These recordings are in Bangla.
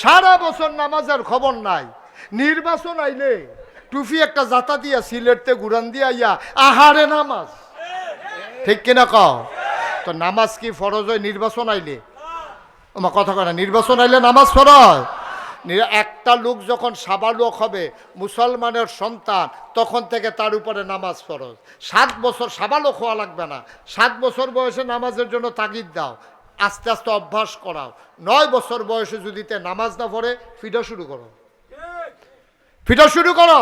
সারা বছর নামাজের খবর নাই, নির্বাচন আইলে টুফি একটা জাতা দিয়া সিলেটতে ঘুরান দিয়া ইয়া আহারে নামাজ। ঠিক কিনা কও? তো নামাজ কি ফরজ হয় নির্বাচন আইলে? আমার কথা কয় না, নির্বাচন আইলে নামাজ ফরজ। একটা লোক যখন সাবালক হবে, মুসলমানের সন্তান, তখন থেকে তার উপরে নামাজ ফরজ। 7 বছর সাবালক হওয়া লাগবে না, 7 বছর বয়সে নামাজের জন্য তাগিদ দাও, আস্তে আস্তে অভ্যাস করাও। 9 বছর বয়সে যদি নামাজ না পড়ে, ফিডা শুরু করো, ফিডা শুরু করো।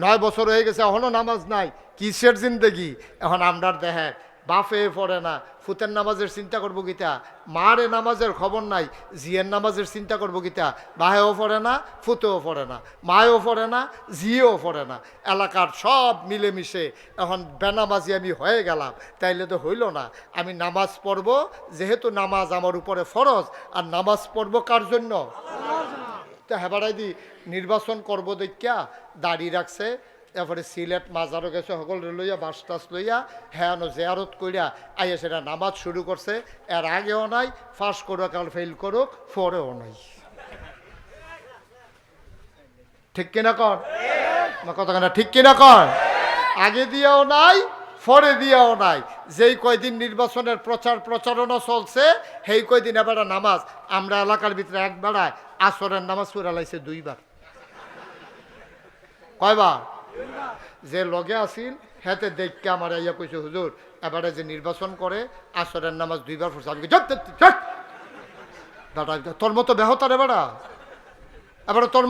9 বছর হয়ে গেছে, এখনো নামাজ নাই, কিসের জিন্দেগি? এখন আমরা দেখে বাপে পড়ে না, ফুতের নামাজের চিন্তা করবো গীতা, মারে নামাজের খবর নাই, জিয়ের নামাজের চিন্তা করবো গীতা, বাহেও পড়ে না, ফুতেও পড়ে না, মায়েও পড়ে না, জিয়েও পড়ে না, এলাকার সব মিলেমিশে এখন বেনামাজি আমি হয়ে গেলাম। তাইলে তো হইল না। আমি নামাজ পড়ব, যেহেতু নামাজ আমার উপরে ফরজ, আর নামাজ পড়ব কার জন্য? তো হেবারাই দি নির্বাচন করব দেখিয়া দাড়ি রাখছে, এরপরে সিলেট মাজারও গেছে, সকল লইয়া বাস টাস লইয়া হ্যাঁ জেয়ারত করিয়া আইয়া সেটা নামাজ শুরু করছে। এর আগেও নাই, ফাঁস করুক আর ফেল করুক, পরেও নাই। ঠিক কিনা কর? কথা কেনা ঠিক কিনা কর? আগে দিয়েও নাই, পরে দিয়েও নাই। যেই কয়দিন নির্বাচনের প্রচারণা চলছে, সেই কয়দিন এবার নামাজ আমরা এলাকার ভিতরে এক বেড়ায় আসরের নামাজ পড়া লাইছে 2 বার। কয়বার? যে লগে আসিল হেতে দেখকে আমার ইয়া কইছে, হুজুর এবারে যে নির্বাচন করে আসরের নামাজ 2 বার পড়ছে। আমি দাদা তোর মতো বেহতার এবারে তোর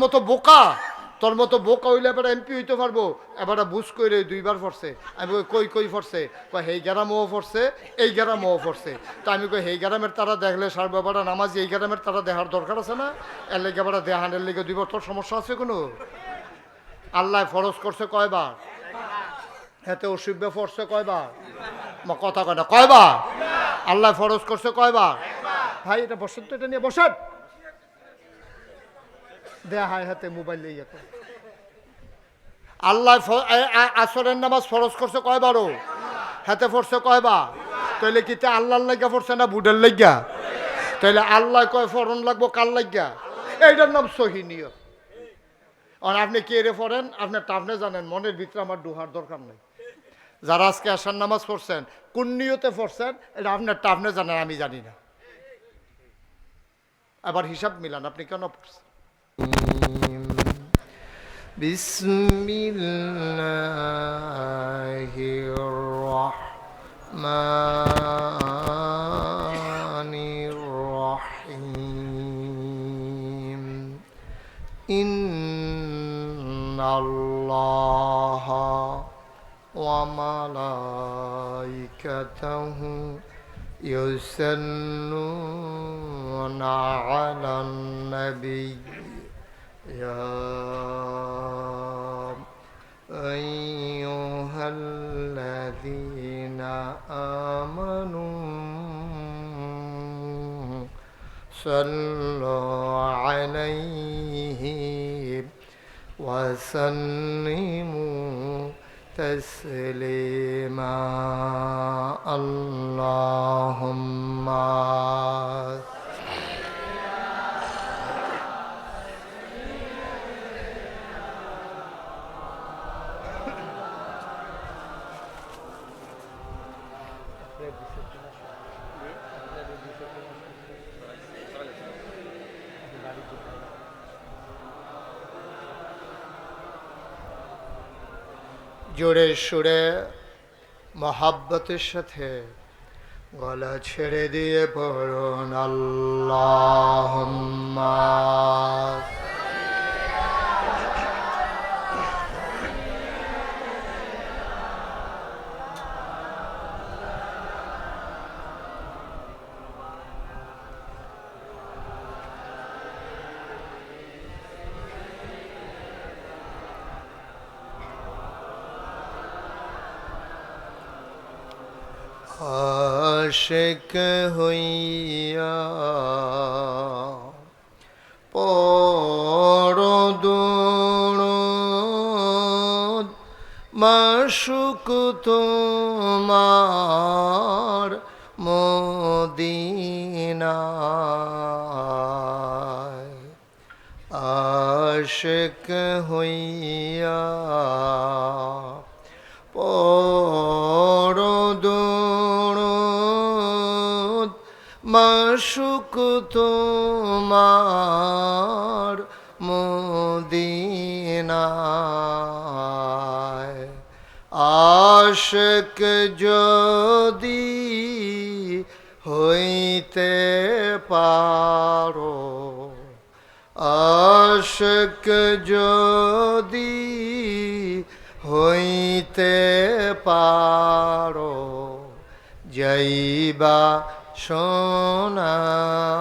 মতো বোকা হইলে এবার এমপি হইতে পারবো, এবারে বুঝ করে 2 বার পড়ছে। আমি কই কই পড়ছে? হেই গ্রামও পড়ছে, এই গ্রামও পড়ছে। তো আমি কই হেই গ্রামের তারা দেখলে সারবো, এবার নামাজ এই গ্রামের তারা দেখার দরকার আছে না? এর লেগে এবার দেহানের লেগে 2 বার, তোর সমস্যা আছে কোনো? আল্লাহ ফরজ করছে কয়বার? এতে অসুবিধা পড়ছে কয়বার? কথা কয় না, কয়বার? আল্লাহ ফরজ করছে কয়বার? ভাই এটা বসেন তো, এটা নিয়ে বসেন। দেয়া হায় হাতে মোবাইল লিয়ে আল্লাহ আসরের নামাজ ফরজ করছে কয়বারও? হাতে পড়ছে কয়বার? তাইলে কি আল্লাহর লাগিয়া পড়ছে না বুডের লাগিয়া? তাইলে আল্লাহ কয় ফরন লাগবো কার লাগিয়া? এইটার নাম সহিনীয়। আর আপনি কে রে পড়েন আপনি জানেন, মনের ভিতরে আমার ডোহার দরকার নেই। যারা আজকে আসার নামাজ পড়ছেন, কোন নিয়তে পড়ছেন এটা আপনি জানেন, আমি জানি না। আবার হিসাব মিলান, আপনি কেন পড়ছেন? বিসমিল্লাহির রহমানির রহিম। ইন্নাল্লাহা ওয়া মালাইকাতাহু ইউসাল্লুনা আলান নবী ইয়া আইয়ুহাল্লাযীনা আমানু সাল্লু আলাইহি ওয়া সাল্লিমু তাসলিমা। আল্লাহুম্মা জোরে সুরে মহাব্বতের সাথে গলা ছেড়ে দিয়ে পড়ুন আল্লাহুম্মা। আশিক হইয়া পড়ো দুরূদ, মাশউক তোমার মদিনায়। আশিক হইয়া পরদুরুদ মাশুক তোমার মদিনায় আশিক যদি হইতে পারো আশিক যদি হইতে পারো যাইবা সোনার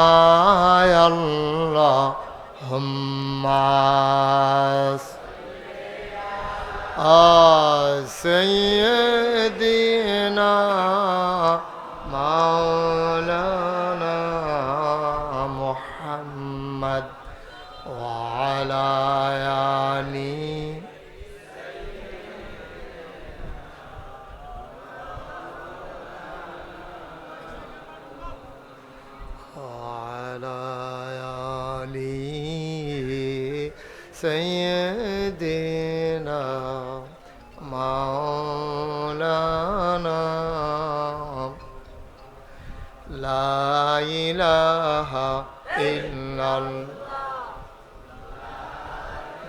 মদিনায় আল্লাহুম্মা সাইয়্যিদিনা মাওলানা মুহাম্মদ ওয়া আলা আলিহি سيدنا مولانا لا إله إلا الله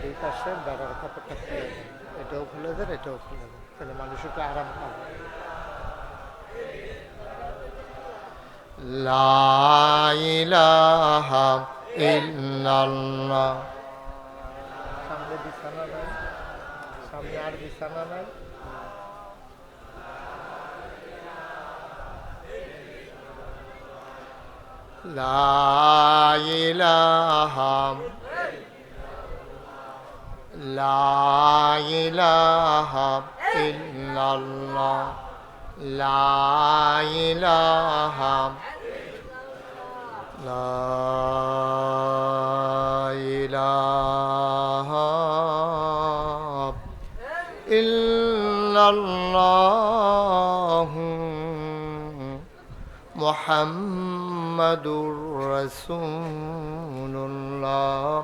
এই পাশে বেড়ার কাপড়টা খুলে দেন এটাও খুলে দেন এটাও খুলে দেন তাহলে মানুষ একটু আরাম পাবে লা ইলাহা ইল্লাল্লাহ সামনে বিছানা নাই সামনে আর বিছানা নাই লা ইলাহা ইল্লাল্লাহ লা ইলাহা ইল্লাল্লাহু মুহাম্মাদুর রাসূলুল্লাহ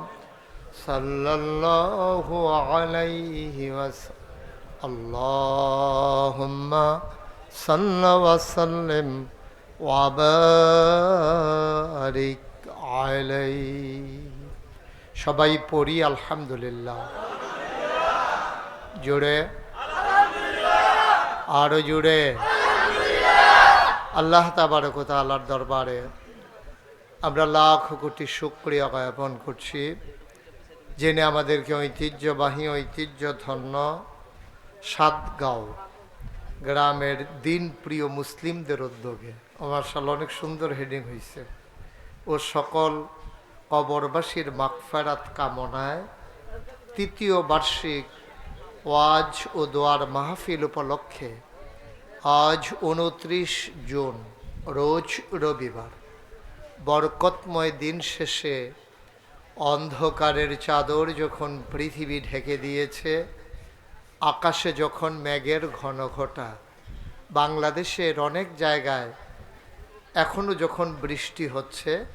সাল্লাল্লাহু আলাইহি ওয়াসাল্লাম আল্লাহুম্মা সাল্লি ওয়া সাল্লিম ওয়া বারিক আলাইহি সবাই পড়ি আলহামদুলিল্লাহ জোরে আরো জোরে আল্লাহ তাবারক ওয়া তাআলার দরবারে আমরা লাখ কোটি শুকরিয়া জ্ঞাপন করছি যিনি আমাদেরকে ঐতিহ্যবাহী ঐতিহ্যধন্য সাতগাঁও গ্রামের দিন প্রিয় মুসলিমদের উদ্যোগে মাশাআল্লাহ অনেক সুন্দর হেডিং হয়েছে ও সকল কবরবাসীর মাগফিরাত কামনায় তৃতীয় বার্ষিক ওয়াজ ও দোয়ার মাহফিল উপলক্ষে আজ 29 জুন রোজ রবিবার বরকতময় দিন শেষে অন্ধকারের চাদর যখন পৃথিবী ঢেকে দিয়েছে আকাশে যখন মেঘের ঘনঘটা বাংলাদেশের অনেক জায়গায় এখনও যখন বৃষ্টি হচ্ছে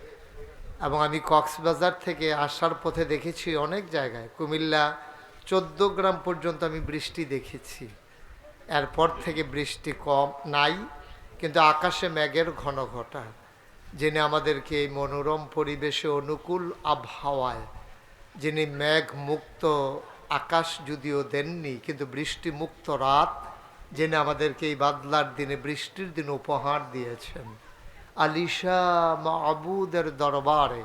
এবং আমি কক্সবাজার থেকে আসার পথে দেখেছি অনেক জায়গায় কুমিল্লা 14 গ্রাম পর্যন্ত আমি বৃষ্টি দেখেছি এরপর থেকে বৃষ্টি কম নাই কিন্তু আকাশে মেঘের ঘনঘটা যিনি আমাদেরকে এই মনোরম পরিবেশে অনুকূল আবহাওয়ায় যিনি মেঘ মুক্ত আকাশ যদিও দেননি কিন্তু বৃষ্টি মুক্ত রাত যিনি আমাদেরকে এই বাদলার দিনে বৃষ্টির দিন উপহার দিয়েছেন আলিশা মাবুদের দরবারে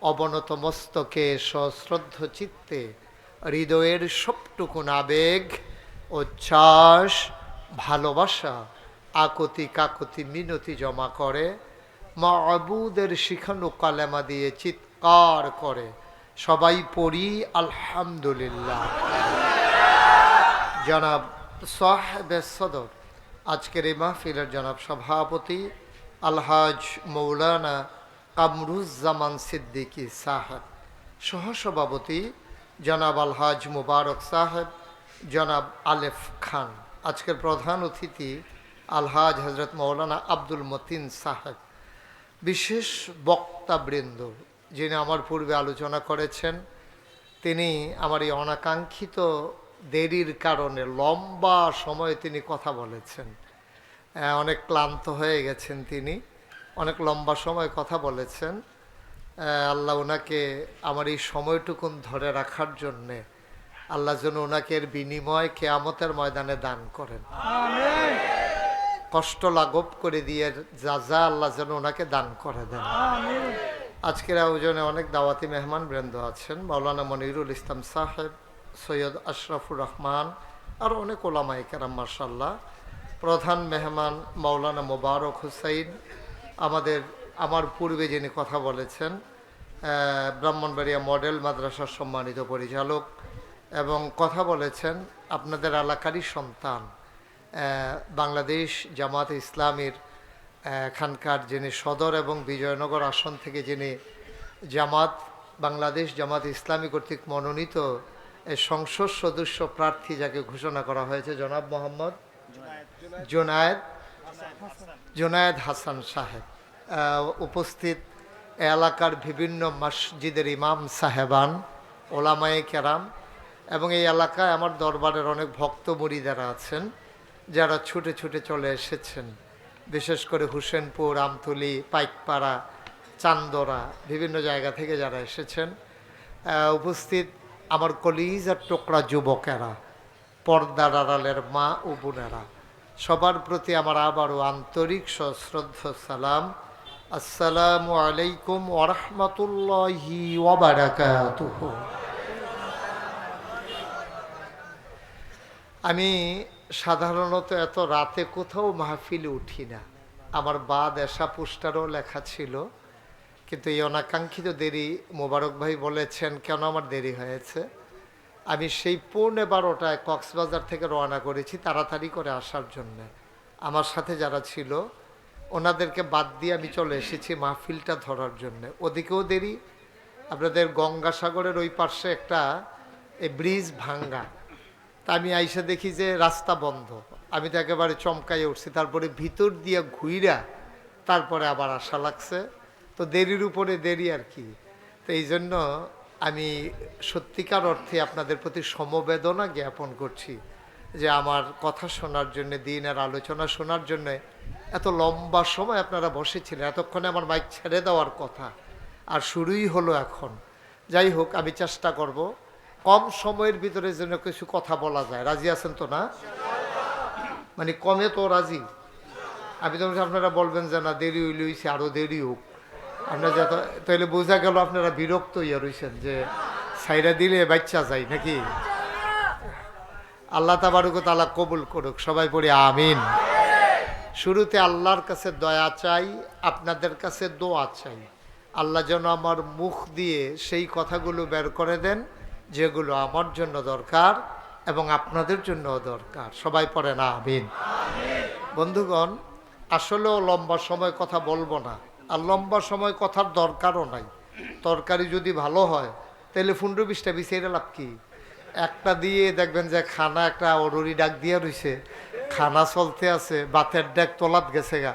অবনত মস্তকে সশ্রদ্ধ চিত্তে হৃদয়ের সবটুকুন আবেগ উচ্ছ্বাস ভালোবাসা আকতি কাকতি মিনতি জমা করে মাবুদের শিখানো কালেমা দিয়ে চিৎকার করে সবাই পড়ি আলহামদুলিল্লাহ জনাব সাহেবে সদর আজকের এই মাহফিলের জনাব সভাপতি আলহাজ মৌলানা কামরুজ্জামান সিদ্দিকী সাহেব সহসভাপতি জনাব আলহাজ মুবারক সাহেব জনাব আলেফ খান আজকের প্রধান অতিথি আলহাজ হজরত মৌলানা আব্দুল মতিন সাহেব বিশেষ বক্তাবৃন্দ যিনি আমার পূর্বে আলোচনা করেছেন, তিনি আমার এই অনাকাঙ্ক্ষিত দেরির কারণে লম্বা সময় তিনি কথা বলেছেন। অনেক ক্লান্ত হয়ে গেছেন, তিনি অনেক লম্বা সময় কথা বলেছেন। আল্লাহ ওনাকে আমার এই সময়টুকুন ধরে রাখার জন্যে আল্লাহ যেন ওনাকে এর বিনিময় কিয়ামতের ময়দানে দান করেন। আমিন। কষ্ট লাঘব করে দিয়ে যা আল্লাহ যেন ওনাকে দান করে দেন। আমিন। আজকের আয়োজনে অনেক দাওয়াতি মেহমান বৃন্দ আছেন। মাওলানা মনিরুল ইসলাম সাহেব, সৈয়দ আশরাফুর রহমান, আর অনেক ওলামায়ে কেরাম মাশাআল্লাহ। প্রধান মেহমান মাওলানা মোবারক হুসাইন, আমার পূর্বে যিনি কথা বলেছেন, ব্রাহ্মণবাড়িয়া মডেল মাদ্রাসার সম্মানিত পরিচালক, এবং কথা বলেছেন আপনাদের এলাকারই সন্তান, বাংলাদেশ জামাত ইসলামীর এখানকার যিনি সদর এবং বিজয়নগর আসন থেকে যিনি বাংলাদেশ জামাত ইসলামী কর্তৃক মনোনীত সংসদ সদস্য প্রার্থী যাকে ঘোষণা করা হয়েছে, জনাব মোহাম্মদ জুনায়েদ হাসান সাহেব। উপস্থিত এলাকার বিভিন্ন মসজিদের ইমাম সাহেবান, ওলামায়ে কেরাম, এবং এই এলাকায় আমার দরবারের অনেক ভক্ত মুরিদারা আছেন যারা ছুটে ছুটে চলে এসেছেন, বিশেষ করে হুসেনপুর, আমতলী, পাইকপাড়া, চান্দরা, বিভিন্ন জায়গা থেকে যারা এসেছেন। উপস্থিত আমার কলিজার টুকরা যুবকেরা, পর্দার আড়ালের মা ও বোনেরা, সবার প্রতি আমার আবারও আন্তরিক সশ্রদ্ধ সালাম। আসসালামু আলাইকুম ওয়া রাহমাতুল্লাহি ওয়া বারাকাতুহু। আমি সাধারণত এত রাতে কোথাও মাহফিলে উঠি না। আমার বাদ এসা পোস্টারও লেখা ছিল, কিন্তু এই অনাকাঙ্ক্ষিত দেরি, মোবারক ভাই বলেছেন কেন আমার দেরি হয়েছে। আমি সেই 11:15টায় কক্সবাজার থেকে রওনা করেছি তাড়াতাড়ি করে আসার জন্য। আমার সাথে যারা ছিল ওনাদেরকে বাদ দিয়ে আমি চলে এসেছি মাহফিলটা ধরার জন্য। ওদিকেও দেরি, আপনাদের গঙ্গাসাগরের ওই পাশে একটা ব্রিজ ভাঙ্গা, তা আমি আইসা দেখি যে রাস্তা বন্ধ। আমি তো একেবারে চমকাইয়ে উঠছি, তারপরে ভিতর দিয়ে ঘুইরা তারপরে আবার আশা লাগছে। তো দেরির উপরে দেরি আর কি। তো এই জন্য আমি সত্যিকার অর্থে আপনাদের প্রতি সমবেদনা জ্ঞাপন করছি যে আমার কথা শোনার জন্য, দিনের আলোচনা শোনার জন্য এত লম্বা সময় আপনারা বসেছিলেন। এতক্ষণে আমার মাইক ছেড়ে দেওয়ার কথা, আর শুরুই হলো এখন। যাই হোক, আমি চেষ্টা করব কম সময়ের ভিতরে যেন কিছু কথা বলা যায়। রাজি আছেন তো না? মানে কমে তো রাজি। আমি তো আপনারা বলবেন যে না দেরি হইলে হইছে, আরও দেরি হোক। আপনার যত তাহলে বোঝা গেল আপনারা বিরক্ত ইয়ে রয়েছেন যে সাইরা দিলে বাচ্চা যায় নাকি। আল্লাহ তাবারক ওয়া তাআলা কবুল করুক, সবাই পড়ি আমিন। শুরুতে আল্লাহর কাছে দয়া চাই, আপনাদের কাছে দোয়া চাই। আল্লাহ যেন আমার মুখ দিয়ে সেই কথাগুলো বের করে দেন যেগুলো আমার জন্য দরকার এবং আপনাদের জন্যও দরকার। সবাই পড়েন আমিন। বন্ধুগণ, আসলেও লম্বা সময় কথা বলবো না, আর লম্বা সময় কথার দরকারও নাই। তরকারি যদি ভালো হয় তাহলে 15-20টা বিছাইরে লাভ কি? একটা দিয়ে দেখবেন যে খানা একটা অরুরি ডাক দিয়া রইছে, খানা চলতে আছে, বাতের ডাক তোলাত গেছে গা,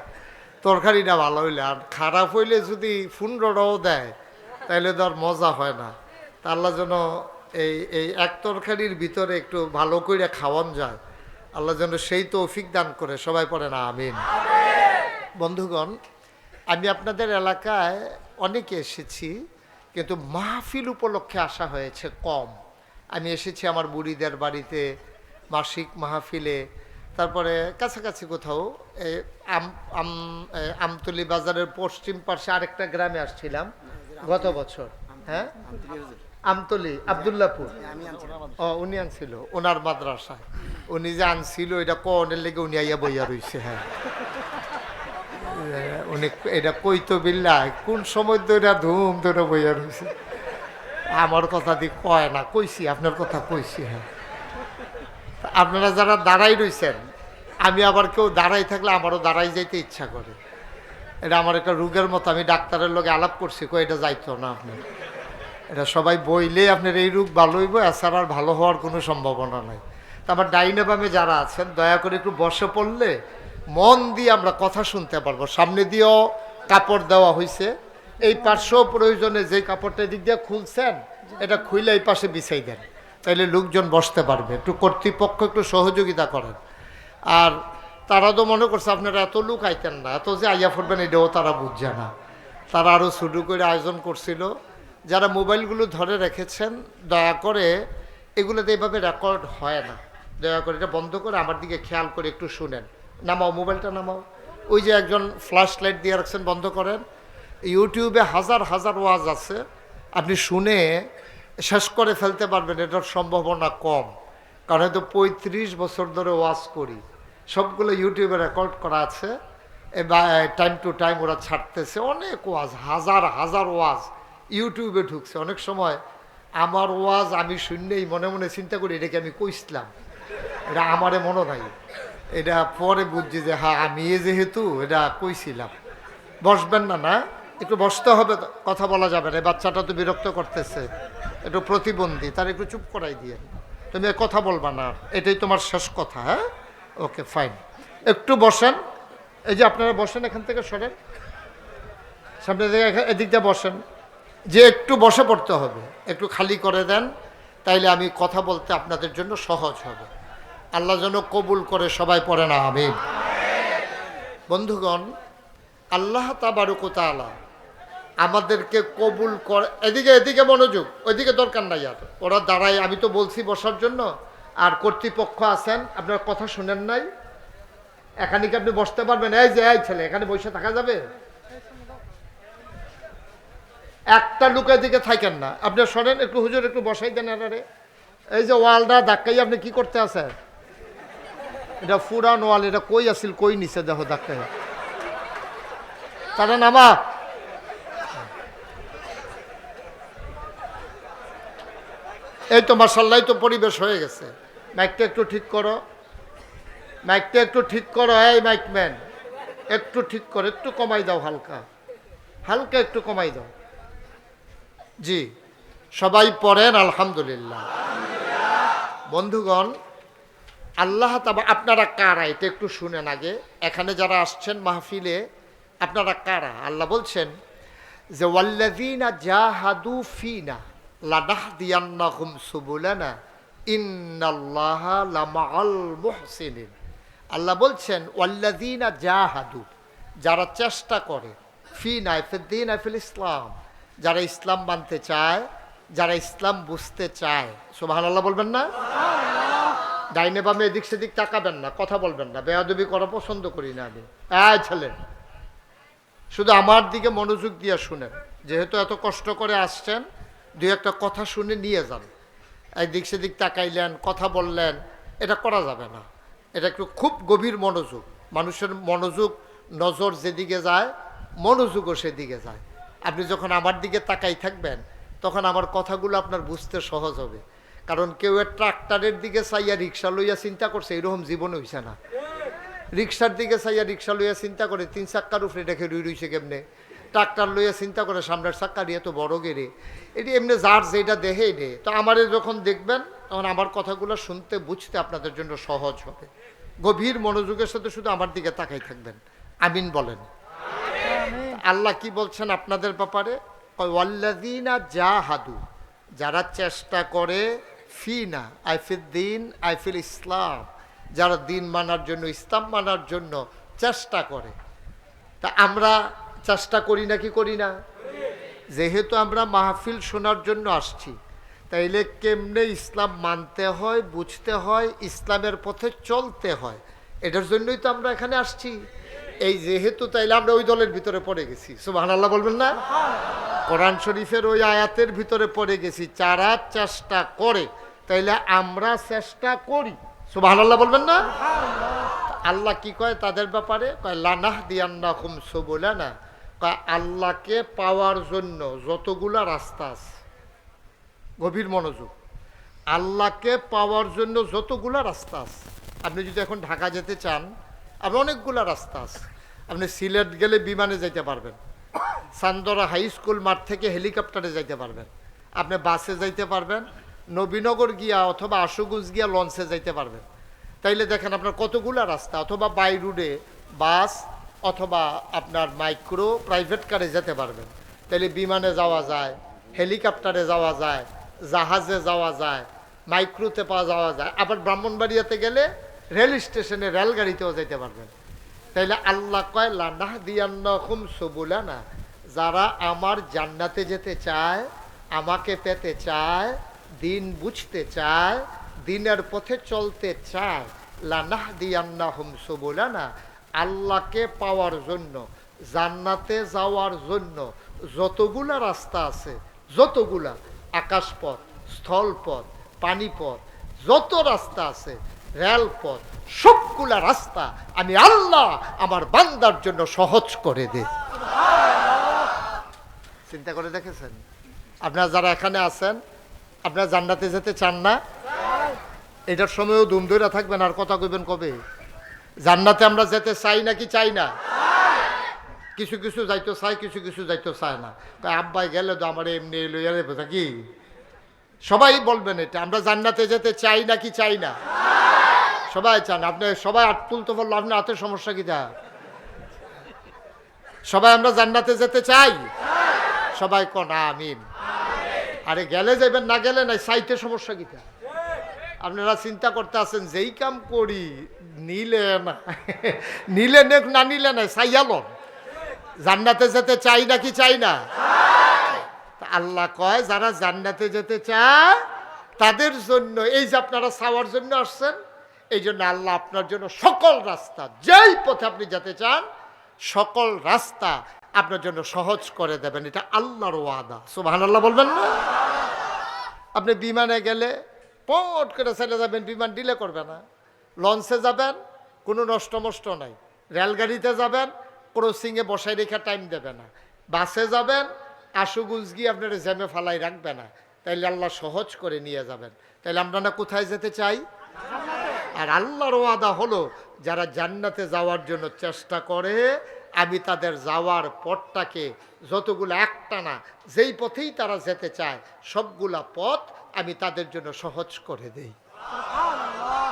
তরকারিটা ভালো হইলে। আর খারাপ হইলে যদি 15টাও দেয় তাহলে তো আর মজা হয় না। তা আল্লাহ যেন এই এক তরকারির ভিতরে একটু ভালো করে খাওয়ান যায়, আল্লাহ যেন সেই তৌফিক দান করে। সবাই পড়ে না আমিন। বন্ধুগণ, আমি আপনাদের এলাকায় অনেকে এসেছি, কিন্তু মাহফিল উপলক্ষে আসা হয়েছে কম। আমি এসেছি আমার বুড়িদের বাড়িতে মাসিক মাহফিলে, তারপরে কাছাকাছি কোথাও আমতলী বাজারের পশ্চিম পাশে আরেকটা গ্রামে আসছিলাম গত বছর। হ্যাঁ, আমতলী আবদুল্লাপুর। উনি আনছিল ওনার মাদ্রাসায়, উনি যে আনছিল এটা কনের লেগে উনি আইয়া বইয়া রইছে। হ্যাঁ, উনি এটা কইতো বিল্লাহ কোন সময় ধরে ধুম ধরে বইয়া রয়েছে। আমার কথা দিয়ে কয় না, কইছি আপনার কথা কইছি। হ্যাঁ, আপনারা যারা দাঁড়াই রইছেন, আমি আবার কেউ দাঁড়াই থাকলে আমারও দাঁড়াই যাইতে ইচ্ছা করে। এটা আমার একটা রোগের মতো। আমি ডাক্তারের লোকে আলাপ করছি, কই এটা যাইতো না আপনার, এটা সবাই বইলে আপনার এই রোগ ভালো হইব, এছাড়া আর ভালো হওয়ার কোনো সম্ভাবনা নাই। তা আমার ডাইনে বামে যারা আছেন দয়া করে একটু বসে পড়লে মন দিয়ে আমরা কথা শুনতে পারবো। সামনে দিয়েও কাপড় দেওয়া হয়েছে, এই পাশেও প্রয়োজনে যে কাপড়টা এদিক দিয়ে খুলছেন এটা খুলে এই পাশে বিছাই দেন, তাইলে লোকজন বসতে পারবে। একটু কর্তৃপক্ষ একটু সহযোগিতা করেন। আর তারা তো মনে করছে আপনারা এত লোক আইতেন না, এত যে আইয়া পড়বেন এটাও তারা বুঝছে না। তারা আরও শুরু করে আয়োজন করছিল। যারা মোবাইলগুলো ধরে রেখেছেন দয়া করে, এগুলোতে এইভাবে রেকর্ড হয় না, দয়া করে এটা বন্ধ করে আমার দিকে খেয়াল করে একটু শুনেন। নামাও, মোবাইলটা নামাও। ওই যে একজন ফ্ল্যাশ লাইট দিয়ে রাখছেন, বন্ধ করেন। ইউটিউবে হাজার হাজার ওয়াজ আছে, আপনি শুনে শেষ করে ফেলতে পারবেন, এটার সম্ভাবনা কম। কারণ হয়তো 35 বছর ধরে ওয়াজ করি, সবগুলো ইউটিউবে রেকর্ড করা আছে, টাইম টু টাইম ওরা ছাড়তেছে। অনেক ওয়াজ, হাজার হাজার ওয়াজ ইউটিউবে ঢুকছে। অনেক সময় আমার ওয়াজ আমি শুনলেই মনে মনে চিন্তা করি এটাকে আমি কইছিলাম, এটা আমারে মনে নাই। এটা পরে বুঝছি যে হ্যাঁ আমি যেহেতু এটা কইছিলাম। বসবেন না? না, একটু বসতে হবে, কথা বলা যাবে না। এই বাচ্চাটা তো বিরক্ত করতেছে, একটু প্রতিবন্ধী, তার একটু চুপ করাই দিয়ে। তুমি কথা বলবা না, এটাই তোমার শেষ কথা। হ্যাঁ, ওকে ফাইন। একটু বসেন, এই যে আপনারা বসেন, এখান থেকে সরেন, সামনে থেকে এদিক দিয়ে বসেন। যে একটু বসে পড়তে হবে, একটু খালি করে দেন, তাইলে আমি কথা বলতে আপনাদের জন্য সহজ হবে। আল্লাহ যেন কবুল করে, সবাই পড়ে না আমিন। বন্ধুগণ, আল্লাহ তাবারক ওয়া তাআলা আমাদেরকে কবুল করে। এদিকে এদিকে মনোযোগ, ওইদিকে দরকার নাই আর, ওরা দাঁড়ায়। আমি তো বলছি বসার জন্য, আর কর্তৃপক্ষ আছেন, আপনার কথা শুনেন নাই। এখানে কি আপনি বসতে পারবেন? এই যে এই ছেলে, এখানে বসে থাকা যাবে? একটা লোকের দিকে থাকেন না, আপনি শোনেন একটু, হুজুর একটু বসাই দেন। আরে এই যে ওয়ালটা ধাক্কাই আপনি কি করতে আছেন? এটা ফুরান ওয়াল, এটা কই আসিল, কই নিচে দেখো ধাক্কাই। তারা নামা। এই তো মাশাআল্লাহ, তো পরিবেশ হয়ে গেছে। মাইকটা একটু ঠিক করো, মাইকটা একটু ঠিক করো। এই মাইকম্যান, একটু ঠিক করো, একটু কমাই দাও, হালকা হালকা একটু কমাই দাও। জি, সবাই পড়েন আলহামদুলিল্লাহ। বন্ধুগণ, আল্লাহ তাআলা, আপনারা কারা এটা একটু শুনেন আগে। এখানে যারা আসছেন মাহফিলে, আপনারা কারা? আল্লাহ বলছেন যে ওয়াল্লাযীনা জাহাদু ফিনা লানাহদিয়ান্নাহুম সুবুলানা ইন্নাল্লাহা লামাআল মুহসিনিন। আল্লাহ বলছেন ওয়াল্লাযীনা জাহাদু, যারা চেষ্টা করে, ফিনা ফিদ্দীন ফিল ইসলাম, যারা ইসলাম মানতে চায়, যারা ইসলাম বুঝতে চায়। সুবহানাল্লাহ বলবেন না? ডাইনে বামে এদিক সেদিক তাকাবেন না, কথা বলবেন না, বেয়াদবি করা পছন্দ করি না আমি। ছেলে, শুধু আমার দিকে মনোযোগ দিয়ে শুনেন। যেহেতু এত কষ্ট করে আসছেন, দুই একটা কথা শুনে নিয়ে যান। একদিক সেদিক তাকাইলেন, কথা বললেন, এটা করা যাবে না। এটা একটু খুব গভীর মনোযোগ। মানুষের মনোযোগ, নজর যেদিকে যায়, মনোযোগও সেদিকে যায়। আপনি যখন আমার দিকে তাকাই থাকবেন, তখন আমার কথাগুলো আপনার বুঝতে সহজ হবে। কারণ কেউ ট্রাক্টরের দিকে চাইয়া রিক্সা লইয়া চিন্তা করছে, এরকম জীবন হইছে না। রিক্সার দিকে চাইয়া রিক্সা লইয়া চিন্তা করে 3 চাক্কার উপরে দেখে রইছে কেমনে। ট্রাক্টর লইয়া চিন্তা করে সামনের চাক্কা দিয়ে তো বড় গেড়ে, এটি এমনি যার যেটা দেখেই নে। তো আমারে যখন দেখবেন, তখন আমার কথাগুলো শুনতে বুঝতে আপনাদের জন্য সহজ হবে। গভীর মনোযোগের সাথে শুধু আমার দিকে তাকাই থাকবেন। আমিন বলেন। আল্লাহ কি বলছেন আপনাদের ব্যাপারে? ওয়াল্লাযীনা জাহাদু, যারা চেষ্টা করে, ফিনা আইফিদ্দিন আইফিল ইসলাম, যারা দিন মানার জন্য, ইসলাম মানার জন্য চেষ্টা করে। তা আমরা চেষ্টা করি না কি করি না? যেহেতু আমরা মাহফিল শোনার জন্য আসছি, তাইলে কেমনে ইসলাম মানতে হয়, বুঝতে হয়, ইসলামের পথে চলতে হয়, এটার জন্যই তো আমরা এখানে আসছি। এই যেহেতু, তাইলে আমরা ওই দলের ভিতরে পড়ে গেছি। সুবহানাল্লাহ বলবেন না? কোরআন শরীফের ওই আয়াতের ভিতরে পড়ে গেছি, যারা চেষ্টা করে, তাইলে আমরা চেষ্টা করি। সুবহানাল্লাহ বলবেন না? আল্লাহ কি কয় তাদের ব্যাপারে? কয় লানাহদিয়ান্নাহুম সুবুলানা, কয় আল্লাহকে পাওয়ার জন্য যতগুলা রাস্তা আছে, গভীর মনোযোগ, আল্লাহকে পাওয়ার জন্য যতগুলা রাস্তা আছে। আপনি যদি এখন ঢাকা যেতে চান, আপনি অনেকগুলা রাস্তা আছে। আপনি সিলেট গেলে বিমানে যাইতে পারবেন, চান্দরা হাই স্কুল মাঠ থেকে হেলিকপ্টারে যাইতে পারবেন, আপনি বাসে যাইতে পারবেন, নবীনগর গিয়া অথবা আশুগঞ্জ গিয়া লঞ্চে যাইতে পারবেন। তাইলে দেখেন আপনার কতগুলা রাস্তা। অথবা বাই রুডে বাস, অথবা আপনার মাইক্রো প্রাইভেট কারে যেতে পারবেন। তাহলে বিমানে যাওয়া যায়, হেলিকপ্টারে যাওয়া যায়, জাহাজে যাওয়া যায়, মাইক্রোতে যাওয়া যায়, আবার ব্রাহ্মণবাড়িয়াতে গেলে রেল স্টেশনে রেলগাড়িতেও যেতে পারবেন। তাইলে আল্লাহ কয় লানাহদিয়ান্নাহুম সুবুলানা, যারা আমার জান্নাতে যেতে চায়, আমাকে পেতে চায়, দিন বুঝতে চায়, দিনের পথে চলতে চায়, লানাহদিয়ান্নাহুম সুবুলানা, আল্লাহকে পাওয়ার জন্য, জান্নাতে যাওয়ার জন্য যতগুলা রাস্তা আছে, যতগুলা আকাশপথ, স্থলপথ, পানিপথ, যত রাস্তা আছে, রেলপথ, সবগুলা রাস্তা আমি আল্লাহ আমার বান্দার জন্য সহজ করে দিই। চিন্তা করে দেখেছেন? আপনারা যারা এখানে আছেন, আপনারা জান্নাতে যেতে চান না? এটার সময়ও দুম ধরে থাকবেন আর কথা কইবেন কবে? জান্নাতে আমরা যেতে চাই নাকি চাই না? কিছু কিছু যাইতো চাই, কিছু কিছু যাইতো চায় না। আব্বাই গেলে তো আমার এমনি লইয়া রেখে থাকি। সবাই বলবেন এটা, আমরা জান্নাতে যেতে চাই নাকি চাই না? সবাই চান। আপনি সবাই হাত তুলতে পারলো, আপনার হাতের সমস্যা কি? সবাই আমরা জান্নাতে যেতে চাই? সবাই কোন আমিন। আরে গেলে যাবেন, না গেলে নাই, চাইতে সমস্যা কি? আপনারা চিন্তা করতে আছেন যেই কাম করি নিলে না নিলে নেক, না নিলে নাই, চাইয়ালো জান্নাতে যেতে চাই নাকি চাই না? আল্লাহ কয় যারা জান্নাতে যেতে চায় তাদের জন্য, এই যে আপনারা চাওয়ার জন্য আসছেন, এই জন্য আল্লাহ আপনার জন্য সকল রাস্তা, যেই পথে আপনি যেতে চান সকল রাস্তা আপনার জন্য সহজ করে দেবেন। এটা আল্লাহর ওয়াদা। সুবহানাল্লাহ বলবেন না? আপনি বিমানে গেলে পট করে চলে যাবেন, বিমান ডিলে করবে না। লঞ্চে যাবেন, কোনো নষ্ট মষ্ট নাই। রেলগাড়িতে যাবেন, ক্রসিংয়ে বসাই রেখে টাইম দেবে না। বাসে যাবেন, আশুগুজ গিয়ে আপনার জ্যামে ফালাই রাখবে না। তাইলে আল্লাহ সহজ করে নিয়ে যাবেন। তাইলে আমরা না কোথায় যেতে চাই? আর আল্লাহর ওয়াদা হলো যারা জান্নাতে যাওয়ার জন্য চেষ্টা করে, আমি তাদের যাওয়ার পথটাকে যতগুলো একটা না, যেই পথেই তারা যেতে চায় সবগুলা পথ আমি তাদের জন্য সহজ করে দেই।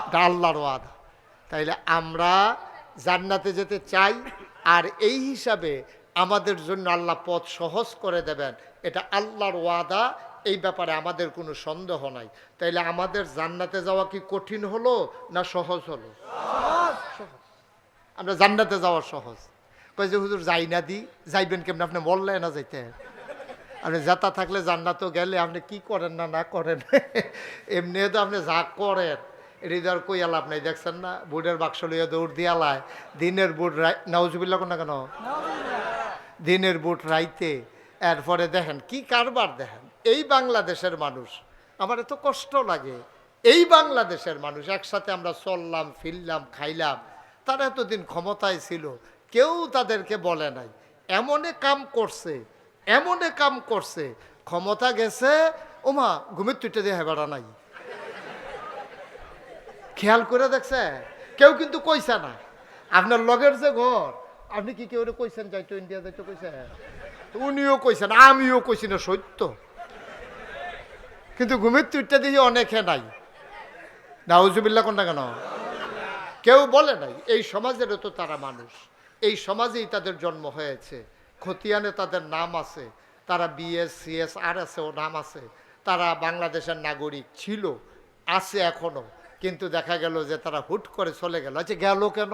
এটা আল্লাহর ওয়াদা। তাইলে আমরা জান্নাতে যেতে চাই, আর এই হিসাবে আমাদের জন্য আল্লাহ পথ সহজ করে দেবেন, এটা আল্লাহর ওয়াদা। এই ব্যাপারে আমাদের কোনো সন্দেহ নাই। তাইলে আমাদের জান্নাতে যাওয়া কি কঠিন হলো না সহজ হলো? সহজ। আমরা জান্নাতে যাওয়া সহজ। কই যে হুজুর যাই না দি, যাইবেন কেমন? আপনি বললেন না যাইতে। আপনি যাতা থাকলে জান্নাতও গেলে আপনি কি করেন না না করেন এমনি তো আপনি যা করেন হৃদয় কই আলাপ নাই। দেখছেন না বুটের বাক্স লইয়া দৌড় দিয়ালায়, দিনের বুট নাউজুবিল্লাহ কোন না কেন, দিনের বুট রাইতে। এরপরে দেখেন কি কারবার, দেখেন এই বাংলাদেশের মানুষ, আমার এত কষ্ট লাগে। এই বাংলাদেশের মানুষ একসাথে আমরা চললাম, ফিরলাম, খাইলাম, তারা এতদিন ক্ষমতায় ছিল, কেউ তাদেরকে বলে নাই। এমনে কাম করছে, এমনে কাম করছে, ক্ষমতা গেছে, ওমা ঘুমের তুইটা দিয়ে হেবাড়া নাই। খেয়াল করে দেখছে? কেউ কিন্তু কইছে না। আপনার লগের যে ঘর, আপনি কি কেউ কইছেন যাইতো ইন্ডিয়া যাইতো কইছে? উনিও কইছেন, আমিও কইছি না, সত্য। কিন্তু ঘুমের তুইটা দিয়ে অনেকে নাই। নাউজুবিল্লাহ কোনটা কেন? কেউ বলে নাই। এই সমাজেরও তো তারা মানুষ, এই সমাজেই তাদের জন্ম হয়েছে। খতিয়ানে তাদের নাম আছে, তারা বিএস সিএস আর আছে, ও নাম আছে। তারা বাংলাদেশের নাগরিক ছিল, আছে এখনো। কিন্তু দেখা গেল যে তারা হুট করে চলে গেল। আচ্ছা গেল কেন?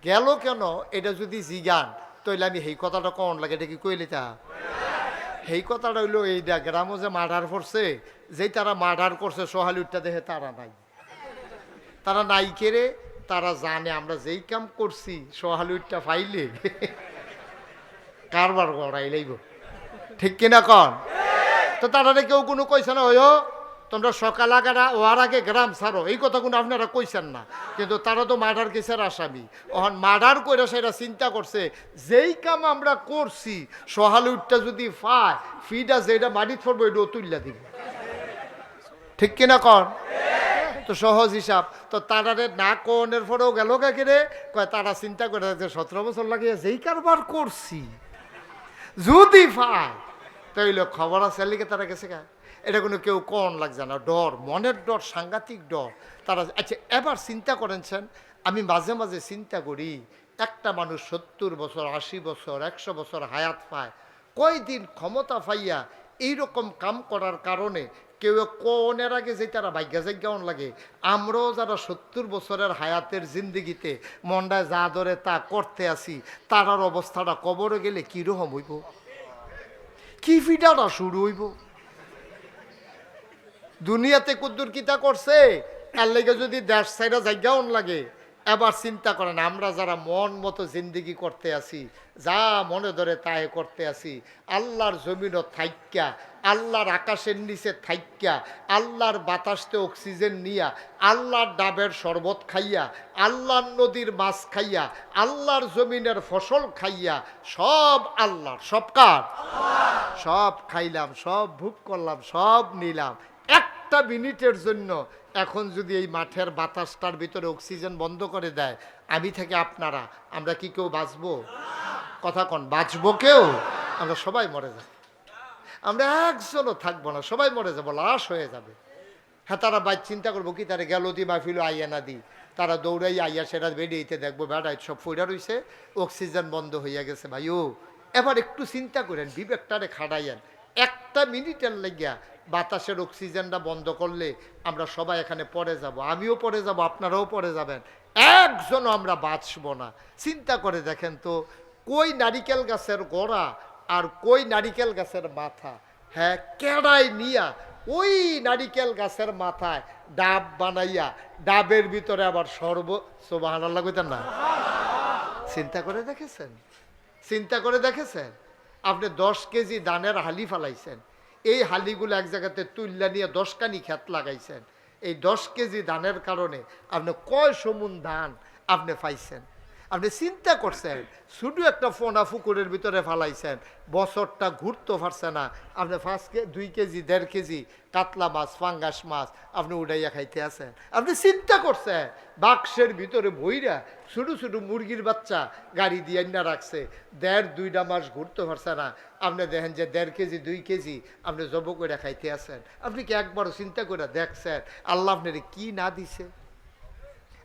গেল কেন এটা যদি জিগান তাইলে আমি এই কথাটা কন লাগে, এটা কি কইলি? তা এই কথাটা হইলো এইটা, গ্রামও যে মার্ডার করছে, যেই তারা মার্ডার করছে সোহালিউডটা দেখে তারা নাই। তারা নাই কেড়ে, তারা জানে আমরা যেই কাম করছি সোহালিউডটা পাইলে কারবার গড়াই লাইব। ঠিক কিনা কন? তো তারা কেউ কোনো কইছে না ওই তোমরা সকাল আগারা ওয়ার আগে গ্রাম ছাড়ো, এই কথা কোনো আপনারা কইছেন না। কিন্তু তারা তো মার্ডার কেসের আসামি। ওখান মার্ডার করে সেটা চিন্তা করছে যেই কাম আমরা করছি সোহালিউডটা যদি পায়, ফিটা যেটা মাটিত পড়বো এটাও তুললা দিবে। ঠিক কিনা কন? তো সহজ হিসাব। তো তারারে না কনের পরেও গেল কাকে রে কয়, তারা চিন্তা করে 17 বছর লাগিয়ে যেই কারবার করছি যদি পায় তাইলে খবর আছে লিখে তারা গেছে গা। এটা কোনো কেউ কন লাগছে না, ডর, মনের ডর, সাংঘাতিক ডর তারা। আচ্ছা এবার চিন্তা করেছেন, আমি মাঝে মাঝে চিন্তা করি একটা মানুষ 70 বছর 80 বছর 100 বছর হায়াত পায়, কয়দিন ক্ষমতা পাইয়া এইরকম কাম করার কারণে কেউ কোনের আগে যে তারা ভাগ্যা জাগ্যান লাগে। আমরাও যারা 70 বছরের হায়াতের জিন্দিগিতে মন্ডায় যা ধরে তা করতে আসি, তারার অবস্থাটা কবরে গেলে কীরকম হইব, কি ফিডাটা শুরু হইব। দুনিয়াতে কুদ্দুর কিতা করছে, এর লেগে যদি দেশ সাইডা জায়গাও লাগে। এবার চিন্তা করেন, আমরা যারা মন মতো জিন্দিগি করতে আসি, যা মনে ধরে তাই করতে আসি, আল্লাহর জমিনও থাইক্যা, আল্লাহর আকাশের নিচে থাইক্যা, আল্লাহর বাতাসতে অক্সিজেন নিয়া, আল্লাহর ডাবের শরবত খাইয়া, আল্লাহর নদীর মাছ খাইয়া, আল্লাহর জমিনের ফসল খাইয়া, সব আল্লাহর, সব কার, সব খাইলাম, সব ভোগ করলাম, সব নিলাম। একটা মিনিটের জন্য এখন যদি এই মাঠের বাতাসটার ভিতরে অক্সিজেন বন্ধ করে দেয়, আমি থেকে আপনারা, আমরা কি কেউ বাঁচবো? কথা কন, বাঁচবো কেউ? আমরা সবাই মরে যাব, আমরা একজনও থাকবো না, সবাই মরে যাবো, লাশ হয়ে যাবে। হ্যাঁ, তারা বাইক চিন্তা করবো কি, তারা গেল দি মাহফিল আইয়া না দি, তারা দৌড়াই আইয়া সেটা বেরিয়েতে দেখবো বেড়ায় সব ফইরা রইছে, অক্সিজেন বন্ধ হইয়া গেছে। ভাই ও, এবার একটু চিন্তা করেন, বিবেকটারে খাড়াইয়েন। একটা মিনিটের লাগিয়া বাতাসের অক্সিজেনটা বন্ধ করলে আমরা সবাই এখানে পড়ে যাব, আমিও পড়ে যাব, আপনারাও পড়ে যাবেন, একজনও আমরা বাঁচবো না। চিন্তা করে দেখেন তো, কই নারিকেল গাছের গোড়া আর কই নারিকেল গাছের মাথা, হ্যাঁ, কেড়াই নিয়া ওই নারিকেল গাছের মাথায় ডাব বানাইয়া, ডাবের ভিতরে আবার সুবহানাল্লাহ কইতেন না? চিন্তা করে দেখেছেন? চিন্তা করে দেখেছেন? আপনি 10 কেজি ধানের হালি ফালাইছেন, এই হালিগুলো এক জায়গাতে তুল্লা নিয়ে 10 কানি ক্ষেত লাগাইছেন, এই 10 কেজি ধানের কারণে আপনি কয় সমুন ধান আপনি পাইছেন? আপনি চিন্তা করছেন? শুধু একটা ফোনা ফুকুরের ভিতরে ফালাইছেন, বছরটা ঘুরতে পারছে না, আপনি 2 কেজি 1.5 কেজি কাতলা মাছ, ফাঙ্গাস মাছ আপনি উড়াইয়া খাইতে আছেন। আপনি চিন্তা করছেন? বাক্সের ভিতরে বইরা ছোটো ছোটো মুরগির বাচ্চা গাড়ি দিয়ে না রাখছে, 1.5-2 মাস ঘুরতে পারছে না, আপনি দেখেন যে 1.5 কেজি 2 কেজি আপনি জব করে খাইতে আছেন। আপনি কি একবারও চিন্তা করে দেখছেন আল্লাহ আপনার কি না দিছে?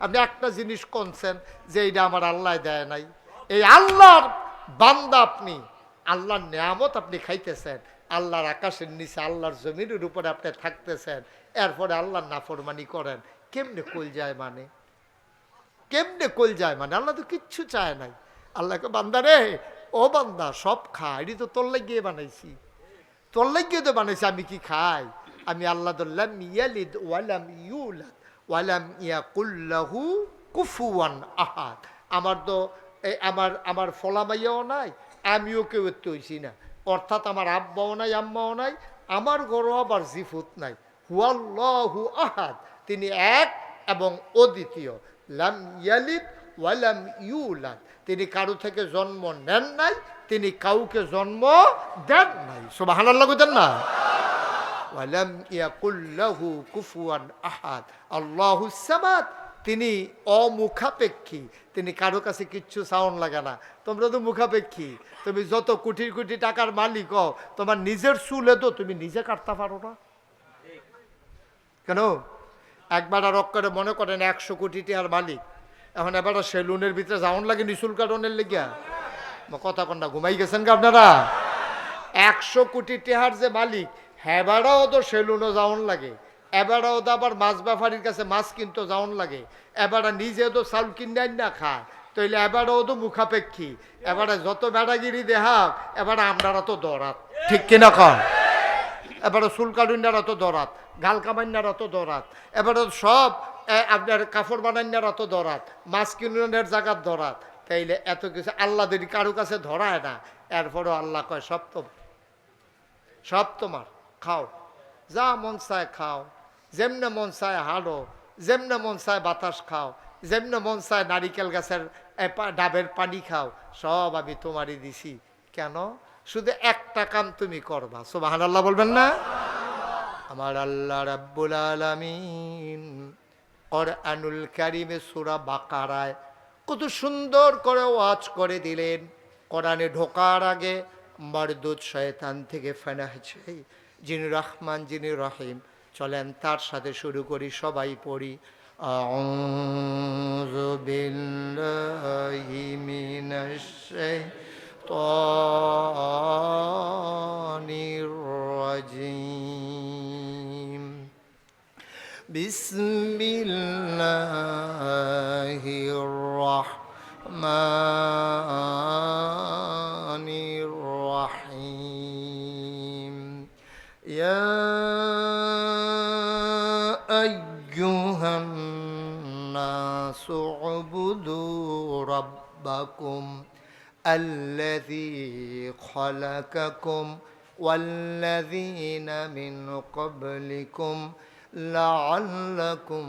আপনি একটা জিনিস কনছেন যে এইটা আমার আল্লাহ দেয় নাই, এই আল্লাহর বান্দা আপনি, আল্লাহর নিয়ামত আপনি খাইতেছেন, আল্লাহর আকাশের নিচে আল্লাহর জমিনের উপরে আপনি থাকতেছেন, এরপরে আল্লাহর নাফরমানি করেন। কেমনে কল যায় মানে? কেমনে কল যায় মানে? আল্লাহ তো কিচ্ছু চায় নাই। আল্লাহকে, বান্দা রে, ও বান্দা, সব খা, এটি তো তোর লাগিয়ে বানাইছি, তোর লাগিয়ে তো বানাইছি, আমি কি খাই? আমি আল্লাহ লাম ইয়ালিদ ওয়ালাম ইউলাদ ওয়ালাম ইয়াকুল্লাহু কুফুয়ান আহাদ। আমার তো আমার ফলামাইয়াও নাই, আমিও কেউ একটু হইছি না, অর্থাৎ আমার আব্বাও নাই আম্মাও নাই, আমার ঘরও আবার জিফুত নাই। হুয়াল্লাহু আহাদ, তিনি এক এবং অদ্বিতীয়। লাম ইয়ালিদ ওয়ালাম ইউলাদ, তিনি কারো থেকে জন্ম নেন নাই, তিনি কাউকে জন্ম দেন নাই। সুবহানাল্লাহ কইতেন না? ওয়ালাম ইয়াকুল্লাহু কুফুয়ান আহাদ। আল্লাহুস সামাদ, তিনি অমুখাপেক্ষী, তিনি কারো কাছে কিচ্ছু সাউন্ড লাগে না। তোমরা তো মুখাপেক্ষী, তুমি যত কোটি কোটি টাকার মালিক হও, তোমার নিজের চুলে তো তুমি নিজে কাটতে পারো না কেন? একবার আর করে মনে করেন 100 কোটি টাকার মালিক, এখন এবার সেলুনের ভিতরে যাওন লাগে নিচুল কাটনের লেগিয়া, কথা কন্যা ঘুমাই গেছেন কি আপনারা? 100 কোটি টাকার যে মালিক, হেবারাও তো সেলুনও যাওন লাগে, এবারও তো আবার মাছ ব্যাপারীর কাছে মাছ কিনতে যাওন লাগে, এবারে নিজে তো চাউল কিনে না খায়, তাইলে এবারও তো মুখাপেক্ষী, এবারে যত বেড়াগিরি দেখাক এবারে আপনারা তো দরাত, ঠিক কিনা কন? এবারে চুল কাটুনারা তো দরাত, গাল কামাইনারা তো দরাত, এবারে সব আপনার কাপড় বানাইনারা তো দরাত, মাছ কিনুনের জায়গার দরাত, তাইলে এত কিছু আল্লাহ যদি কারো কাছে ধরায় না, এরপরও আল্লাহ কয় সব তোমার, খাও, যা মন চায় খাও, যেমনে মন চায় হাঁড়ো, যেমনে মন চায় বাতাস খাও, যেমনে মন চায় নারিকেল গাছের ডাবের পানি খাও, সব আমি তোমারই দিছি। কেন? শুধু একটা কাম তুমি করবা। সুবহানাল্লাহ বলবেন না? আমার আল্লাহ রাব্বুল আলামিন কোরআনুল কারীমে সূরা বাকারায় কত সুন্দর করে ওয়াজ করে দিলেন। কোরআনে ঢোকার আগে মারদুদ শয়তান থেকে ফানাহ চাই, যিনি রহমান যিনি রহিম। চলেন তার সাথে শুরু করি, সবাই পড়ি। أعوذ بالله من الشيطان الرجيم بسم الله الرحمن الرحيم يا أيها الناس اعبدوا ربكم الذي خلقكم والذين من قبلكم لعلكم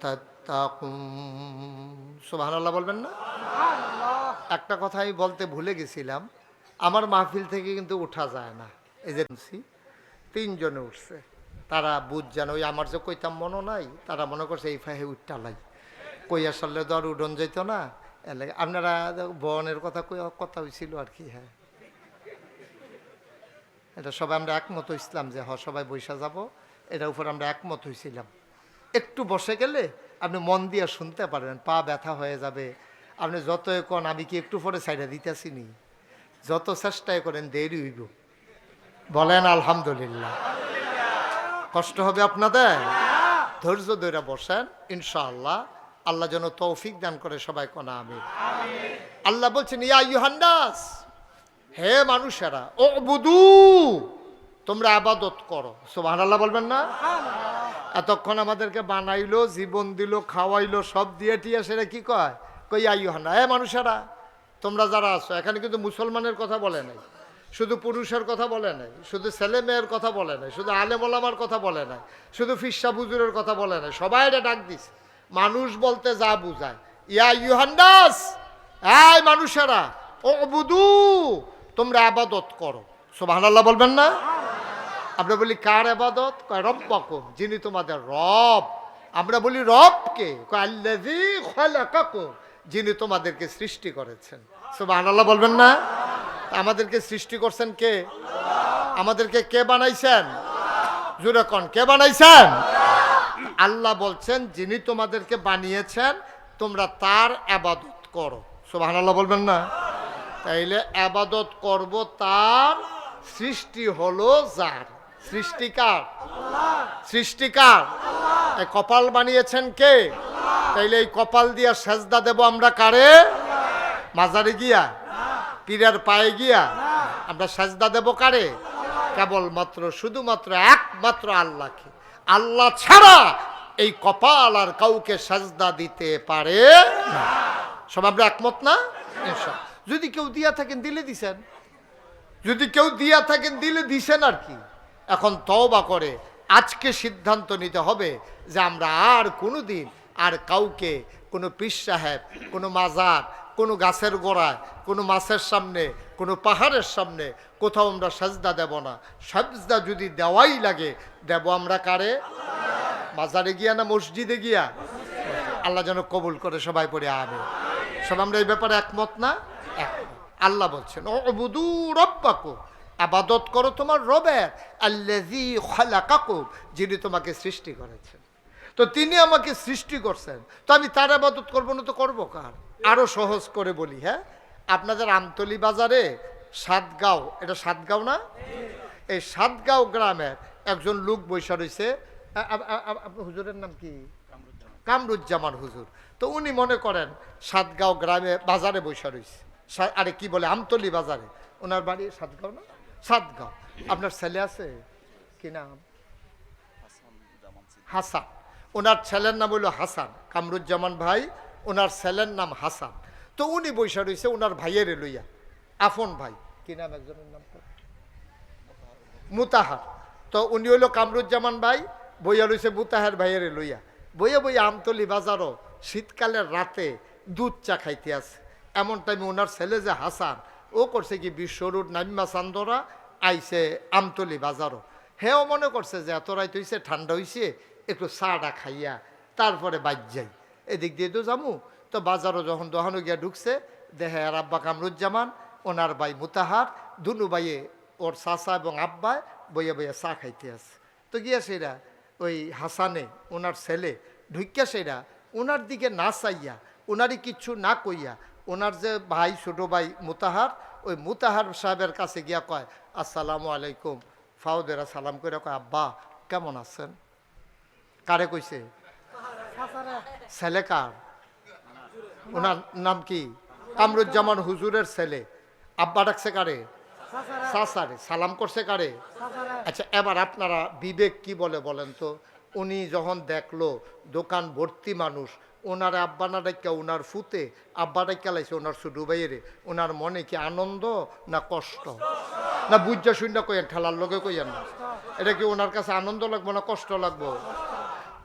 تتقون সুবহানাল্লাহ বলবেন না? একটা কথা আমি বলতে ভুলে গেছিলাম, আমার মাহফিল থেকে কিন্তু উঠা যায় না। এই যে তিনজনে উঠছে, তারা বুঝ জানো ওই আমার যে কইতাম মনে নাই, তারা মনে করছে এই ফাহে উঠটালাই কই আসলে তো আর উডন যেত না। আপনারা বনের কথা কথা হয়েছিল আর কি। হ্যাঁ, এটা সবাই আমরা একমত হইছিলাম যে সবাই বৈশা যাব, এটার উপর আমরা একমত হয়েছিলাম। একটু বসে গেলে আপনি মন দিয়ে শুনতে পারবেন, পা ব্যথা হয়ে যাবে। আপনি যত কোন আমি কি একটু পরে সাইডে দিতেছি নি, যত চেষ্টাই করেন দেরি হইব। বলেন আলহামদুলিল্লাহ। কষ্ট হবে আপনাদের, ধৈর্য ধরে বসেন ইনশাআল্লাহ। আল্লাহ যেন তৌফিক দান করে, সবাই কোন আমিন। আল্লাহ বলছেন ইয়া আইয়ুহান নাস, হে মানুষেরা, উবুদু, তোমরা ইবাদত করো। সুবহানাল্লাহ বলবেন না? এতক্ষণ আমাদেরকে বানাইলো, জীবন দিল, খাওয়াইলো, সব দিয়ে টিয়া সেটা কি কয়? কই আইয়ুহান নাস, হে মানুষেরা, তোমরা যারা আছো। এখানে কিন্তু মুসলমানের কথা বলে নাই, শুধু পুরুষের কথা বলে নাই, শুধু ছেলে মেয়ের কথা বলে নাই, শুধু আলেম ওলামার কথা বলে নাই, শুধু ফিরসা হুজুরের কথা বলে নাই, সবাই এটা ডাক দিস। মানুষ বলতে যা বুঝায়, ইয়া আইয়ুহান নাস, এই মানুষেরা, উবুদু, তোমরা ইবাদত করো। সুবহানাল্লাহ বলবেন না? আমরা বলি কার ইবাদত? কয় রব্বাকুম, যিনি তোমাদের রব। আমরা বলি রবকে, কয় আল্লাযী খালাকাকুম, যিনি তোমাদেরকে সৃষ্টি করেছেন। সুবহানাল্লাহ বলবেন না? আমাদেরকে সৃষ্টি করছেন কে? আমাদেরকে কে বানাইছেন? জোরে কোন, কে বানাইছেন? আল্লাহ বলছেন যিনি তোমাদেরকে বানিয়েছেন তোমরা তার ইবাদত করো। সুবহানাল্লাহ বলবেন না? তাইলে ইবাদত করব তার, সৃষ্টি হলো যার। সৃষ্টিকার সৃষ্টিকার এই কপাল বানিয়েছেন কে? তাইলে এই কপাল দিয়া সেজদা দেব আমরা কারে? মাজারে গিয়া, পীরের পায়ে গিয়া আমরা সেজদা দেব কারে? কেবলমাত্র শুধুমাত্র একমাত্র আল্লাহকে। আল্লাহ ছাড়া এই কপাল আর কাউকে সেজদা দিতে পারে না। সব আমরা একমত না? যদি কেউ দিয়া থাকেন দিলে দিছেন, যদি কেউ দিয়া থাকেন দিলে দিছেন আর কি। এখন তওবা করে আজকে সিদ্ধান্ত নিতে হবে যে আমরা আর কোনো দিন আর কাউকে, কোনো পীর সাহেব, কোনো মাজার, কোনো গাছের গোড়ায়, কোনো মাছের সামনে, কোনো পাহাড়ের সামনে কোথাও আমরা সাজদা দেব না। সাজদা যদি দেওয়াই লাগে দেব আমরা কারে? মাজারে গিয়া না মসজিদে গিয়া? আল্লাহ যেন কবুল করে, সবাই পড়ে আবে। সব আমরা এই ব্যাপারে একমত না? একমত। আল্লাহ বলছেন উবুদু রব্বাকুম, ইবাদত করো তোমার রবের, আল্লাযী খালাকাকুম, যিনি তোমাকে সৃষ্টি করেছেন। তো তিনি আমাকে সৃষ্টি করছেন, তো আমি তার ইবাদত করবো না তো করবো কার? আরো সহজ করে বলি, হ্যাঁ, আপনাদের আমতলী বাজারে সাতগাঁও, এটা সাতগাঁও না? এই সাতগাঁও গ্রামের একজন লোক বৈশা রয়েছে। হুজুরের নাম কি? কামরুজ্জামান হুজুর। তো উনি মনে করেন সাতগাঁও গ্রামে বাজারে বৈশা রয়েছে, আরে কি বলে আমতলী বাজারে। ওনার বাড়ি সাতগাঁও না? সাতগাঁও। আপনার ছেলে আছে কি নাম? হাসান। ওনার ছেলের নাম হইল হাসান। কামরুজ্জামান ভাই, ওনার ছেলের নাম হাসান। তো উনি বৈশা রয়েছে ওনার ভাইয়ের লইয়া, আফন ভাই, কি নাম একজনের নাম? মুতাহার। তো উনি হইল কামরুজ্জামান ভাই, বইয়া রয়েছে মুতাহার ভাইয়ের লইয়া। বইয়া বইয়া আমতলী বাজারও শীতকালের রাতে দুধ চা খাইতে আছে। এমন টাইমে ওনার ছেলে যে হাসান, ও করছে কি বিশ্ব রোড নামিমা চান্দরা আইছে আমতলী বাজারও। হেও মনে করছে যে এত রাইত হইছে, ঠান্ডা হইছে, একটু চাটা খাইয়া তারপরে বাইর যাই, এদিক দিয়ে তো যামু। তো বাজারও যখন দোকানে গিয়া ঢুকছে, দেখে আর আব্বা কামরুজ্জামান, ওনার ভাই মুতাহার, দুনু ভাইয়ে, ওর চাচা এবং আব্বায় বইয়া বইয়া চা খাইতে আছে। তো গিয়া সেরা ওই হাসানে, ওনার ছেলে, ঢুকিয়া সেরা ওনার দিকে না চাইয়া, ওনারই কিচ্ছু না কইয়া, ওনার যে ভাই ছোট ভাই মুতাহার, ওই মুতাহার সাহেবের কাছে গিয়া কয় আসসালামু আলাইকুম। ফাউদেরা সালাম করে কয় আব্বা কেমন আছেন? কারে কইছে? ছেলে কার? ওনার নাম কি? কামরুজ্জামান হুজুরের ছেলে। আব্বা ডাকছে কারে? চাচারে। সালাম করছে কারে? আচ্ছা এবার আপনারা বিবেক কি বলে বলেন তো? উনি যখন দেখলো দোকান ভর্তি মানুষ, ওনার আব্বা না ডাক্কা ওনার ফুতে আব্বা ডাক্কা লাইছে ওনার ছোট ভাইয়েরে, ওনার মনে কি আনন্দ না কষ্ট? না বুঝা শুননা কইয়েন, ঠেলার লোকে কইয়েন না। এটা কি ওনার কাছে আনন্দ লাগবো না কষ্ট লাগবো?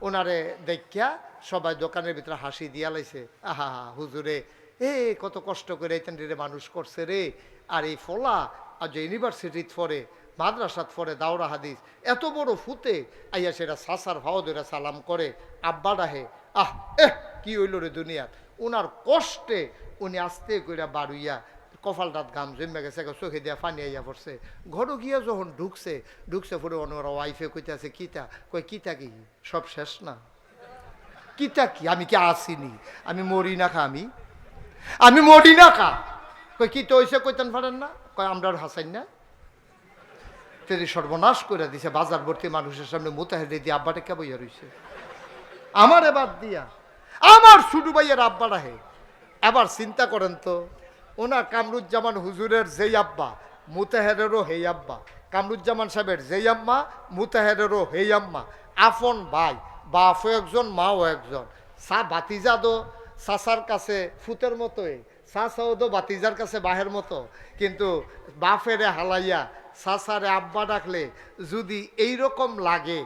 ওনারে দেখা সবাই দোকানের ভিতরে হাসি দিয়া লাইছে, আহা হুজুরে কত কষ্ট করে এই রে মানুষ করছে রে। আর এই ফলা আজ ইউনিভার্সিটিত পড়ে, মাদ্রাসাত পড়ে, দাওরা হাদিস, এত বড় ফুতে আইয়া সেটা সাসার ভাও ধরে সালাম করে, আব্বা ডাহে। কি হইল রে দুনিয়ার। ওনার কষ্টে উনি আস্তে কইরা বাড়ুইয়া কপালটাত গাম জমে গেছে, চোখে দিয়া পানি আইয়া পড়ছে। ঘরে গিয়া যখন ঢুকছে পরে ওনার ওয়াইফে কইতে আছে কিতা, কই কিতা কি সব শেষ না? কিতা কি? আমি কি আসিনি? আমি মরি না খা, আমি মরি না খা। কই কি তো হইছে কইতেন পারেন না? কয় আমরা হাসাইন না। তেরি সর্বনাশ করে দিছে, বাজার ভর্তি মানুষের সামনে মুতাহের দিয়ে আব্বাটা কে বইয়া রইছে আমার বাদ দিয়া, আমার ছোট ভাইয়ের আব্বাটা হে। এবার চিন্তা করেন তো, ওনার কামরুজ্জামান হুজুরের যেই আব্বা মুতাহেরেরও হেই আব্বা, কামরুজ্জামান সাহেবের যেই আম্মা মুতাহেরেরও হেই আম্মা, আপন ভাই, বাপও একজন মাও একজন। বাতিজাদো চাচার কাছে ফুতের মতোই, চাচাও তো বাতিজার কাছে বাহের মতো। কিন্তু বাপেরে হালাইয়া চাচারে আব্বা ডাকলে যদি এইরকম লাগে,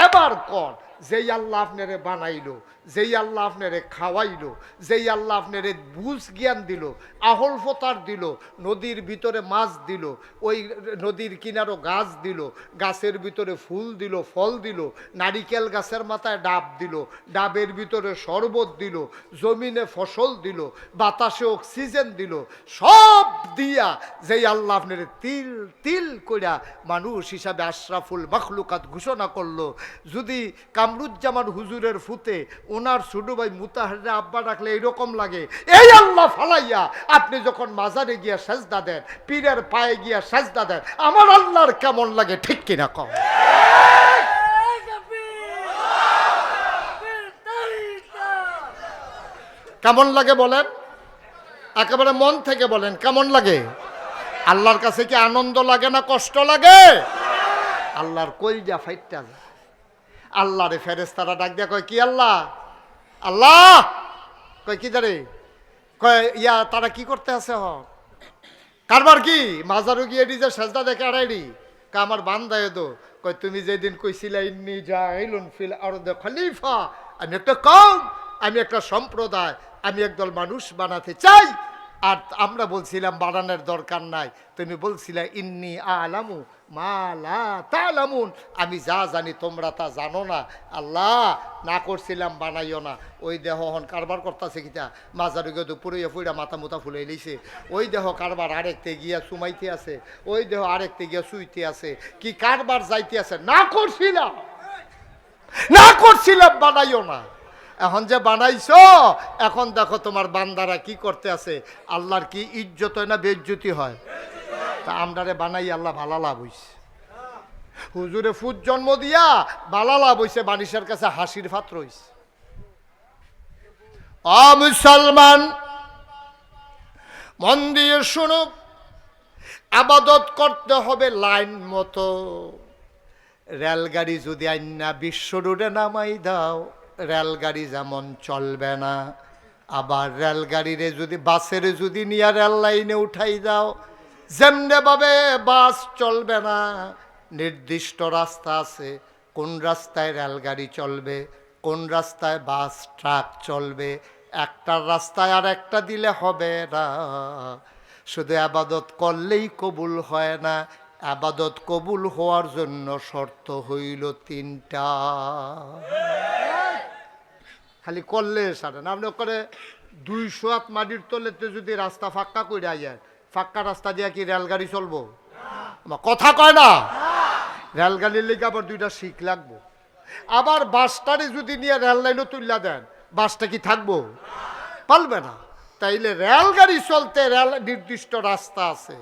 এবার কর যেই আল্লাহ আপনারে বানাইলো, যেই আল্লাহ আপনারে খাওয়াইলো, যেই আল্লাহ আপনারে বুঝ জ্ঞান দিল, আহল ফতার দিল, নদীর ভিতরে মাছ দিল, ওই নদীর কিনারও গাছ দিল, গাছের ভিতরে ফুল দিল, ফল দিল, নারিকেল গাছের মাথায় ডাব দিল, ডাবের ভিতরে শরবত দিল, জমিনে ফসল দিল, বাতাসে অক্সিজেন দিল, সব দিয়া যেই আল্লাহ আপনারে তিল তিল কইরা মানুষ হিসাবে আশরাফুল মখলুকাত ঘোষণা করলো, যদি কামরুজ্জামান হুজুরের ফুতে ওনার ছোট ভাই মুতাহারে আব্বা ডাকলে এইরকম লাগে, এই আল্লাহ ফালাইয়া আপনি যখন মাজারে গিয়া সাজদা দেন, পীরের পায়ে গিয়া সাজদা দেন, আমার আল্লাহর কেমন লাগে ঠিক কিনা কম? কেমন লাগে বলেন? একেবারে মন থেকে বলেন কেমন লাগে? আল্লাহর কাছে কি আনন্দ লাগে না কষ্ট লাগে? আল্লাহর কলজা ফাইটটা যায়। আল্লাহরে ফেরেশতারা ডাক দিয়া কয় কি আল্লাহ, আল্লাহ কয় কি জারে, কয় ইয়া তারা কি করতে আছে? কারবার কি মাজারু গিয়ে নিজের সাজদা দেখে আড়াইডি কা আমার বান্দায় দো। কয় তুমি যেদিন কইছিলা ইন্নী জাইলুন ফিল আরদি খলিফা, আমি একটা কওম, আমি একটা সম্প্রদায়, আমি একদল মানুষ বানাতে চাই। আর আমরা বলছিলাম বানানোর দরকার নাই, তুমি বলছিলে ইন্নী আলামু মা লা তালামুন, আমি যা জানি তোমরা তা জানো না। আল্লাহ না করছিলাম বানাইও না। ওই দেহ হন কারবার করতেছে কিতা, মাজার গিয়ে দুপুরে ফুইরা মাথা মুথা ফুলে লিছে, ওই দেহ কারবার আরেকতে গিয়া সুমাইতে আছে, ওই দেহ আরেকতে গিয়া শুইতে আছে, কি কারবার যাইতে আছে। না করছিলাম বানাইও না। এখন যে বানাইছো, এখন দেখো তোমার বান্দারা কি করতে আছে। আল্লাহর কি ইজ্জত হয় না বেইজ্জতি হয়? তা আমরারে বানাই আল্লাহ ভালো লাভ হইছে। হুজুরে ফুট জন্ম দিয়া ভালো লাভ হইছে, মানুষের কাছে হাসির পাত্র হইছে। মুসলমান মন দিয়ে শুনো, আবাদত করতে হবে লাইন মতো। রেলগাড়ি যদি আইনা বিশ্ব রোডে নামাই দাও, রেলগাড়ি যেমন চলবে না। আবার রেলগাড়িরে যদি বাসের যদি নিয়ে রেল লাইনে উঠাই দাও, যেমনে ভাবে বাস চলবে না। নির্দিষ্ট রাস্তা আছে, কোন রাস্তায় রেলগাড়ি চলবে, কোন রাস্তায় বাস ট্রাক চলবে। একটা রাস্তায় আর একটা দিলে হবে না। শুধু আবাদত করলেই কবুল হয় না, আবাদত কবুল হওয়ার জন্য শর্ত হইল 3টা। খালি করলে সারে না, আপনি করে 200 হাত মাটির তলেতে যদি রাস্তা ফাঁকা করে যায়, ফাঁকা রাস্তা দিয়ে কি রেলগাড়ি চলবো? কথা কয় না। রেলগাড়ির লেগে আবার 2টা শিখ লাগবো। আবার বাসটারে যদি নিয়ে রেল লাইনও তুললা দেন, বাসটা কি থাকবো? পারবে না। তাইলে রেলগাড়ি চলতে নির্দিষ্ট রাস্তা আছে,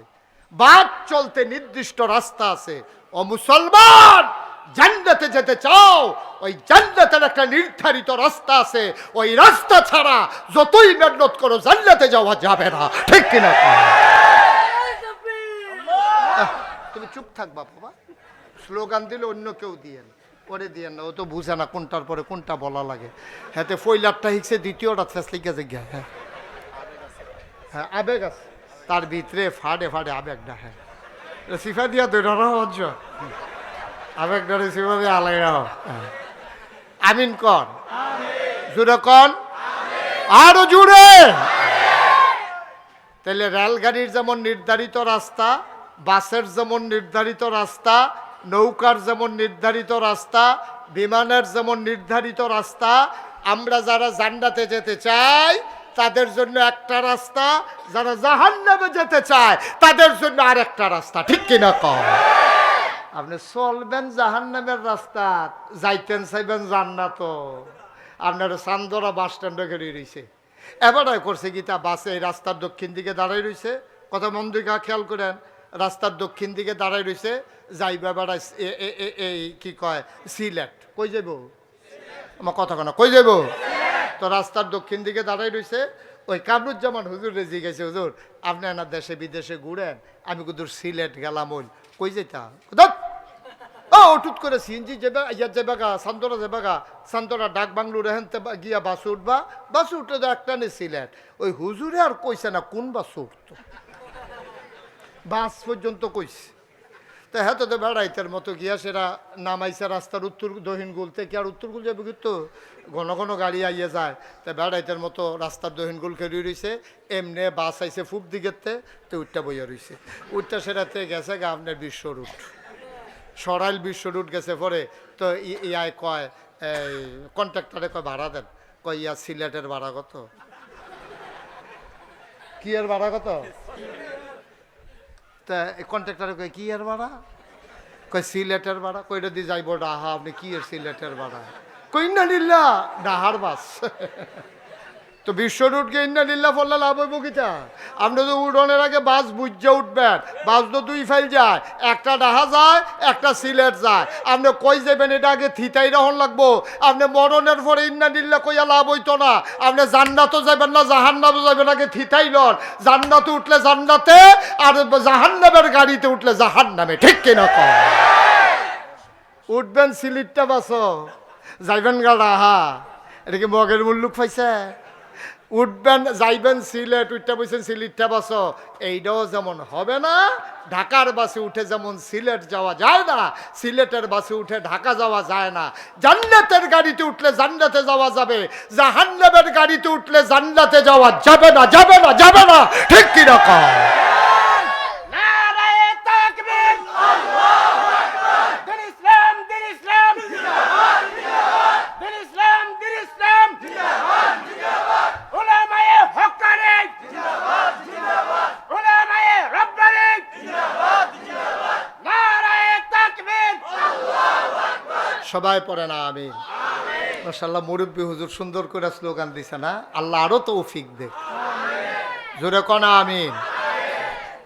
বাস চলতে নির্দিষ্ট রাস্তা আছে। ও মুসলমান, জান্নাতে যেতে চাও, ওই জান্নাতের একটা নির্ধারিত রাস্তা আছে। ওই রাস্তা ছাড়া যতই মেহনত করো জান্নাতে যাওয়া যাবে না। ঠিক কিনা? তুমি চুপ থাকবা বাবা, স্লোগান দিলে অন্য কেউ দিয়েন, পরে দিয়েন না। ও তো বুঝে না কোনটার পরে কোনটা বলা লাগে। হ্যাঁ, ফইলারটা হিসে দ্বিতীয়টা ফেসলিকে যে গিয়া। হ্যাঁ হ্যাঁ, আবেগ আছে তার ভিতরে, ফাড়ে ফাড়ে আবেগটা। হ্যাঁ, সিফা দিয়া দৈরা হজ্জ আবেগটা সিফা দিয়ে আলাইরা। আমিন কন, জুড়ে কন, আরো জুড়ে। তাহলে রেলগাড়ির যেমন নির্ধারিত রাস্তা, বাসের যেমন নির্ধারিত রাস্তা, নৌকার যেমন নির্ধারিত রাস্তা, বিমানের যেমন নির্ধারিত রাস্তা, আমরা যারা জান্নাতে যেতে চাই তাদের জন্য একটা রাস্তা, যারা জাহান্নামে যেতে চায় তাদের জন্য আরেকটা রাস্তা। ঠিক কিনা কম? আপনি চলবেন জাহান্নামের রাস্তা, যাইতেন চাইবেন জান্নাত। আপনার চান্দরা বাস স্ট্যান্ডে গেড়ে রয়েছে, এবারে করছে গীতা বাসে এই রাস্তার দক্ষিণ দিকে দাঁড়াই রয়েছে। কথা মন দিকে খেয়াল করেন, রাস্তার দক্ষিণ দিকে দাঁড়াই রয়েছে, যাইবা বেড়াই এই কি কয় সিলেট। কই যাব? আমার কথা কেন, কই যাব? তো রাস্তার দক্ষিণ দিকে দাঁড়াই রয়েছে। ওই কামরুজ্জামান হুজুর রেজি গেছে, হুজুর আপনি না দেশে বিদেশে ঘুরেন, আমি কিন্তু সিলেট গেলাম। ওই কই যেতা? ও টুট করে সিএনজি যাবে, ইয়ার যাবে গা, সান্তরা যাবে গা, সান্তরা ডাক বাংলুর হেনতে গিয়া বাসে উঠবা, বাসে উঠে তো একটা নেই সিলেট। ওই হুজুরে আর কইছে না কোন বাসে উঠতো, বাস পর্যন্ত কইছে। তো হ্যাঁ, তো বেড়াইতের মতো গিয়া সেরা নামাইছে রাস্তার উত্তর দক্ষিণ গুল থেকে। আর উত্তর গুল যাবে কিন্তু ঘন ঘন গাড়ি আইয়ে যায়। তো বেড়াইতের মতো রাস্তার দক্ষিণ গুল খেয়ে রয়েছে, এমনি বাস আইছে ফুপ দিকেতে, তো উঠটা বইয়া রয়েছে। উঠটা সেরাতে গেছে গা আপনার বিশ্ব রুট, সরাইল বিশ্ব রুট গেছে। পরে তো ইয়ায় কয়, এই কন্ট্রাক্টরে কয় ভাড়া দেন। কয় ইয়া সিলেটের ভাড়া কত? কি এর ভাড়া কত? তা কন্ট্রাক্টরে কয় কি এর ভাড়া? কয় সিলেটের ভাড়া। কইটা দিয়ে যাইব ডাহা। আপনি কি এর সিলেটের ভাড়া? কই না নিল্লা ডাহার বাস। তো বিশ্ব রুটকে ইন্না নিল্লা ফল্লা লাভ হইব কিটা? আপনি তো উড়নের আগে বাস বুঝে উঠবেন। বাস তো দুই ফাইল যায়, একটা ডাহা যায়, একটা সিলেট যায়। আপনি কই যাবেন এটা আগে থিতাই রহন লাগবো। আপনি মরণের পরে ইন্না নিল্লা কইয়া লাভ হইতো না। আপনি জান্নাতও যাবেন না জাহান্নামও যাবেন, আগে থিতাই লন। জান্নাতে উঠলে জান্নাতে, আর জাহান্নামের গাড়িতে উঠলে জাহান্নামে। ঠিক কিনা কম? উঠবেন সিলেটটা বাসো, যাইবেন গা ডাহা। এটা কি মগের মুল্লুক পাইছে? উঠবেন যাইবেন সিলেট, উঠতে বলছেন সিলেটটা বাসো। এইটাও যেমন হবে না, ঢাকার বাসে উঠে যেমন সিলেট যাওয়া যায় না, সিলেটের বাসে উঠে ঢাকা যাওয়া যায় না। জান্নাতের গাড়িতে উঠলে জান্নাতে যাওয়া যাবে, জাহান্নামের গাড়িতে উঠলে জান্নাতে যাওয়া যাবে না, যাবে না, যাবে না। ঠিক কি রকম? সবাই পড়ে না আমিন। মাশাআল্লাহ, মুরব্বী হুজুর সুন্দর করে স্লোগান দিছে না? আল্লাহ আরো তৌফিক দে। জোরে কনা আমিন।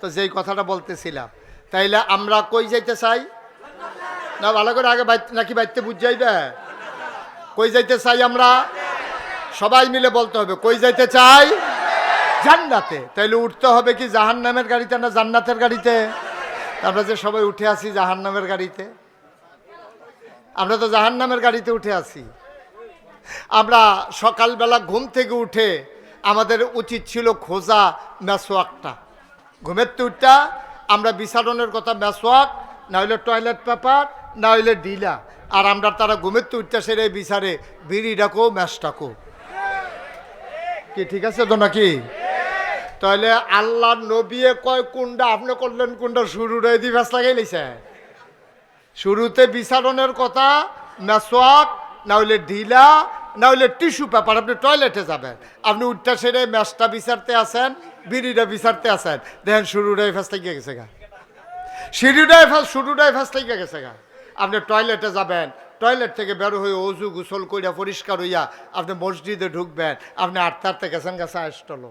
তো যেই কথাটা বলতেছিলাম, তাইলে আমরা কই যাইতে চাই না? ভালো করে আগে নাকি বাইতে বুঝ যাইবে? কই যাইতে চাই আমরা? সবাই মিলে বলতে হবে, কই যাইতে চাই? জান্নাতে। তাইলে উঠতে হবে কি জাহান্নামের গাড়িতে না জান্নাতের গাড়িতে? আমরা যে সবাই উঠে আসি জাহান্নামের গাড়িতে। আমরা তো জাহান্নামের গাড়িতে উঠে আসি। আমরা সকালবেলা ঘুম থেকে উঠে আমাদের উচিত ছিল খোঁজা মেসোয়াকটা। ঘুমের তুইটা আমরা বিছানোর কথা মেসোয়াক, না হইলে টয়লেট পেপার, না হইলে ডিলা। আর আমরা তারা ঘুমের তুইটা সেরে বিচারে বিড়ি ডাকো ম্যাসটাকো। কি ঠিক আছে তো নাকি? তাহলে আল্লাহ নবিয়ে কয় কোনটা, আপনি করলেন কোনটা? শুরুরে দি ভ্যাস লাগাই লাইছে। শুরুতে বিচারণের কথা মেসোয়াক, না হইলে ঢিলা, না হইলে টিস্যু পেপার। আপনি টয়লেটে যাবেন, আপনি উঠটা সেরে ম্যাচটা বিচারতে আসেন, বিড়িটা বিচারতে আসেন, দেখেন শুরুটাই ফ্যাস লাগিয়ে গেছে গা, শুরুটাই ফ্যাস লাগিয়ে গেছে গা। আপনি টয়লেটে যাবেন, টয়লেট থেকে বের হয়ে অজু গোসল কইরা পরিষ্কার হইয়া আপনি মসজিদে ঢুকবেন, আপনি আটতে গেছেন গেছে আসলো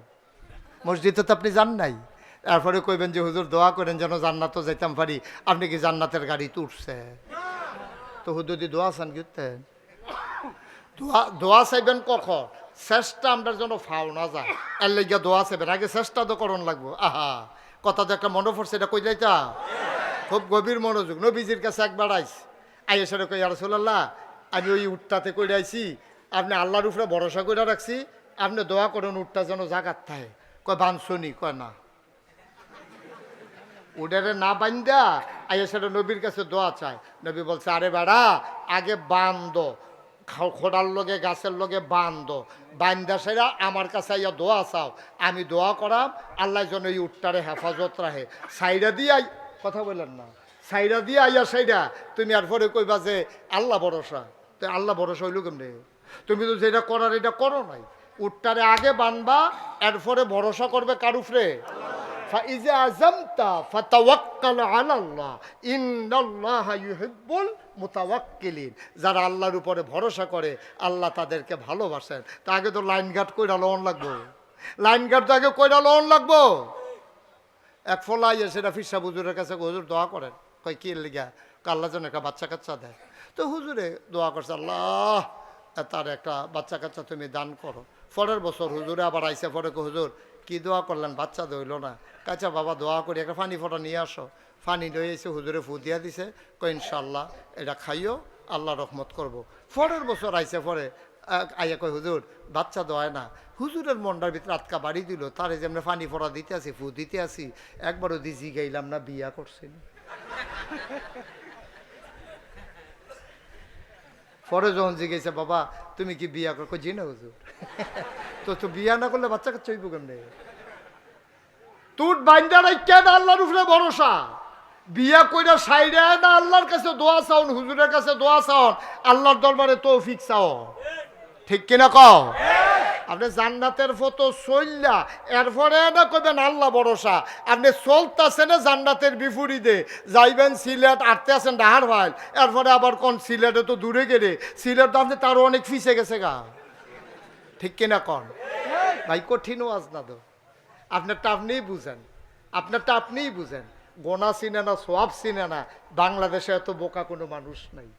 মসজিদে তো আপনি যান নাই। তারপরে কইবেন যে হুজুর দোয়া করেন যেন জান্নাতও যাইতাম পারি। আপনি কি জান্নাতের গাড়িতে উঠছে? তো হুজুর দি দোয়া চান কিতেন? দোয়া চাইবেন কখন? চেষ্টা আমরা যেন ফাও না যায়, এর লেগে দোয়া চাইবেন। আগে চেষ্টা তো করণ লাগবো। আহা, কথা তো একটা মনে পড়ছে, এটা কই যাইতা খুব গভীর মনোযোগ। নবীজির কাছে একবার আইস, আইসে কই ইয়া রাসূলুল্লাহ, আমি ওই উটটাতে কই আইছি, আপনি আল্লাহর উপরে ভরসা করে রাখছি, আপনি দোয়া করেন উটটা যেন জাগাত থাকে। কয় বানছনি? কয় না। উডারে না বান্ধা আইসে নবীর কাছে দোয়া চায়। নবী বলছে, আরে বেড়া, আগে বান্ধ, খোড়ার লগে গাছের লগে বান্ধ, বান্ধা সেরা আমার কাছে আইয়া দোয়া চাও, আমি দোয়া করাম আল্লাহ যেন এই উটটারে হেফাজত রাখে। সাইরা দিয়ে কথা বললেন না, সাইরা দিয়ে আইয়া সাইরা তুমি আর পরে কইবা যে আল্লাহ ভরসা। তো আল্লাহ ভরসা হইল কেমনে? তুমি তো যেটা করার এটা করো নাই। উটটারে আগে বানবা, এরপরে ভরসা করবে কার উপরে? ফাইজা আযামতা ফাতাওয়াক্কাল আলাল্লাহ ইন্নাল্লাহা ইউহিব্বুল মুতাওয়াক্কিলিন। যারা আল্লাহর উপরে ভরসা করে আল্লাহ তাদেরকে ভালোবাসেন। তা আগে তো লাইন গার্ড কইরা লওন লাগবো, লাইন গার্ড তো আগে কইরা লওন লাগবো। এক ফলাই সেটা ফিরসা হুজুরের কাছে, হুজুর দোয়া করেন। কয় কি লিগা? আল্লাহ যেন একটা বাচ্চা কাচ্চা দেয়। তো হুজুরে দোয়া করছে, আল্লাহ তার একটা বাচ্চা কাচ্চা তুমি দান করো। পরের বছর হুজুরে আবার আইসে, পরে হুজুর কি দোয়া করলেন, বাচ্চা দইল না। কাচ্চা বাবা দোয়া করি একটা পানি ফোটা নিয়ে আসো। পানি লয়ে এসে হুজুরে ফু দিয়া দিছে, কয় ইনশাল্লাহ এটা খাইও, আল্লাহ রহমত করব। পরের বছর আইসে, পরে আইয়া কয় হুজুর বাচ্চা দোয়ায় না। হুজুরের মনটার ভিতরে আটকা বাড়ি দিল, তারে যে আমরা পানি ফোটা দিতে আসি, ফু দিতে আসি, একবারও দিজি গাইলাম না বিয়া করছেন। পরে যখন জিজ্ঞেসে, বাবা তুমি কি বিয়া কর? জি না হুজুর। তো বিয়া না করলে বাচ্চা কাচ্চা হইব কেমনে? তুট বাইন্দারাই কেন আল্লাহর উপরে ভরসা। বিয়া কইরা সাইডে না আল্লাহর কাছে দোয়া চাওন, হুজুরের কাছে দোয়া চাওন, আল্লাহর দরবারে তৌফিক চাও। ঠিক কিনা কও? আপনি জান্নাতের ফটো চললা, এরপরে না কইবেন আল্লাহ ভরসা। আপনি চলতেছেন জান্নাতের বিপরীতে, যাইবেন সিলেট, আটতে আছেন ডাহার ভাইল, এরপরে আবার কোন সিলেটে তো দূরে গেলে, সিলেট তো আপনি তারও অনেক ফিসে গেছে গা। ঠিক কিনা কন ভাই? কঠিন ওয়াজ না তো, আপনারটা আপনিই বুঝেন, আপনারটা আপনিই বুঝেন। গোনা চিনে না, সোয়াব চিনে না। বাংলাদেশে এত বোকা কোনো মানুষ নাই।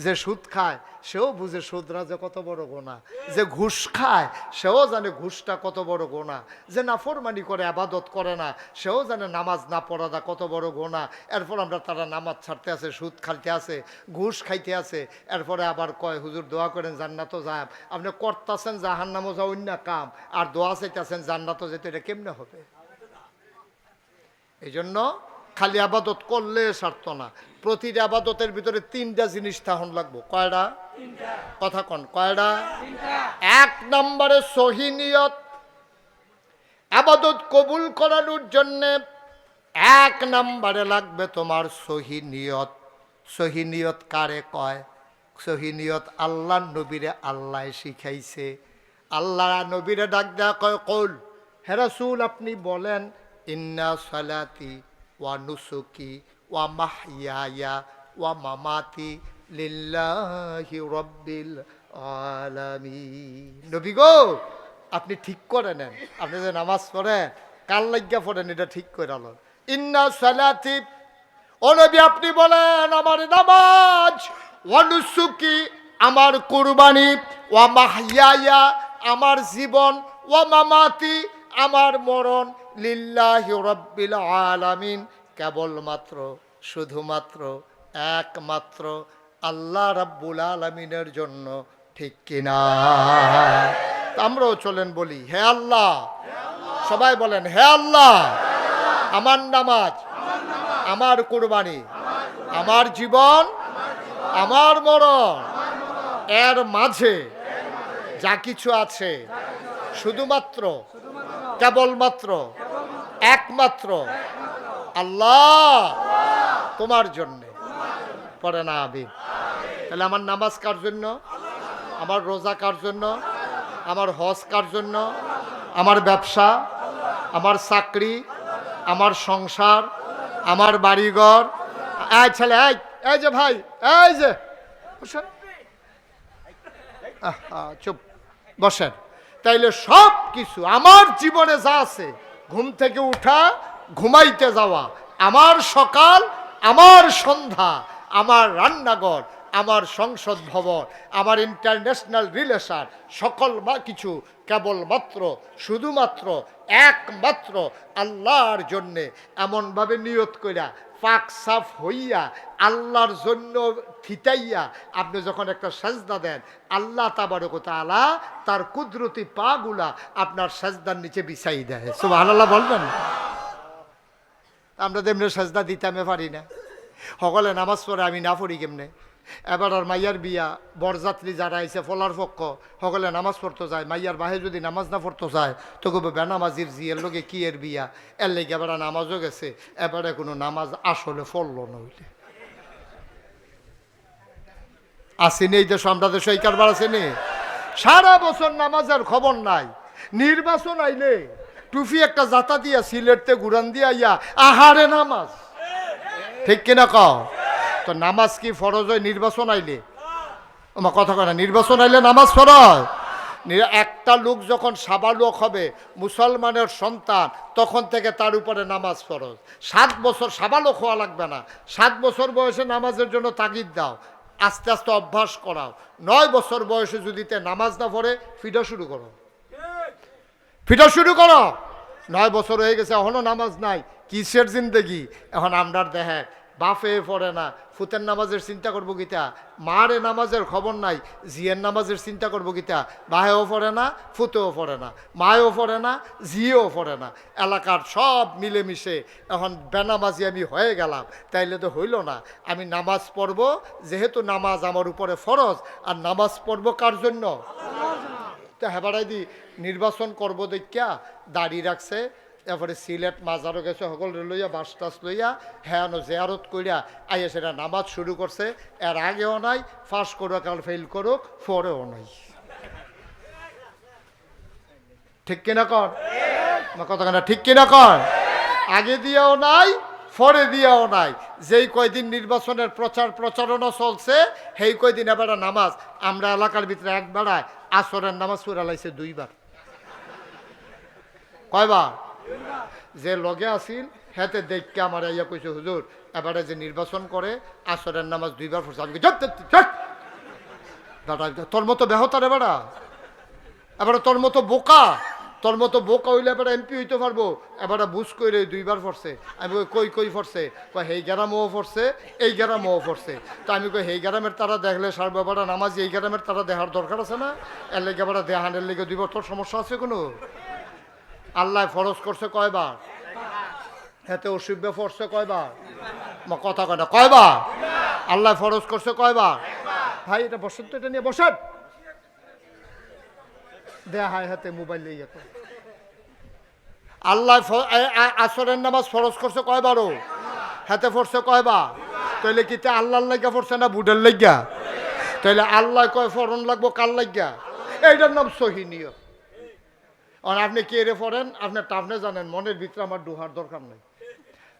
যে সুদ খায় সেও বুঝে সুদরা যে কত বড় গোনা, যে ঘুষ খায় সেও জানে ঘুষটা কত বড় গোনা, যে নাফরমানি করে আবাদত করে না সেও জানে নামাজ না পড়াটা কত বড় গোনা। এরপর আমরা তারা নামাজ ছাড়তে আছে, সুদ খাইতে আছে, ঘুষ খাইতে আছে, এরপরে আবার কয় হুজুর দোয়া করেন জান্নাতও যায়। আপনি করতেছেন জাহান্নামও যাও অন্য কাম, আর দোয়া চাইতেছেন জান্নাতও যেতে, এটা কেমনে হবে? এই জন্য খালি আবাদত করলে সারত না, প্রতিটা আবাদতের ভিতরে তিনটা জিনিস তাহন লাগবো। কয়টা? কথা কন, কয়টা? এক নম্বরে সহি নিয়ত। আবাদত কবুল করানোর জন্য এক নম্বরে লাগবে তোমার সহি নিয়ত। সহি নিয়ত কারে কয়? সহি নিয়ত আল্লাহ নবীরে আল্লাহ শিখাইছে। আল্লাহ নবীরে ডাক দেয়া কয়, কৌল হে রাসূল আপনি বলেন, ইন্না সালাতি ওয়া নুসুকি ওয়া মাহইয়ায়া ওয়া মামাতি লিল্লাহি রাব্বিল আলামিন। নবী গো আপনি ঠিক করে নেন, আপনি যে নামাজ পড়েন কার লাগিয়া পড়েন এটা ঠিক করে আলো। ইন্না সালাতি, ও নবী আপনি বলেন আমার নামাজ, ওয়া নুসুকি আমার কুরবানি, ওয়া মাহইয়ায়া আমার জীবন, ওয়া মামাতি আমার মরণ, লিল্লাহি রাব্বিল আলামিন কেবলমাত্র শুধুমাত্র একমাত্র আল্লাহ রাব্বুল আলামিনের জন্য। ঠিক কিনা? আমরাও চলেন বলি হে আল্লাহ, সবাই বলেন হে আল্লাহ, আমার নামাজ, আমার কুরবানি, আমার জীবন, আমার মরণ, এর মাঝে যা কিছু আছে শুধুমাত্র কেবলমাত্র একমাত্র আল্লাহ তোমার জন্য। পড়ে না আমিন। তাহলে আমার নামাজ কার জন্য? আমার রোজা কার জন্য? আমার হজ কার জন্য? আমার ব্যবসা, আমার চাকরি, আমার সংসার, আমার বাড়িঘর। এই ছেলে, এই যে ভাই, এই যে বসেন, চুপ বসেন। তাইলে সব কিছু আমার জীবনে যা আছে, ঘুম থেকে উঠা, ঘুমাইতে যাওয়া, আমার সকাল, আমার সন্ধ্যা, আমার রান্নাঘর, আমার সংসদ ভবন, আমার ইন্টারন্যাশনাল রিলেশন, সকল কিছু কেবলমাত্র শুধুমাত্র একমাত্র আল্লাহর জন্যে এমনভাবে নিয়ত কইরা পাক সাফ হইয়া আল্লাহর জন্য থিতাইয়া আপনি যখন একটা সেজদা দেন, আল্লাহ তাবারক ওয়া তাআলা তার কুদরতি পাগুলা আপনার সেজদার নিচে বিছাই দেয়। সুবহানাল্লাহ বলবেন। আমরা তেমনি সেজদা দিতে আমি পারি না, সকলে নামাজ পড়ে, আমি না পড়ি কেমনে? এবার আর মাইয়ার বিয়া, বরযাত্রী যারা আইছে ফলার পক্ষ, সকলে নামাজ পড়তে যায়, মাইয়ার বাহে যদি নামাজ না পড়তে যায় তো কবে বেনামাজির জিয়ের লোকে কি এর বিয়া, এর লেগে এবার নামাজও গেছে, এবারে কোনো নামাজ আসলে পড়লো না। হইলে আসেনি এই দেশ, আমরা দেশ এই কারবার আসেনি, সারা বছর নামাজের খবর নাই, নির্বাচন আইলে টুফি একটা জাতা দিয়া সিলেটতে ঘুরান দিয়া ইয়া আহারে নামাজ, ঠিক কিনা কও? তো নামাজ কি ফরজ হয় নির্বাচন আইলে? আমার কথা কয় না, নির্বাচন আইলে নামাজ ফরজ। একটা লোক যখন সাবালক হবে, মুসলমানের সন্তান, তখন থেকে তার উপরে নামাজ ফরজ। 7 বছর সাবালক হওয়া লাগবে না, 7 বছর বয়সে নামাজের জন্য তাগিদ দাও, আস্তে আস্তে অভ্যাস করাও। 9 বছর বয়সে যদি নামাজ না পড়ে, ফিডা শুরু করো, ফিডা শুরু করো। 9 বছর হয়ে গেছে, এখনো নামাজ নাই, কিসের জিন্দেগি? এখন আমরার দেখে বাফে পড়ে না, ফুতের নামাজের চিন্তা করবো গীতা, মারে নামাজের খবর নাই, জিয়ের নামাজের চিন্তা করবো গীতা, বাহেও পড়ে না, ফুতেও পড়ে না, মায়েও পড়ে না, জিয়েও পড়ে না, এলাকার সব মিলেমিশে এখন বেনামাজি আমি হয়ে গেলাম। তাইলে তো হইল না, আমি নামাজ পড়বো, যেহেতু নামাজ আমার উপরে ফরজ, আর নামাজ পড়বো কার জন্য? তো হেবারাই দি নির্বাচন করবো দেখিয়া দাড়ি রাখছে, এরপরে সিলেট মাজারও গেছে, সকল লইয়া বাস টাস লইয়া হ্যাঁ জেয়ারত কইরা আইয়া সেটা নামাজ শুরু করছে। এর আগেও নাই, ফাঁস করুক আর ফেল করুক, পরেও নাই, ঠিক কিনা কর? কথা কেনা ঠিক কিনা কর? আগে দিয়েও নাই, পরে দিয়েও নাই। যেই কয়দিন নির্বাচনের প্রচারণা চলছে, সেই কয়দিন এবার নামাজ আমরা এলাকার ভিতরে এক বেড়ায় আসরের নামাজ পড়া লাইছে 2 বার। কয়বার? যে লগে আসিল হেতে দেখকে আমার ইয়া কইছে, হুজুর এবারে যে নির্বাচন করে আসরের নামাজ 2 বার পড়ছে। আমি দাদা তোর মতো বেহতার এবারা, এবারে তোর মতো বোকা, তোর মতো বোকা হইলে এবার এমপি হইতে পারবো? এবারে বুঝ করে 2 বার পড়ছে। আমি কই কই পড়ছে? কই হেই গ্রামও পড়ছে, এই গ্রামও পড়ছে। তো আমি কই হেই গ্রামের তারা দেখলে সার ব্যাপারটা নামাজ এই গ্রামের তারা দেখার দরকার আছে না? এর লেগে এবার দেহানের লেগে 2 বার, তোর সমস্যা আছে কোনো? আল্লাহ ফরজ করছে কয়বার? হেতে অসুব্য পড়ছে কয়বার? কথা কয় না, কয়বার? আল্লাহ ফরজ করছে কয়বার? ভাই এটা বসেন তো, এটা নিয়ে বসেন। দেহায় হাতে মোবাইল নিয়ে যেত। আল্লাহ আসরের নামাজ ফরজ করছে কয়বারও? হাতে পড়ছে কয়বার? তাইলে কি আল্লাহর লাগিয়া পড়ছে না বুডের লাগিয়া? তাইলে আল্লাহ কয় ফরন লাগবো কার লাগিয়া? এইটার নাম সহিনিয়ত। আর আপনি কে রে পড়েন আপনার টাফনে জানেন, মনের ভিতরে আমার ডুহার দরকার নেই।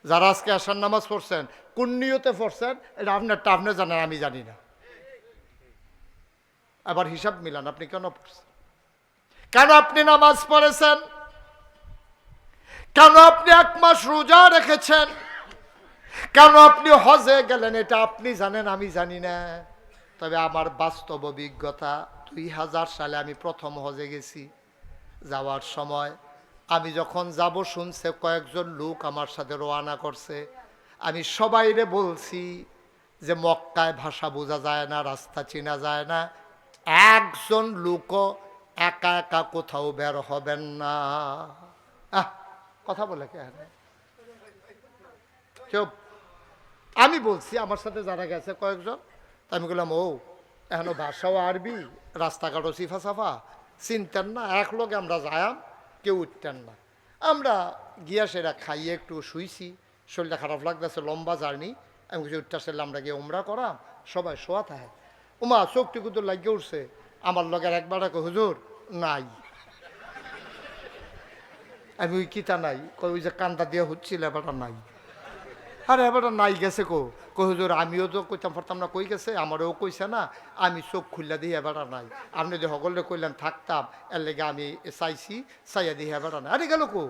যারা আজকে আসার নামাজ পড়ছেন কোন নিয়তে পড়ছেন এটা আপনার টাফনে জানেন, আমি জানি না। আবার হিসাব মিলান, আপনি কেন পড়ছেন, কেন আপনি নামাজ পড়েছেন, কেন আপনি 1 মাস রোজা রেখেছেন, কেন আপনি হজে গেলেন, এটা আপনি জানেন, আমি জানি না। তবে আমার বাস্তব অভিজ্ঞতা, 2000 সালে আমি প্রথম হজে গেছি। যাওয়ার সময় আমি যখন যাব শুনছে কয়েকজন লোক আমার সাথে রওনা করছে, আমি সবাইরে বলছি যে মক্কায় ভাষা বোঝা যায় না, রাস্তা চেনা যায় না, একজন লোকও একা একা কোথাও বের হবেন না। কথা বলে কেন চুপ? আমি বলছি আমার সাথে যারা গেছে কয়েকজন, তা আমি বললাম ও এখনো ভাষাও আরবি, রাস্তাঘাটও সিফা সাফা, চিনতেন না, এক লোকে আমরা যায়াম, কেউ উঠতেন না। আমরা গিয়া সেটা খাইয়ে একটু শুইছি, শরীরটা খারাপ লাগতেছে, লম্বা জার্নি। আমি কিছু উঠতে আসলে আমরা গিয়ে উমরা করাম, সবাই শোয়া থাকে। উমা চোখটি কুতুর লাগিয়ে উঠছে, আমার লগের একবার হুজুর নাই। আমি ওই কিতা নাই, ওই যে কান্দা দিয়ে হচ্ছিল এবারটা নাই। আরে এবার নাই গেছে কো হুজুর আমিও তো কইতাম পারতাম না, কই গেছে আমারও কইছে না, আমি চোখ খুললা দিয়ে এবার নাই, আপনি যদি সকলে কইলেন থাকতাম এর লেগে আমি চাইছি, চাইয়া দিয়ে এবার নাই। আরে গেল কই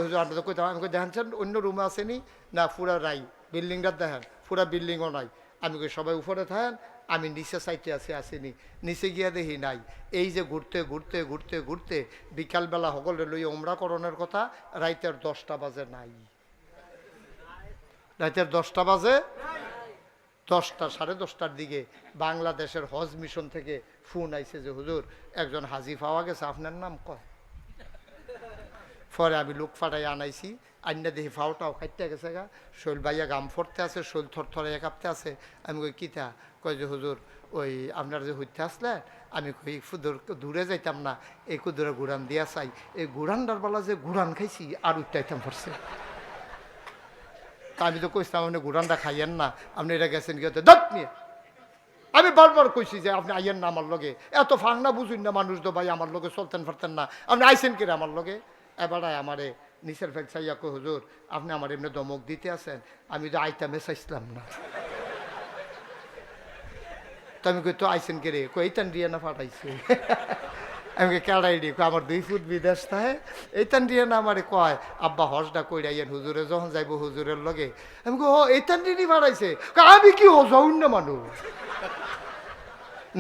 হুজুর আপনি তো কইতাম, আমি কই দেখেন অন্য রুমে আসেনি না, পুরা নাই বিল্ডিংটা দেখেন, পুরা বিল্ডিংও নাই। আমি কই সবাই উপরে থাকেন, আমি নিচে চাইতে আসেনি, নিচে গিয়া দেখি নাই। এই যে ঘুরতে ঘুরতে ঘুরতে ঘুরতে বিকালবেলা সকলে লই ওমরা করণের কথা, রাইতের 10টা বাজে নাই, রাতের 10টা বাজে, 10টা 10:30টার দিকে বাংলাদেশের হজ মিশন থেকে ফোন আইছে যে হুজুর একজন হাজি পাওয়া গেছে, আপনার নাম কয়? পরে আমি লোক ফাটাই আনাইছি, আইনা দেখি ফাওটাও খাইতে গেছে গা, শৈল বাইয়া গাম ফরতে আছে, শৈল থরথরে কাঁপতে আছে। আমি কই কিতা? কয় যে হুজুর ওই আপনার যে হইতে আসলেন, আমি কই দূরে যাইতাম না, এই কুদুরে গুড়ান দিয়া চাই, এই গুড়ানটার বেলা যে গুড়ান খাইছি আর উঠতাইতাম পড়ছে। আমি তো কইছিলাম আপনি গুড়ানটা খাইয়েন না, আপনি এটা গেছেন কি দত নিয়ে। আমি বারবার কইছি যে আপনি আইয়েন না আমার লগে, এত ফাংনা বুঝুন না মানুষ তো ভাই, আমার লগে চলতেন পারতেন না, আপনি আইসেন কিরে আমার লগে? এবার আমারে নিচের ফেক চাইয়া কই হুজুর আপনি আমার এমনি দমক দিতে আছেন, আমি তো আইতামে চাইছিলাম না। তো আমি কই তো আইসেন কিরে? কই এইতান দিয়ে না ফাটাইছে। আমি কেড়াই রে, আমার 2 ফুট বিদেশ থাকে, এইতান দিয়ে না আমারে কয় আব্বা হজটা কইরাইয়েন হুজুরে যখন যাইব হুজুরের লগে। আমি কই ও এইতান দিয়ে ফাটাইছে? আমি কি হজ অন্য মানুষ,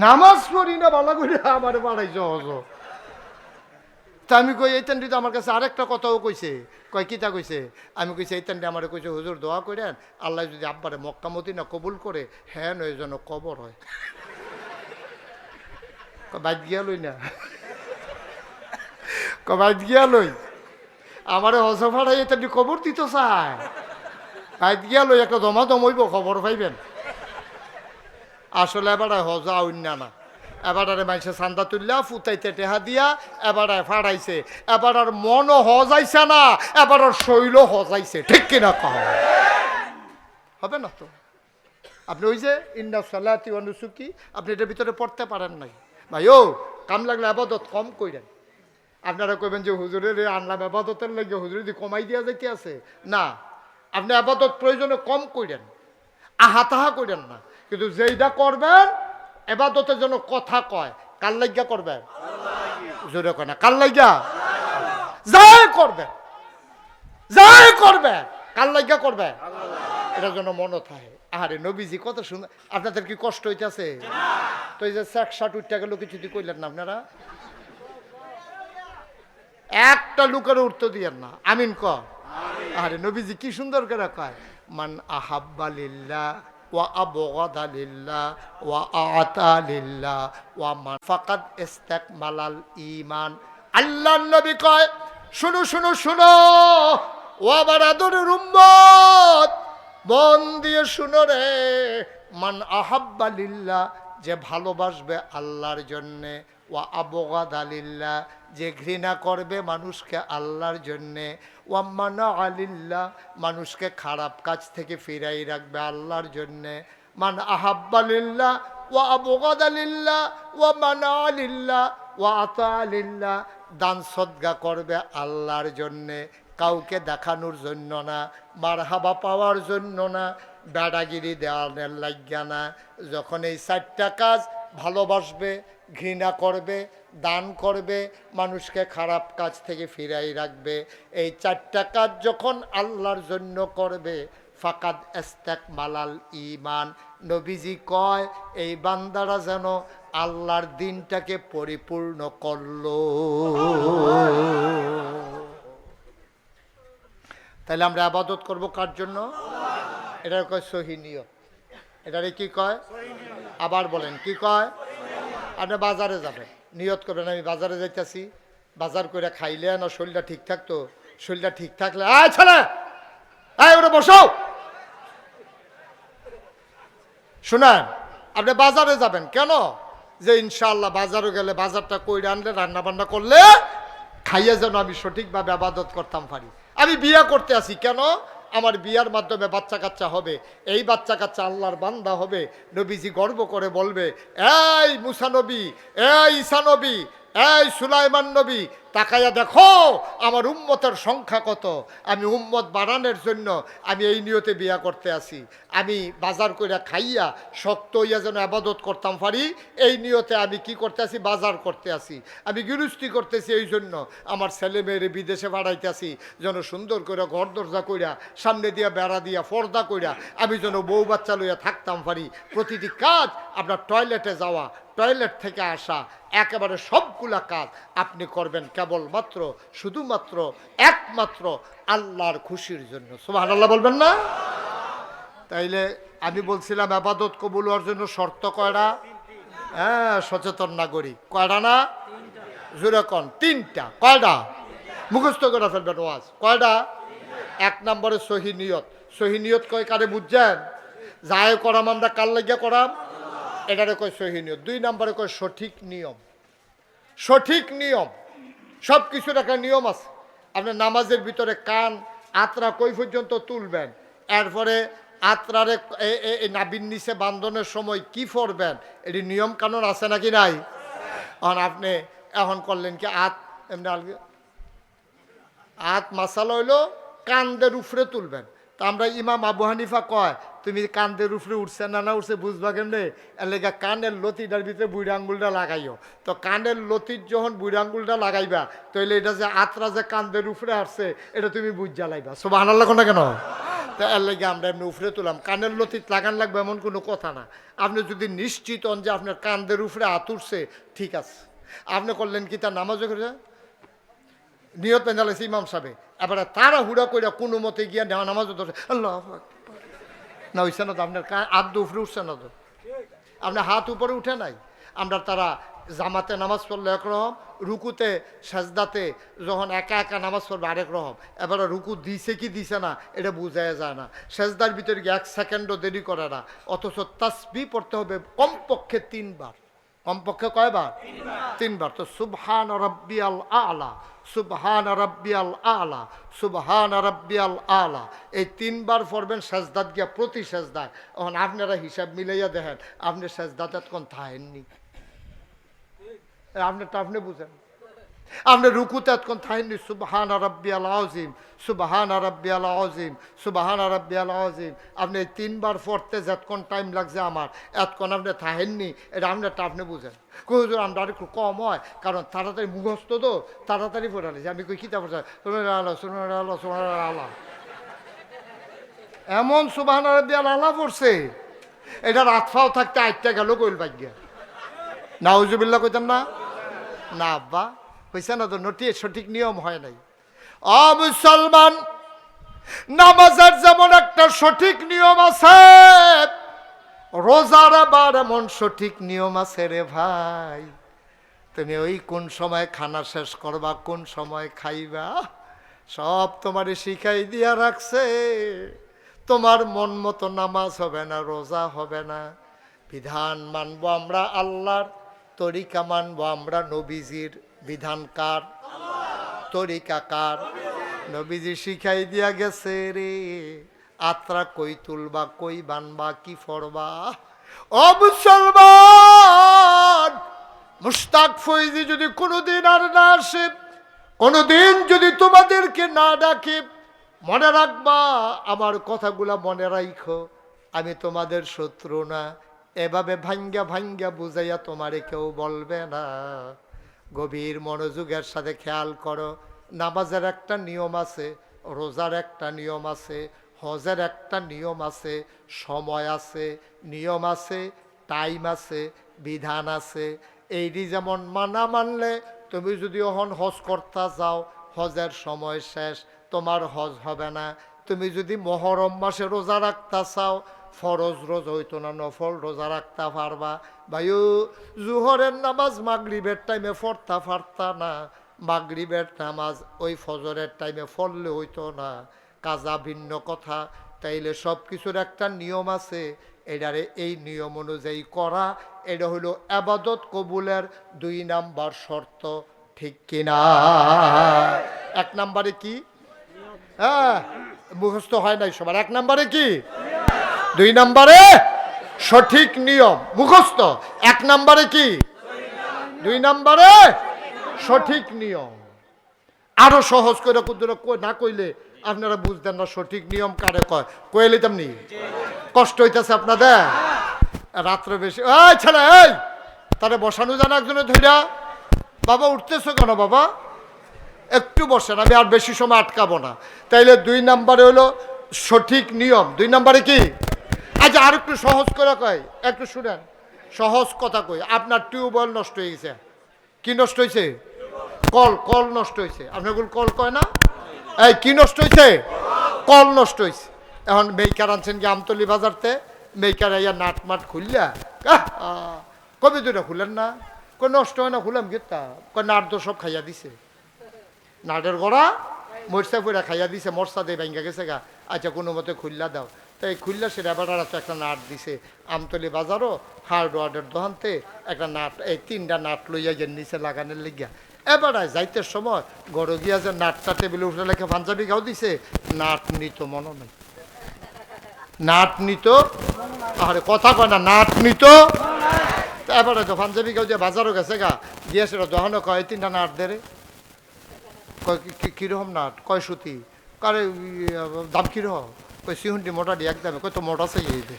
নামাজ পড়ি না ভালো করে আমার বাড়াইছে হজ। তা আমি কই এইতান দিয়ে আমার কাছে আরেকটা কথাও কইছে, কয় কিতা কইছে? আমি কইছি এইতান দিয়ে আমার কইছে হুজুর দোয়া করেন আল্লাহ যদি আব্বারে মক্কা মদিনা কবুল করে, হ্যাঁ নয় যেন কবর হয়। বাদ গিয়া লই না, কবাই গিয়া লই আমারে হজ ফাড়াই এটা খবর দিত চায়, বাইত গিয়া লই একটা জমা জমইব খবর পাইবেন। আসলে এবার হজা অন্য না, এবারে মাইসে চান্দা তুললা ফুটাইতে টেহা দিয়া এবারে ফাড়াইছে, এবার আর মনও হজাইছে না, এবার আর শৈল হজাইছে, ঠিক কিনা কহ? হবে না তো? আপনি ওই যে ইন্না সালাতি ওয়া নুসুকি আপনি এটার ভিতরে পড়তে পারেন নাই ভাই, ও কাম লাগলে আবাদত কম কইরেন। আপনারা কইবেন যে হুজুরের আনলাম আবাদতের লাগে, হুজুর যদি কমাই দিয়া যাইতে আছে না, আপনি আবাদত প্রয়োজনে কম কইরেন, আহা তাহা কইরেন না, কিন্তু যেইটা করবেন আবাদতের জন্য কথা কয় কার লাগিয়া করবেন? জোরে কয় না, কার লাগিয়া? যাই করবেন, যাই করবেন কার লাগিয়া করবেন? এটার জন্য মনে থাকে। আরে নবীজি কত সুন্দর, আপনাদের কি কষ্ট হইতেছে? তো এই যে 60 উঠতে গেল কিছু দিয়ে কইলেন না আপনারা, একটা লুকের উঠতে দিয়েন না, আমিন ক। আরে নবীজি কি সুন্দর করে কয়, মান আহাব্বা লিল্লাহ ওয়া আবগাদা লিল্লাহ ওয়া আতা লিল্লাহ ওয়া মান ফাকাদ ইস্তাকমালাল ঈমান। আল্লাহর নবী কয় শুনো শুনো শুনো ও আমার আদরের উম্মত, মন দিয়ে শুনো রে, মান আহাব্বা লিল্লাহ যে ভালোবাসবে আল্লাহর জন্যে, ওয়া আবগাদা লিল্লাহ যে ঘৃণা করবে মানুষকে আল্লাহর জন্যে, ওয়া মানা আলিল্লাহ মানুষকে খারাপ কাজ থেকে ফিরাই রাখবে আল্লাহর জন্যে। মান আহাব্বা লিল্লাহ ওয়া আবগাদা লিল্লাহ ওয়া মানা আলিল্লাহ ওয়া আতা আলিল্লাহ দান সদকা করবে আল্লাহর জন্যে, কাউকে দেখানোর জন্য না, মারহাবা পাওয়ার জন্য না, বেড়াগিরি দেওয়ানের লাগিয়া না। যখন এই 4টা কাজ ভালোবাসবে, ঘৃণা করবে, দান করবে, মানুষকে খারাপ কাজ থেকে ফিরাই রাখবে, এই 4টা কাজ যখন আল্লাহর জন্য করবে, ফাকাদ ইস্তাকমালাল ঈমান। নবীজি কয় এই বান্দারা যেন আল্লাহর দিনটাকে পরিপূর্ণ করলো। তাহলে আমরা ইবাদত করব কার জন্য? এটার কয় সহি নিয়ত। এটারে কি কয়? আবার বলেন কি কয়? আপনি বাজারে যাবেন, নিয়ত করবেন আমি বাজারে যাইতেছি, বাজার করে খাইলে না শরীরটা ঠিক থাকতো, শরীরটা ঠিক থাকলে আয় ছেলে আয় ওরা বসো। শুনেন, আপনি বাজারে যাবেন কেন? যে ইনশাআল্লাহ বাজারে গেলে বাজারটা কইরে আনলে রান্না বান্না করলে খাইয়ে যেন আমি সঠিকভাবে ইবাদত করতাম পারি। আমি বিয়ে করতে আসি কেন? আমার বিয়ার মাধ্যমে বাচ্চা কাচ্চা হবে, এই বাচ্চা কাচ্চা আল্লাহর বান্দা হবে। নবীজি গর্ব করে বলবে এই মুসা নবী, এই ঈসা নবী, এই সুলাইমান নবী, তাকাইয়া দেখো আমার উম্মতের সংখ্যা কত, আমি উম্মত বাড়ানোর জন্য আমি এই নিয়তে বিয়া করতে আসি, আমি বাজার কইরা খাইয়া শক্ত হইয়া যেন আবাদত করতাম পারি, এই নিয়তে আমি কি করতে আসি, বাজার করতে আসি, আমি গৃহস্থী করতেছি, এই জন্য আমার ছেলে মেয়েরে বিদেশে বাড়াইতে আসি যেন সুন্দর করে ঘর দরজা কইরা সামনে দিয়া বেড়া দিয়া পর্দা কইরা আমি যেন বউ বাচ্চা লইয়া থাকতাম পারি। প্রতিটি কাজ আপনার টয়লেটে যাওয়া, টয়লেট থেকে আসা, একেবারে সবগুলা কাজ আপনি করবেন কেবলমাত্র শুধুমাত্র একমাত্র আল্লাহর খুশির জন্য। সুবহানাল্লাহ বলবেন না? তাইলে আমি বলছিলাম ইবাদত কবুল হওয়ার জন্য শর্ত কয়টা? হ্যাঁ, সচেতন নাগরিক কয়টা না? জোরে কোন? তিনটা। কয়টা? মুখস্থ করে ফেলবেন ওয়াজ। কয়টা? এক নম্বরে সহি নিয়ত। সহি নিয়ত কয় কারে বুঝছেন? যায় করাম আমরা কার লাগিয়া করাম, এটারে কয় সহি নিয়ত। দুই নম্বরে কয় সঠিক নিয়ম। সঠিক নিয়ম, সব কিছুর একটা নিয়ম আছে। আপনি নামাজের ভিতরে কান আত্রা কই পর্যন্ত তুলবেন, এরপরে আত্রারে নাবির নিচে বান্ধনের সময় কি পড়বেন, এটি নিয়ম কানুন আছে নাকি নাই? এখন আপনি এখন করলেন কি এমনি আত মাসালা হইলো কানদের উপরে তুলবেন। তা আমরা ইমাম আবু হানিফা কয় তুমি কানদের উপরে উঠছে না উঠছে বুঝবা কেমনে, এর লেগে কানের লতিটার ভিতরে বুড়ি আঙ্গুলটা লাগাইও। তো কানের লতির যখন বুড়ি আঙ্গুলটা লাগাইবা তাহলে এটা যে আত্রা যে কানদের উপরে আসছে এটা তুমি বুঝ জ্বালাইবা। সুবহানাল্লাহ কোন কেন? তো এর লেগে আমরা এমনি উপরে তুলাম। কানের লতিত লাগান লাগবে এমন কোনো কথা না। আপনি যদি নিশ্চিত হন যে আপনার কানদের উপরে হাত উঠছে, ঠিক আছে। আপনি করলেন কি তার নামাজও করে নিয়ত পেঁচালেছে ইমাম সাহেব, এবারে তারা হুড়া কইরা কোনো মতে গিয়া নেওয়া নামাজও ধরছে আল্লাহ না, হইছে না তো আপনার হাত উপরে উঠছে না, তো আপনার হাত উপরে উঠে নাই। আমরা তারা জামাতে নামাজ পড়লে একরকম, রুকুতে সেজদাতে যখন একা একা নামাজ পড়বে আরেক রকম। এবারে রুকু দিছে কি দিছে না এটা বুঝাই যায় না, সেজদার ভিতরে গিয়ে 1 সেকেন্ডও দেরি করে না। অথচ তাসবিহ পড়তে হবে কমপক্ষে 3 বার। কমপক্ষে কয়বার? 3 বার। তো সুবহান রাব্বিয়াল আলা, সুবহান রাব্বিয়াল আলা, সুবহান রাব্বিয়াল আলা, এই 3 বার পড়বেন সেজদাত গিয়া, প্রতি সেজদায়। এখন আপনারা হিসাব মিলাইয়া দেখেন আপনি সেজদাতে কোন থাকেননি, আপনি বুঝেন। আপনি রুকুতে কোন থাকেননি সুবহান রাব্বিয়াল আযীম, সুবহান রাব্বিয়াল আযীম, সুবহান রাব্বিয়াল আযীম। আপনি 3 বার পড়তে যতক্ষণ টাইম লাগছে আমার এতক্ষণ আপনি থাকেননি, এটা আপনি বুঝেন। হুজুর আমরা একটু কম হয় কারণ তাড়াতাড়ি মুখস্থ তো তাড়াতাড়ি পড়ালে আমি কই কিতাব পড়া আল্লাহ এমন সুবহান রাব্বিয়াল আলা পড়ছে এটা রাতফাও থাকতে 8টা গেল কইল ভাগ্যা। নাউজুবিল্লাহ কইতাম না? না আব্বা হইছে না তো, নটি সঠিক নিয়ম হয় নাই। মুসলমান, নামাজের যেমন একটা সঠিক নিয়ম আছে, রোজার আবার এমন সঠিক নিয়ম আছে রে ভাই। তুমি ওই কোন সময় খানা শেষ করবা, কোন সময় খাইবা, সব তোমারে শিখাই দিয়া রাখছে। তোমার মন মতো নামাজ হবে না, রোজা হবে না। বিধান মানবো আমরা আল্লাহর, তরিকা মানবো আমরা নবীজির। বিধান কার? তরিকা কার? নবীজি শিখাই দিয়া গেছে রে, আত্রা কই তুলবা, কই বানবা, কি ফরবা। ও মুসলমান, মুশতাক ফৈজি যদি কোনোদিন আর না আসে, কোনোদিন যদি তোমাদেরকে না ডাকে, মনে রাখবা আমার কথাগুলা মনে রাখো, আমি তোমাদের শত্রু না। এভাবে ভাঙ্গা ভাঙ্গা বুঝাইয়া তোমারে কেউ বলবে না। গভীর মনোযোগের সাথে খেয়াল করো, নামাজের একটা নিয়ম আছে, রোজার একটা নিয়ম আছে, হজের একটা নিয়ম আছে, সময় আছে, নিয়ম আছে, টাইম আছে, বিধান আছে। এইটি যেমন মানা মানলে তুমি যদি এখন হজ করতে যাও, হজের সময় শেষ, তোমার হজ হবে না। তুমি যদি মহরম মাসে রোজা রাখতে চাও, ফরজ রোজ হইতো না, নফল রোজা রাখতে পারবা। ভাইও জুহরের নামাজ মাগরিবের টাইমে পড়তে পারতা না, মাগরিবের নামাজ ওই ফজরের টাইমে পড়লে হইতো না, কাজা ভিন্ন কথা। তাইলে সব কিছুর একটা নিয়ম আছে, এটারে এই নিয়ম অনুযায়ী করা, এটা হইল ইবাদত কবুলের 2 নাম্বার শর্ত। ঠিক কিনা? 1 নাম্বারে কি? হ্যাঁ, মুখস্থ হয় নাই সবার। 1 নাম্বারে কি? 2 নাম্বারে সঠিক নিয়ম মুখস্থ। 1 নাম্বারে কি? 2 নাম্বারে সঠিক নিয়ম। আরো সহজ করে কুদুরা না কইলে আপনারা বুঝতেন না সঠিক নিয়ম কারে কয়, কইলে তেমনি কষ্ট হইতেছে আপনাদের। রাত্রে বেশি এই ছেলে, এই তারে বসানো জানা একজনে ধইরা, বাবা উঠতেছো কেন বাবা, একটু বসেন, আমি আর বেশি সময় আটকাবো না। তাইলে 2 নম্বরে হলো সঠিক নিয়ম। 2 নম্বরে কি? আচ্ছা আর একটু সহজ করে কয়, একটু শুনেন, সহজ কথা কই। আপনার টিউবওয়েল নষ্ট হয়ে গেছে। কি নষ্ট হয়েছে? কল নষ্ট হয়েছে। আপনার কল কয় না? এই কি নষ্ট হয়েছে? কল নষ্ট হয়েছে। এখন মেইকার আনছেন কি আমতলি বাজারতে, মেইকার আইয়া নাট মাট খুললা, কবে দুইটা খুলেন না, কই নষ্ট হয় না, খুলাম গেতা, কয় নাট তো সব খাইয়া দিছে, নাটের গড়া মরসা ফুরা খাইয়া দিছে, মরসা দিয়ে ভাঙ্গা গেছে গা। আচ্ছা কোনো মতে খুললা দাও। তাই খুললা সেটা এবার আছে একটা নাট দিছে আমতলি বাজারও হার্ডওয়ার্ডের দোকানতে একটা নাট, এই 3টা নাট লইয়া যে নিচে লাগানোর লিগিয়া। এবার যাইতে সময় গড় গিয়া যে নাটটা টেবিলে উঠে লেখে পাঞ্জাবি গাও দিছে, নাট নিত মনে নেই, নাট নিত, আরে কথা কয় না, নাট নিত। এবারে তো পাঞ্জাবি গাও যে বাজারও গেছে গা, গিয়া সেটা দোকানে কয় 3টা নাট দে রে। কিরকম নাট? কয় সুতি? কারে দাম কিরকম? কই সিহুন্ডি মোটা দিয়ে একদম, কই তো মোটা চাই এই দে,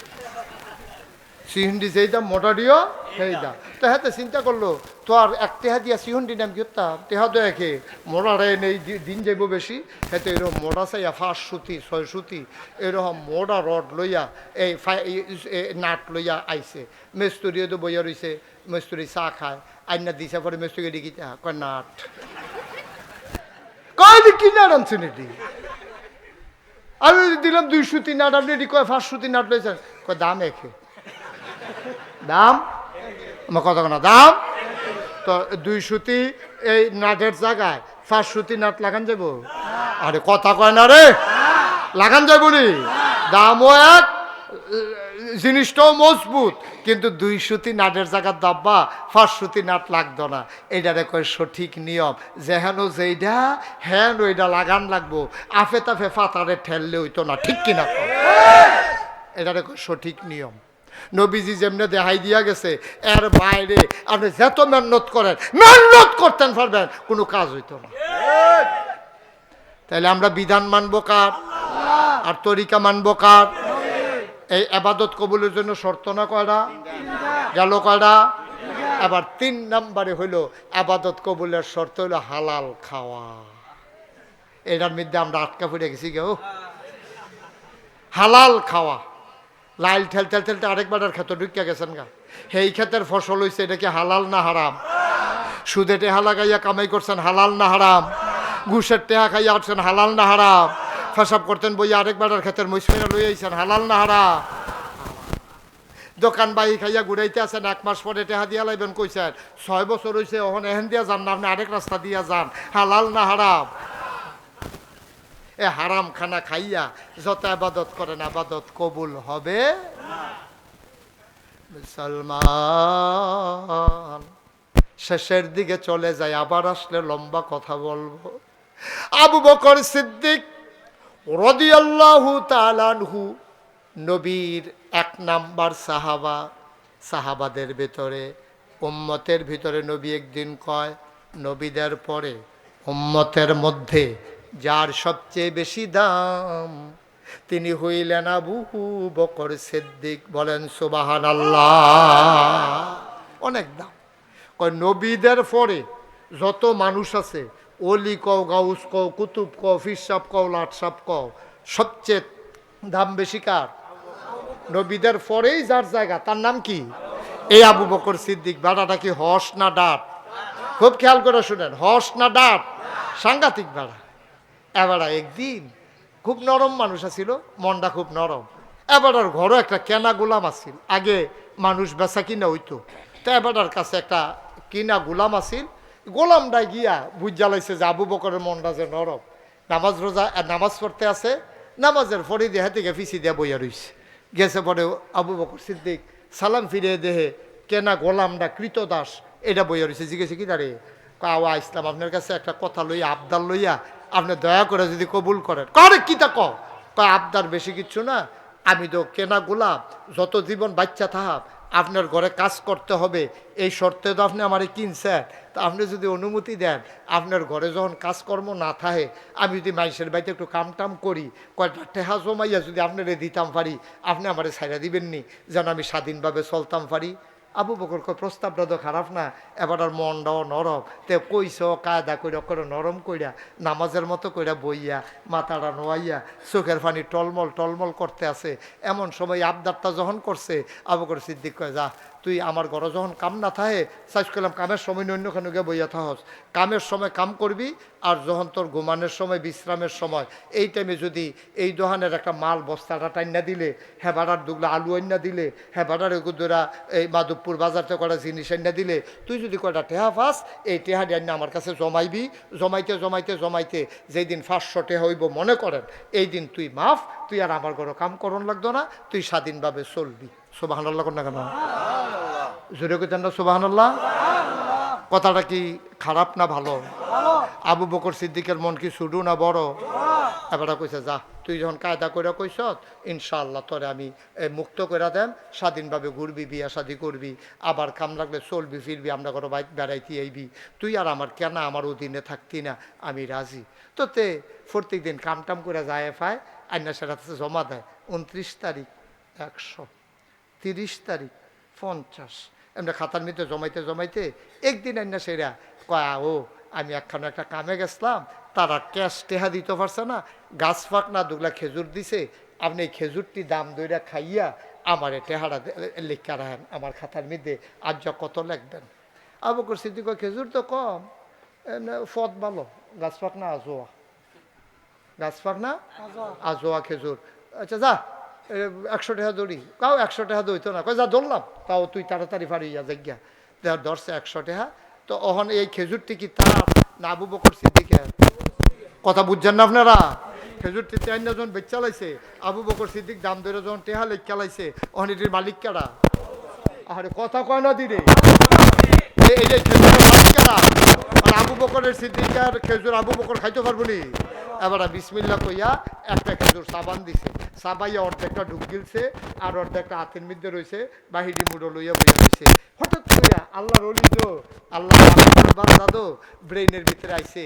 সিহুন্ডি যেই দাম মোটা দিও সেই দাম। তো হ্যাঁ চিন্তা করলো তো আর 1 টেহা দিয়া সিহুন্ডি নাম কিতাম টেহা দেখে মোটা রে নেই, দিন যাইব বেশি, হ্যাঁ এরকম মোটা চাইয়া 5 সুতি 6 সুতি এরকম মোটা রড লইয়া এই নাট লইয়া আইছে। মেস্তুরিও তো বইয়া রইছে, মেস্তুরি চা খায়, আইনা দিছে পরে মেস্তুরি ডিকিতা কয় নাট, কয় কি নাট আনছেন এটি? আমি দিলাম 2 সুতি নাট, আপনি এটি কয় 5 সুতি নাট লইছেন, কয় দাম একে, দাম আমার কথা না, দাম তো 2 সুতি এই নাটের জায়গায় 5 সুতি নাট লাগান যাবো? আরে কথা কয় না রে, লাগান যাবো নি, দামও এক, জিনিসটাও মজবুত, কিন্তু 2 সুতি নাটের জায়গার দাব্বা 5 সুতি নাট লাগতো না। এইটারে কয় সঠিক নিয়ম, যেহেন যেইটা হ্যান ওইটা লাগান লাগবো, আফে তাফে ফাতারে ঠেললে হইতো না, ঠিক কিনা? এটারে কয় সঠিক নিয়ম। নবীজি যেমনে দেখাই দিয়া গেছে, এর বাইরে আপনি যত মেহনত করেন, মেহনত করতেন পারবেন, কোনো কাজ হইতো না। তাহলে আমরা বিধান মানবো কার আর তরিকা মানবো কার? এই আবাদত কবুলের জন্য শর্ত না কয়টা গেল, কয়টা? আবার 3 নম্বরে হইল আবাদত কবুলের শর্ত হইল হালাল খাওয়া। এটার মধ্যে আমরা আটকা পড়ে গেছি গো, হালাল খাওয়া। লাইল ঠেলতে আরেকবার ক্ষেত্র ঢুকিয়া গেছেন গা, সেই ক্ষেতের ফসল হয়েছে, এটা কি হালাল না হারাম? সুদে টেহা লাগাইয়া কামাই করছেন, হালাল না হারাম? ঘুষের টেহা খাইয়া আসছেন, হালাল না হারাম? ফেসাব করতেন বইয়া আরেকবার ক্ষেতের মহিষমিনা লই আইছেন, হালাল না হারাম? দোকান বাই খাইয়া ঘুরাইতে আছেন, 1 মাস পরে টেহা দিয়া লাইবেন, কইছেন 6 বছর হয়েছে ওখানে এহেন দিয়া যান না, আপনি আরেক রাস্তা দিয়া যান, হালাল না হারাম? এ হারাম খানা খাইয়া যত আবাদত করেন, আবাদত কবুল হবে? মুসলমান শেষের দিকে চলে যায়, আবার আসলে লম্বা কথা বলবো। আবু বকর সিদ্দিক রাদিয়াল্লাহু তাআলা আনহু নবীর 1 নাম্বার সাহাবা। সাহাবাদের ভিতরে, উম্মতের ভিতরে নবী একদিন কয়, নবীদের পরে উম্মতের মধ্যে যার সবচেয়ে বেশি দাম তিনি হইলেন আবু বকর সিদ্দিক। বলেন সুবহানাল্লাহ। অনেক দাম। কয় নবীদের পরে যত মানুষ আছে, ওলি কও, গাউস কও, কুতুব কও, ফিরসাব কও, লাটসাব কও, সবচেয়ে দাম বেশি কার? নবীদের পরেই যার জায়গা, তার নাম কি? এই আবু বকর সিদ্দিক। বেড়াটা কি হস না ডাট? খুব খেয়াল করে শুনেন, হস না ডাট? সাংঘাতিক বেড়া। এবারা একদিন খুব নরম মানুষ আছিল, মনটা খুব নরম। এবারার ঘরও একটা কেনা গোলাম আছিল, আগে মানুষ বেচা কিনা হইতো, তো এবারার কাছে একটা কিনা গোলাম আছিল। গোলামটা গিয়া বুঝ জ্বালাইছে যে আবু বকরের মনটা যে নরম, নামাজ রোজা নামাজ পড়তে আছে, নামাজের পরে দেহা থেকে ফিসি দিয়া বইয়া রইছে। গেছে পরে আবু বকর সিদ্দিক সালাম ফিরিয়ে দেহে কেনা গোলামটা কৃতদাস এটা বইয়া রইছে। জিজ্ঞেসে কি দাঁড়িয়ে কাওয়া ইসলাম, আপনার কাছে একটা কথা লইয়া, আবদার লইয়া, আপনি দয়া করে যদি কবুল করেন। করে কি তা কয় আবদার বেশি কিচ্ছু না, আমি তো কেনা গোলাম, যত জীবন বাচ্চা থাক আপনার ঘরে কাজ করতে হবে, এই শর্তে তো আপনি আমারে কিনছেন। তা আপনি যদি অনুমতি দেন, আপনার ঘরে যখন কাজকর্ম না থাকে, আমি যদি মাইসের বাড়িতে একটু কাম করি, কয়টা টেহা জমাইয়া যদি আপনারে দিতাম পারি, আপনি আমারে ছাইড়া দিবেননি, যেন আমি স্বাধীনভাবে চলতাম পারি। আবু বকর কয় প্রস্তাবটা তো খারাপ না, এবার আর মনটাও নরম, তে কইস কায়দা কইরা করে নরম কইরা নামাজের মতো কইরা বইয়া মাথাটা নোয়াইয়া চোখের পানি টলমল টলমল করতে আছে। এমন সময় আবদারটা যখন করছে, আবু বকর সিদ্দিক কয় যা তুই আমার ঘরে যখন কাম না থাকে, চাইজ করলাম কামের সময় অন্যখানে গিয়ে বইয়া থাকস, কামের সময় কাম করবি, আর যখন তোর ঘুমানোর সময় বিশ্রামের সময় এই টাইমে যদি এই দোকানের একটা মাল বস্তাটা টাইনা দিলে, হ্যাঁ বাড়ার দুগলা আলু আইনা দিলে, হ্যাঁ বাড়ার এগুদোরা এই মাধবপুর বাজারতে করা জিনিস আইনা দিলে, তুই যদি কয়টা টেহা পাস, এই টেহাটি আইনা আমার কাছে জমাইবি, জমাইতে জমাইতে জমাইতে যেই দিন 500 টেহা হইব মনে করেন, এই দিন তুই মাফ, তুই আর আমার ঘরে কাম করন লাগতো না, তুই স্বাধীনভাবে চলবি। সুবহানাল্লাহ কোন না কেন? জোরে কইতেন না সুবহানাল্লাহ? কথাটা কি খারাপ না ভালো? আবু বকর সিদ্দিকের মন কি ছোট না বড়? এবার কইছে যা তুই যখন কায়দা করে কইস, ইনশাআল্লাহ তোরে আমি মুক্ত করে দেন, স্বাধীনভাবে ঘুরবি, বিয়া শাদি করবি, আবার কাম লাগলে চলবি ফিরবি, আমরা কোনো বাইক বেড়াইতে আইবি, তুই আর আমার কেন আমার অধীনে থাকতি না, আমি রাজি। তো তে প্রত্যেক দিন কামটাম করে যায় পায়, আইনা সেটা জমা দেয়। 29 তারিখ 100, 30 তারিখ 50, এমনি খাতার মধ্যে জমাইতে জমাইতে একদিন আইনা সেরা কয়া ও আমি একখানে একটা কামে গেছিলাম, তারা ক্যাশ টেহা দিতে পারছে না, গাছ ফাঁক না দুগলা খেজুর দিছে, আপনি এই খেজুরটি দাম দইরা খাইয়া আমার টেহারা লেখা রাখেন আমার খাতার মধ্যে, আজ যা কত লিখবেন। আবু বকর সিদ্দিক খেজুর তো কম, ফদ ভালো, গাছ ফাঁক না আজোয়া, গাছ ফাঁক না আজোয়া খেজুর, আচ্ছা যা 100 টাকা দৌড়ি, কাউ 100 টাকা দইতো না, কয় যা ধরলাম, তাও তুই তাড়াতাড়ি ফারিয়া জায়গা দেওয়ার ধরছে 100 টাকা। তো ওখান এই খেজুরটি কি তার না আবু বকর সিদ্দিকের? কথা বুঝছেন না আপনারা? খেজুরটি চাইনা যখন বেচ চালাইছে, আবু বকর সিদ্দিক দাম ধরে যখন টেহা লেখ চালাইছে, ওখান এটির মালিক কারা? আরে কথা কয় না দিদি, এই যে খেজুরের মালিক কারা? আর আবু বকরের সিদ্দিকার খেজুর আবু বকর খাইতে পারবো নি? এবার বিসমিল্লাহ কইয়া একটা খেজুর সাবান দিছে, সাবাইয়া অর্ধেকটা ঢুক গিলছে, আর অর্ধেকটা হাতের মধ্যে রয়েছে, বাহিরি মুড়ো লইয়া বইয়া রয়েছে। হঠাৎ কইয়া আল্লাহর ওলি তো আল্লাহ বান্দা তো ব্রেইনের ভিতরে আইছে,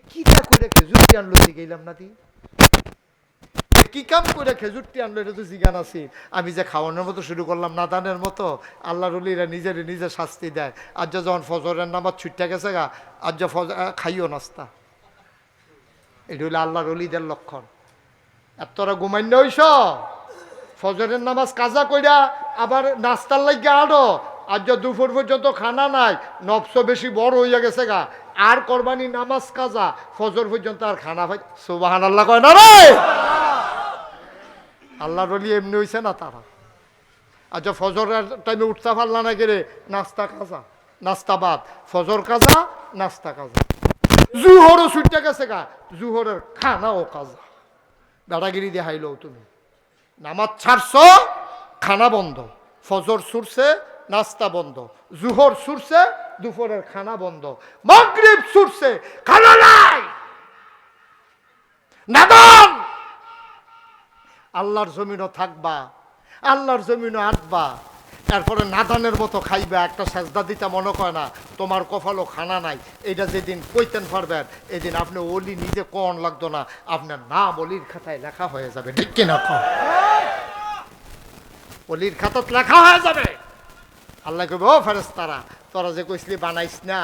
কিটা করে খেজুরটি আনলো জিগাইলাম না দি, কি কাম করে খেজুরটি আনলো এটা তো জিগান আছে। আমি যে খাওয়ানোর মতো শুরু করলাম নাদানের মতো, আল্লাহর ওলিরা নিজেরে নিজে শাস্তি দেয়। আজ যখন ফজরের নামাজ ছুটতে গেছে গা, আজ খাইও নাস্তা, এটা হইলে আল্লাহর ওলিদের লক্ষণ। আর তোরা ঘুমাইন্য হইস, ফজরের নামাজ কাজা কইরা আবার নাস্তার লাগিয়া আড়ো, আজ দুপুর পর্যন্ত খানা নাই, নফস বেশি বড় হইয়া গেছে গা, আর কোরবানি নামাজ কাজা, ফজর পর্যন্ত আর খানা পাই। সুবহানাল্লাহ কয় না রে? আল্লাহর ওলি এমনি হইছে না তারা? আচ্ছা ফজরের টাইমে উঠতে পারলা না গেলে নাস্তা কাজা, নাস্তা বাদ, ফজর কাজা, নাস্তা কাজা, জুহরও ছুটতে গেছে গা, জুহরের খানাও কাজা। দাদাগিরি দেখাইলো তুমি, নামাজ ছাড়ছ খানা বন্ধ, ফজর ছুটছে নাস্তা বন্ধ, জুহর ছুটছে দুপুরের খানা বন্ধ, মাগরিব ছুটছে খানা নাই। নাদান আল্লাহর জমিনও থাকবা, আল্লাহর জমিনও আটবা, এরপরে নাদানের মতো খাইবা, একটা সেজদা দিতে মনে করে না, তোমার কপালও খানা নাই। এটা যেদিন কইতেন পারবেন, এদিন আপনি ওলি নিজে কন লাগতো না, আপনার নাম অলির খাতায় লেখা হয়ে যাবে। ঠিক কিনা? অলির খাতাত লেখা হয়ে যাবে। আল্লাহ কইবে ও ফেরেশতারা, তোরা যে কইসলি বানাইস না,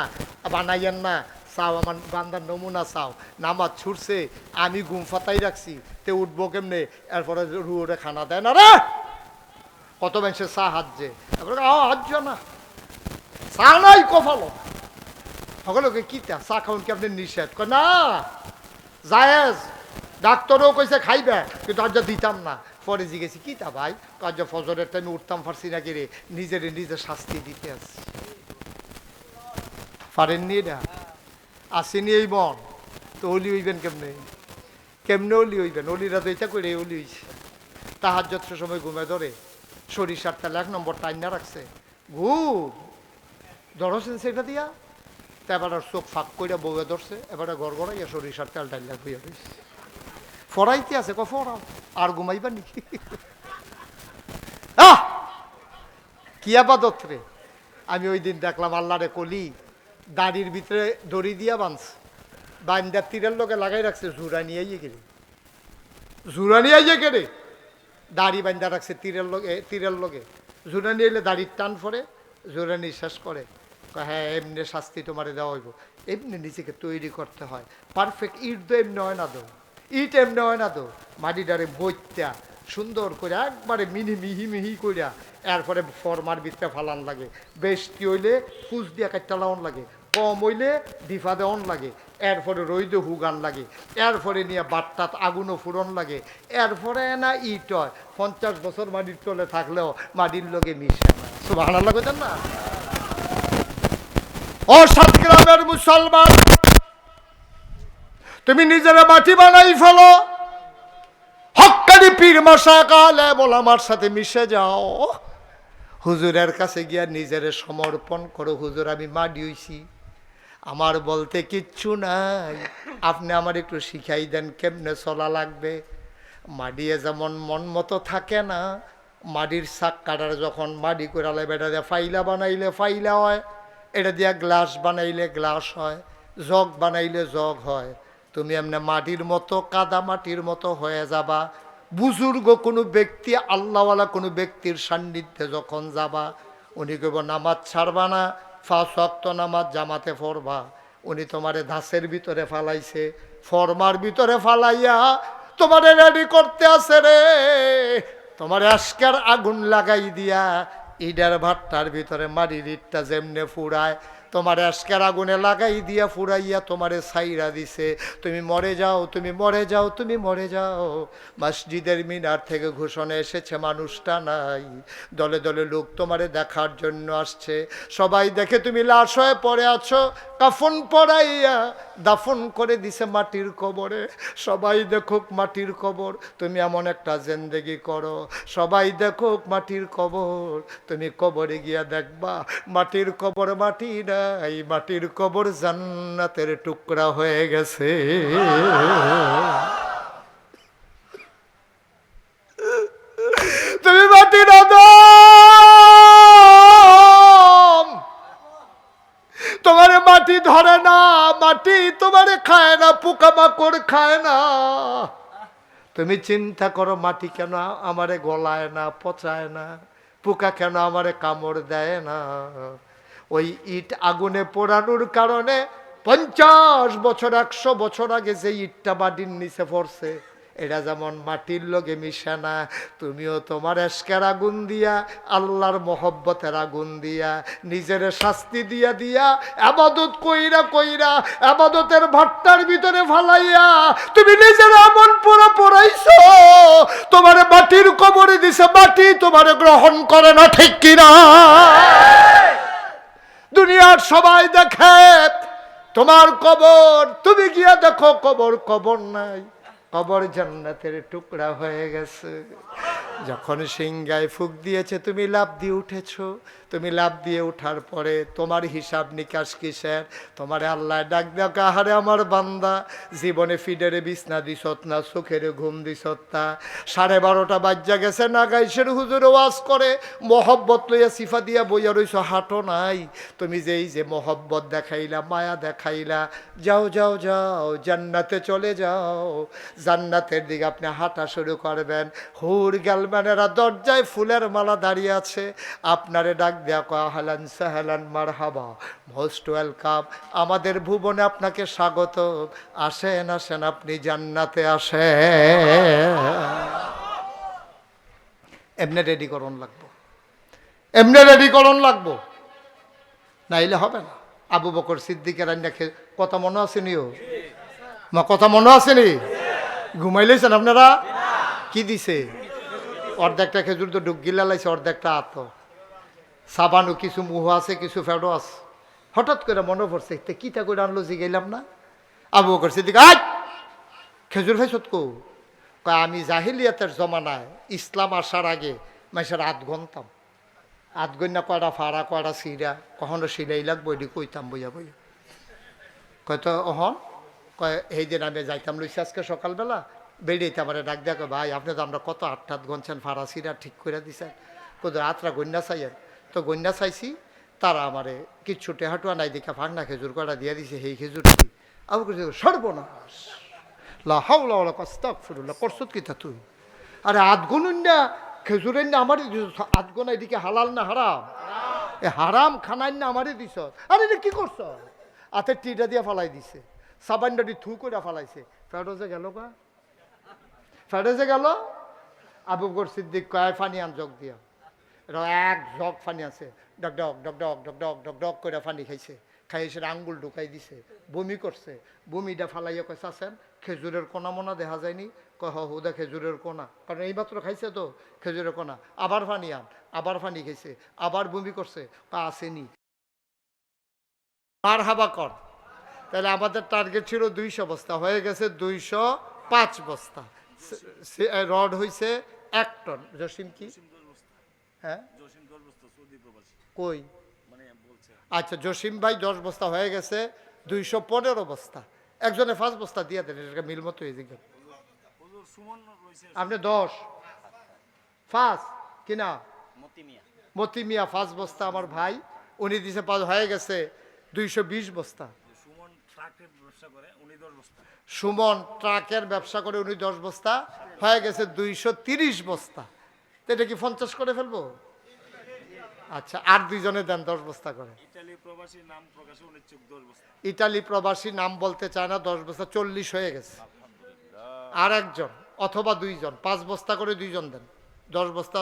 বানাইয়েন না, চাও আমার বান্দার নমুনা চাও, নামাজ ছুটছে, আমি ঘুম ফাতাই রাখছি, তে উঠবো কেমনে? এরপরে রুয়ে খানা দেয় না রে, কত মানুষের চা হাজছে, এরপরে হাজছ না, চা নাই কফালো, সকলকে কিতা চা খাওয়ান কি আপনি নিষেধ? কয় না জায়েজ, ডাক্তারও কইছে খাইবে, কিন্তু আজ দিতাম না। পরে জিজ্ঞেছি কিতা ভাই? কাজ ফজরের টাইমে উঠতাম পারছি না কিরে, নিজেরে নিজে শাস্তি দিতে আসছি। পারেননি এটা? আসেনি এই মন তো অলি হইবেন কেমনে? কেমনে অলি হইবেন? অলিরা তো এটা করে অলি হইছে। তাহাজ্জুদ সময় ঘুমে ধরে, সরিষার তেল 1 নম্বর টাইনা রাখছে, ঘুম ধরছেন সেটা দিয়া, তা এবার চোখ ফাঁক কইরা বউয়ে ধরছে, এবারে গড়গড়াইয়া সরিষার তেল ডাইলা হইয়া রয়েছে, ফরাইতে আছে, ফরাও আর ঘুমাইবা নাকি? কি আবাদত রে। আমি ওই দিন দেখলাম আল্লাহরে কলি দাড়ির ভিতরে দড়ি দিয়া বাঁধছে, বান্দা তীরের লোকে লাগাই রাখছে, জুরা নিয়ে গেলে, জুরা নিয়ে গেলে দাড়ি বান্দা রাখছে তীরের লোকে জুরা নিয়ে এলে দাড়ির টান পরে জোরে নিঃশ্বাস করে। হ্যাঁ, এমনি শাস্তি তোমারে দেওয়া হইব, এমনি নিজেকে তৈরি করতে হয় পারফেক্ট। ইট তো এমনি হয় না, দো ইট এমনি হয় না, দো মাটিটারে বইত্যা সুন্দর করে একবারে মিহি মিহি কইরা এরপরে ফরমার ভিতরে ফালান লাগে। বেশি হইলে ফুস দিয়া কাটটা লাউন লাগে, কম হইলে ডিফা দেওয়ন লাগে, এরপরে রইদে হুগান লাগে, এরপরে নিয়ে বাট্টাত আগুনও ফুরন লাগে, এরপরে না ইট হয়। 50 বছর মাটির তলে থাকলেও মাটির লোকে মিশে না। সুবহানাল্লাহ কইতেন না? ও সাতগ্রামের মুসলমান, তুমি নিজের মাটি বানাই ফেলো, হক্কানি পীর মাশায়েখ আলেম ওলামার সাথে মিশে যাও, হুজুরের কাছে গিয়া নিজের সমর্পণ করো। হুজুর আমি মাটি হইছি, আমার বলতে কিচ্ছু নাই, আপনি আমার একটু শিখাই দেন কেমনে চলা লাগবে। মাডিয়ে যেমন মন মতো থাকে না, মাটির শাক কাটার যখন মাটি করালে বেটা দিয়ে ফাইলা বানাইলে ফাইলা হয়, এটা দিয়া গ্লাস বানাইলে গ্লাস হয়, জগ বানাইলে জগ হয়। তুমি এমনি মাটির মতো কাদা মাটির মতো হয়ে যাবা। বুজুর্গ কোনো ব্যক্তি, আল্লাহওয়ালা কোনো ব্যক্তির সান্নিধ্যে যখন যাবা, উনি কেবল নামাজ ছাড়বা না, 5 ওয়াক্ত নামাজ জামাতে পড়বা। উনি তোমারে ধাসের ভিতরে ফালাইছে, ফরমার ভিতরে ফালাইয়া তোমারে রেডি করতে আছে রে। তোমার আজকের আগুন লাগাই দিয়া ইডার ভাট্টার ভিতরে মাটির ইটটা যেমনে ফুরায়, তোমার আজকের আগুনে লাগাই দিয়া ফুরাইয়া তোমারে ছাইরা দিছে। তুমি মরে যাও, তুমি মরে যাও, তুমি মরে যাও। মসজিদের মিনার থেকে ঘোষণা এসেছে, মানুষটা নাই, দলে দলে লোক তোমারে দেখার জন্য আসছে। সবাই দেখে তুমি লাশ হয়ে পড়ে আছো, কাফন পরাইয়া দাফন করে দিছে মাটির কবরে। সবাই দেখুক মাটির কবর, তুমি এমন একটা জিন্দেগি করো, সবাই দেখুক মাটির কবর, তুমি কবরে গিয়া দেখবা মাটির কবর মাটি নাই, মাটির কবর জান্নাতের টুকরা হয়ে গেছে। তুমি মাটির আদম, তোমারে মাটি ধরে না, মাটি তোমারে খায় না, পোকামাকড় খায় না। তুমি চিন্তা করো, মাটি কেন আমারে গলায় না, পচায় না, পোকা কেন আমারে কামড় দেয় না। ওই ইট আগুনে পোড়ানোর কারণে 50 বছর 100 বছর আগে যে ইটটা মাটির নিচে পড়ছে, এটা যেমন মাটির লগে মিশে না, তুমিও তোমার এশকের আগুন দিয়া, আল্লাহর মহব্বতের আগুন দিয়া, নিজের শাস্তি দিয়া দিয়া আবাদত কইরা কইরা আবাদতের ভাট্টার ভিতরে ফালাইয়া তুমি নিজের এমন পোড়া পোড়াইছো, তোমার মাটির কবরে দিছে, মাটি তোমারে গ্রহণ করে না, ঠিক কিনা? দুনিয়ার সবাই দেখে তোমার কবর, তুমি গিয়া দেখো কবর, কবর নাই, কবর জান্নাতের টুকরা হয়ে গেছে। যখন সিংহায় ফুক দিয়েছে, তুমি লাফ দিয়ে উঠেছো, তুমি লাফ দিয়ে উঠার পরে তোমার হিসাব নিকাশ কিসের? তোমার আল্লাহ ডাক ডাক, আহারে আমার বান্দা, জীবনে ফিডারে বিছনা দিছত না, চোখের ঘুম দিছত না, 12:30 বাজ্যা গেছে, না গাইছের হুজুরে ওয়াজ করে মহব্বত লইয়া সিফা দিয়া বইয়া রইছো, হাঁটো নাই। তুমি যেই যে মহব্বত দেখাইলা, মায়া দেখাইলা, যাও যাও যাও, জান্নাতে চলে যাও। জান্নাতের দিকে আপনি হাঁটা শুরু করবেন, হুর গালমানেরা দরজায় ফুলের মালা দাঁড়িয়ে আছে, আপনারে ডাক দেয়া কয়, আহলান সাহলান মারহাবা, মোস্ট ওয়েলকাম, আমাদের ভুবনে আপনাকে স্বাগত, আসেন আসেন, আপনি জান্নাতে আসেন। এমনি রেডি করণ লাগবো, এমনি রেডি করণ লাগবো, নাইলে হবে না। আবু বকর সিদ্দিকের রান্নাকে কথা মনে আসেনিও? মা কথা মনে আসেনি? ঘুমাইলেছেন আপনারা? কি দিছে? অর্ধেকটা খেজুর তো ডুব গিলা লাইছে, অর্ধেকটা আত সাবানও, কিছু মুহ আছে, কিছু ফেডো আছে। হঠাৎ করে মনে পড়ছে, কিতা করে আনলো জিগাইলাম না। আবু বকর সিদ্দিক, আজ খেজুর খাইছত কো? কয় আমি জাহিলিয়াতের জমানায়, ইসলাম আসার আগে মাইসের আধ গনতাম, আধ গন্যা কয়টা ফাড়া, কয়টা সিরা, কখনো সিলাই লাগবো, এটি কইতাম বইয়া বইয়া। কয়তো অহন কয়, এই দিন আমি যাইতাম লইছি আজকে সকালবেলা, বেরিয়েতে আমার ডাক দেখো, ভাই আপনি তো আমরা কত 8 গনছেন, ফাড়া সিরা ঠিক করে দিছেন, কোথাও আত্রা গন্যা চাইয়েন, তো গন্যা চাইছি তারা আমারে কিচ্ছু টেহাটুয়া নাই দেখা ভাঙনা খেজুর কটা দিয়ে দিছে সেই খেজুরটি আবু বকর সিদ্দিক সর্বনাশ লা হাওলা ওয়ালা কুওয়াতা আস্তাগফিরুল্লাহ করছত কি তা তুই আরে আধগুনুন না খেজুরের না আমারই দিছ আধগুনা এদিকে হালাল না হারাম এ হারাম খানাই না আমারই দিছ আরে এটা কি করছ হাতে টিটা দিয়ে ফালাই দিছে সাবানডাটি থু করে ফালাইছে ফেরোজে গেল গা ফেরোজে গেল আবু বকর সিদ্দিক কয় ফানি আন জগ দিয়া এটা এক জগ ফানি আছে ডক ডক ডক ডক ডক ডক ডক ডক করে ফানি খাইছে খাইছে আঙ্গুল ঢুকাই দিছে বমি করছে বমিটা ফালাইয়া কয় চাচ্ছেন খেজুরের কোনা মোনা দেখা যায়নি কয় হুদা খেজুরের কোনা কারণ এইমাত্র খাইছে তো খেজুরের কোনা আবার ফানি আন আবার ফানি খাইছে আবার বমি করছে আসেনি মার হাবা কর তাহলে আমাদের টার্গেট ছিল 200 বস্তা হয়ে গেছে 205 বস্তা রড হইছে 1 টন জসিম কি হ্যাঁ কই আচ্ছা জসিম ভাই 10 বস্তা হয়ে গেছে 215 বস্তা একজনে 5 বস্তা দিয়ে দেন এটা মিল মতো হয়ে যাবে আপনি 10 5 কিনা মতি মিয়া 5 বস্তা আমার ভাই উনি দিছে 5 হয়ে গেছে 220 বস্তা সুমন ট্রাকের ব্যবসা করে উনি 10 বস্তা হয়ে গেছে 230 বস্তা এটা কি 50 করে ফেলবো আচ্ছা আর দুইজনে দেন 10 বস্তা করে ইটালি প্রবাসী নাম বলতে চায় না 10 বস্তা 40 হয়ে গেছে আর একজন অথবা দুইজন 5 বস্তা করে দুইজন দেন 10 বস্তা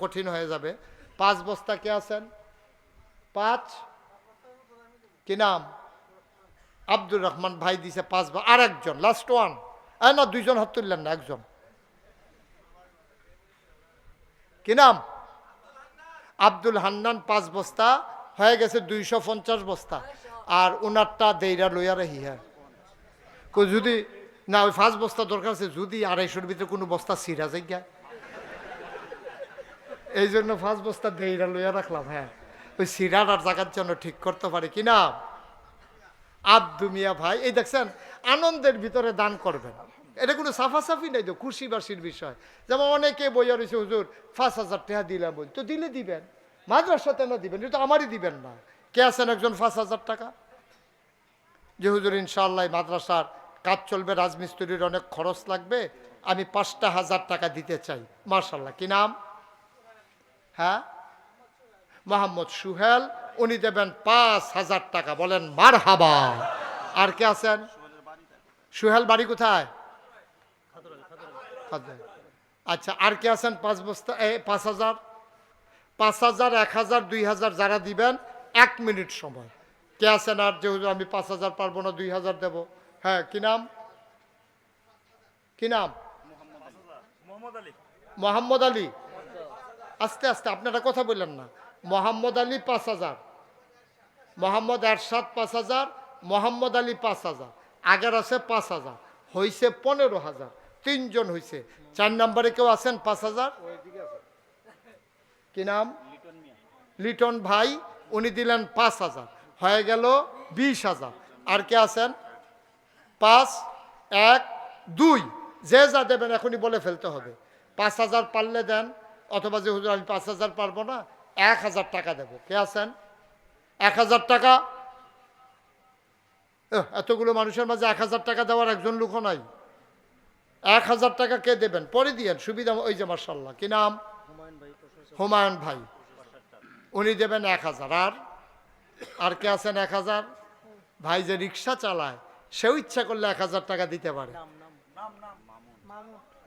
কঠিন হয়ে যাবে 5 বস্তা কে আছেন 5 কি নাম আব্দুর রহমান ভাই দিছে 5 আর একজন লাস্ট ওয়ান না দুইজন হাত তুললেন না একজন কি নাম আব্দুল হান্নান 5 বস্তা হয়ে গেছে 250 বস্তা আর উনারটা দেইরা লইয়া রাহি হ্যাঁ যদি না ওই 5 বস্তা দরকার আছে যদি 250-এর ভিতরে কোনো বস্তা ছিঁড়া যায় গা এই জন্য 5 বস্তা দেইরা লইয়া রাখলাম হ্যাঁ ওই ছিঁড়ার আর জায়গার জন্য ঠিক করতে পারি কি না আব্দু মিয়া ভাই এই দেখছেন আনন্দের ভিতরে দান করবেন এটা কোনো সাফাসাফি নাই তো খুশিবাসীর বিষয় যেমন অনেকে বইয়া রয়েছে হুজুর 5,000 টাকা দিলাম বল তো দিলে দিবেন মাদ্রাসাতে না দিবেন এটা আমারই দিবেন না কে আছেন একজন 5,000 টাকা যে হুজুর ইনশাআল্লাহ মাদ্রাসার কাজ চলবে রাজমিস্ত্রির অনেক খরচ লাগবে আমি 5,000 টাকা দিতে চাই মাশাআল্লাহ কি নাম হ্যাঁ মোহাম্মদ সুহেল উনি দেবেন 5,000 টাকা বলেন মারহাবা আর কে আছেন সুহেল বাড়ি কোথায় আচ্ছা আর কে আছেন 5 বস্তা 5,000 5,000 1,000 2,000 যারা দিবেন 1 মিনিট সময় কে আছেন আর যে আমি 5,000 পারবো না 2,000 দেব হ্যাঁ কি নাম মোহাম্মদ আলী আস্তে আস্তে আপনারা কথা বললেন না মোহাম্মদ আলী 5,000 মোহাম্মদ এরশাদ 5,000 মোহাম্মদ আলী 5,000 আগের আছে 5,000 হইছে 15,000 তিনজন হইছে 4 নম্বরে কেউ আছেন 5,000 কি নাম লিটন ভাই উনি দিলেন 5,000 হয়ে গেল 20,000 আর কে আছেন 5 1 2 যে যা দেবেন এখনই বলে ফেলতে হবে 5,000 পারলে দেন অথবা যে হুজুর আমি 5,000 পারবো না 1,000 টাকা দেব কে আছেন 1,000 টাকা এতগুলো মানুষের মাঝে 1,000 টাকা দেওয়ার একজন লোকও নাই 1,000 টাকা কে দেবেন পরে দিয়েন সুবিধা ওই যে মাশাআল্লাহ কি নাম হুমায়ুন ভাই উনি দেবেন 1,000 আর কে আছেন 1,000 ভাই যে রিক্সা চালায় সেও ইচ্ছা করলে 1,000 টাকা দিতে পারে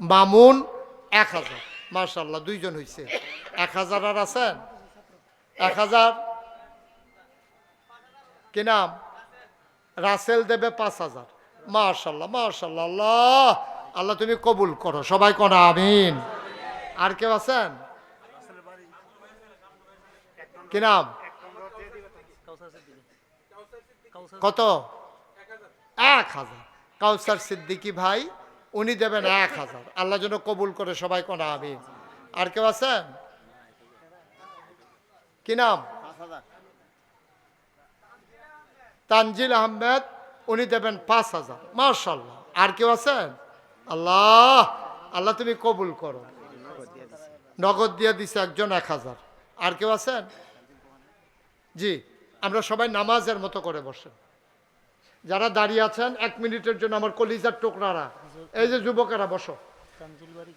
মামুন 1,000 মাশাআল্লাহ দুইজন হইছে 1,000 আর আছেন 1,000 কি নাম রাসেল দেবে 5,000 মাশাআল্লাহ মাশাআল্লাহ আল্লাহ আল্লাহ তুমি কবুল করো সবাই কোন আমিন আর কেউ আছেন কি নাম কত 1,000 কাউসার সিদ্দিকী ভাই উনি দেবেন 1,000 আল্লাহ যেন কবুল করে সবাই কোন আমিন আর কেউ আছেন কি নাম তানজিল আহমেদ উনি দেবেন 5,000 মাশাআল্লাহ আর কেউ আছেন আল্লাহ আল্লাহ তুমি কবুল করো নগদ দিয়ে দিছে একজন 1,000 আর কেউ আছেন জি, আমরা সবাই নামাজের মতো করে বসেন। যারা দাঁড়িয়ে আছেন 1 মিনিটের জন্য আমার কলিজার টুকরারা, এই যে যুবকেরা বসো,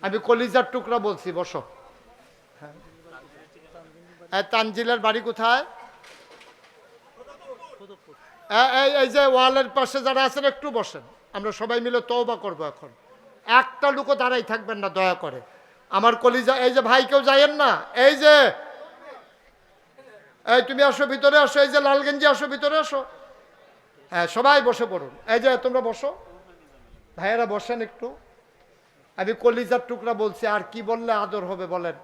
আমি কলিজার টুকরা বলছি বসো। হ্যাঁ, তানজিলের বাড়ি কোথায়? এই যে ওয়ালের পাশে যারা আছেন একটু বসেন, আমরা সবাই মিলে তওবা করবো এখন। একটা লোকও দাঁড়াই থাকবেন না দয়া করে। আমার কলিজা, এই যে ভাই কেউ যাইয়েন না, এই যে এই তুমি আসো ভিতরে আসো, এই যে লাল গেঞ্জি আসো ভিতরে আসো। হ্যাঁ, সবাই বসে পড়ুন। এই যে তোমরা বসো, ভাইয়েরা বসেন একটু। আমি কলিজার টুকরা বলছি, আর কি বললে আদর হবে বলেন?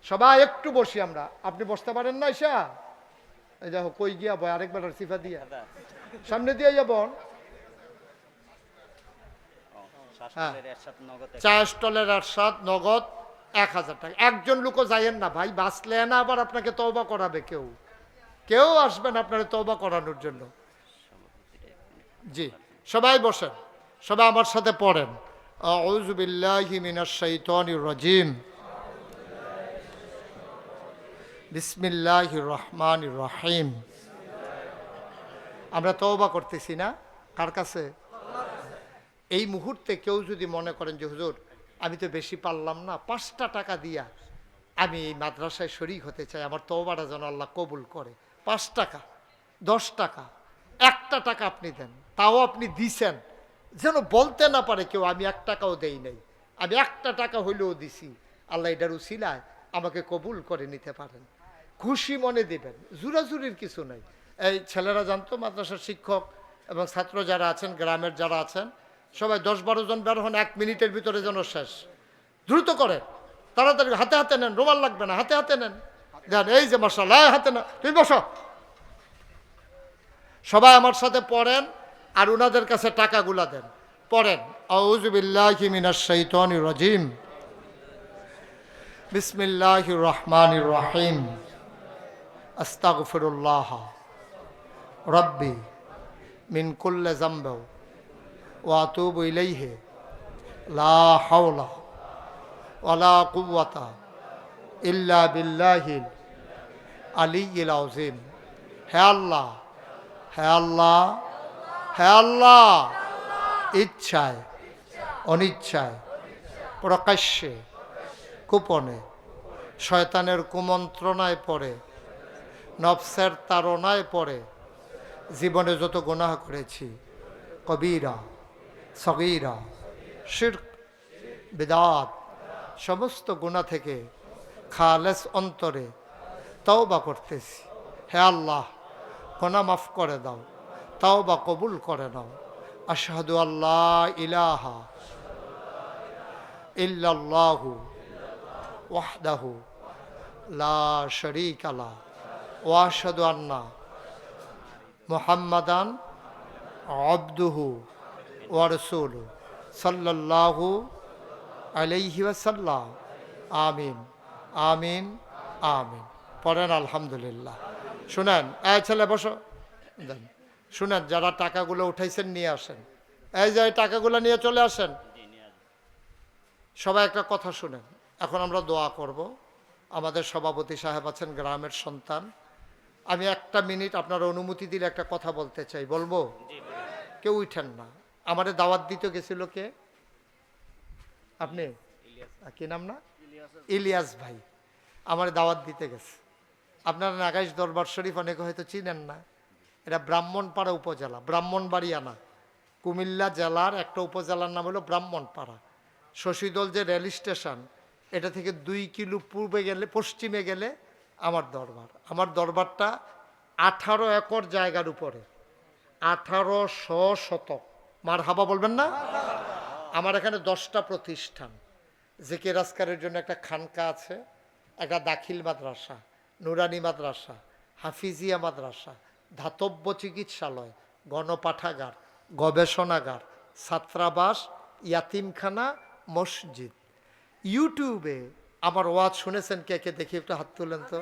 সবাই একটু বসি আমরা। আপনি বসতে পারেন না? ঈশা এই দেখো কই গিয়া বয়, আরেকবার সিফা দিয়া সামনে দিয়ে যাবন। চা স্টলের এরশাদ নগদ 1000 টাকা। একজন লোকও যাইয়েন না ভাই, বাঁচলে না আবার আপনাকে তওবা করাবে। কেউ আসবেন আপনারা তওবা করানোর জন্য। জি, সবাই বসেন, সবাই আমার সাথে পড়েন। আউযু বিল্লাহি মিনাশ শাইতানির রাজিম, বিসমিল্লাহির রহমানির রহিম। আমরা তওবা করতেছি না কার কাছে? এই মুহূর্তে কেউ যদি মনে করেন যে হুজুর আমি তো বেশি পারলাম না, 5টা টাকা দিয়া আমি এই মাদ্রাসায় শরীক হতে চাই, আমার তওবাটা যেন আল্লাহ কবুল করে। 5 টাকা, 10 টাকা, 1টা টাকা আপনি দেন, তাও আপনি দিছেন যেন বলতে না পারে কেউ আমি 1 টাকাও দেই নাই, আমি 1টা টাকা হইলেও দিছি, আল্লাহ এটার উসিলায় আমাকে কবুল করে নিতে পারেন। খুশি মনে দিবেন, জুরাজুরির কিছু নাই। এই ছেলেরা জানতো, মাদ্রাসার শিক্ষক এবং ছাত্র যারা আছেন, গ্রামের যারা আছেন, সবাই 10-12 জন বের হন, 1 মিনিটের ভিতরে যেন শেষ। দ্রুত করেন, তাড়াতাড়ি। হাতে হাতে নেন, রুমাল লাগবে না, হাতে হাতে নেন। দেন, এই যে মাশাআল্লাহ, হাতে না, তুমি বসো। সবাই আমার সাথে পড়েন আর উনাদের কাছে টাকাগুলা দেন। পড়েন, আউযু বিল্লাহি মিনাশ শাইতানির রাজিম, বিসমিল্লাহির রহমানির রহিম, আস্তাগফিরুল্লাহ রাব্বি মিন কুল্লি যামবি ওয়া আতুবু ইলাইহি, লা হাওলা ওয়ালা কুওয়াতা ইল্লা বিল্লাহিল আলিয়্যিল আযীম। হে আল্লাহ, হে আল্লাহ, হে আল্লাহ, ইচ্ছায় অনিচ্ছায়, প্রকাশ্যে গোপনে, শয়তানের কুমন্ত্রণায় পড়ে, নফসের তাড়নায় পড়ে জীবনে যত গুনাহ করেছি, কবিরা সগীরা শিরক বিদআত, সমস্ত গুনাহ থেকে খালেস অন্তরে তওবা করতেছি। হে আল্লাহ, গুনাহ মাফ করে দাও, তওবা কবুল করে নাও। আশহাদু আল্লা ইলাহা ইল্লাল্লাহু ওয়াহদাহু লা শারীকা লাহু ওয়া আশহাদু আন্না মুহাম্মাদান আবদুহু ওয়া রাসূলুহু সাল্লাল্লাহু আলাইহি ওয়াসাল্লাম। আমিন, আমিন, আমিন। পড়েন আলহামদুলিল্লাহ। শুনেন, এই ছেলে বসো, দেন। শুনেন, যারা টাকাগুলো উঠাইছেন নিয়ে আসেন। এই যে টাকাগুলো নিয়ে চলে আসেন। সবাই একটা কথা শুনেন, এখন আমরা দোয়া করব। আমাদের সভাপতি সাহেব আছেন, গ্রামের সন্তান। আমি 1টা মিনিট আপনারা অনুমতি দিলে একটা কথা বলতে চাই, বলবো? কেউ উঠেন না। আমারে দাওয়াত দিতে গেছিল কে? আপনি? কি নাম না? ইলিয়াস ভাই আমার দাওয়াত দিতে গেছে। আপনারা নাগাইশ দরবার শরীফ অনেকে হয়তো চিনেন না। এটা ব্রাহ্মণপাড়া উপজেলা, ব্রাহ্মণবাড়িয়া না, কুমিল্লা জেলার একটা উপজেলার নাম হলো ব্রাহ্মণপাড়া। শশীদল যে রেল স্টেশন, এটা থেকে 2 কিলো পূর্বে গেলে, পশ্চিমে গেলে আমার দরবার। আমার দরবারটা 18 একর জায়গার উপরে, 1800 শতক। মার হাবা বলবেন না? আমার এখানে 10টা প্রতিষ্ঠান। জিকির আজকারের জন্য একটা খানকা আছে, একটা দাখিল মাদ্রাসা, নুরানি মাদ্রাসা, হাফিজিয়া মাদ্রাসা, ধাতব্য চিকিৎসালয়, গণপাঠাগার, গবেষণাগার, ছাত্রাবাস, ইয়াতিমখানা, মসজিদ। ইউটিউবে আমার ওয়াজ শুনেছেন কে কে? দেখি একটু হাত তুলেন তো।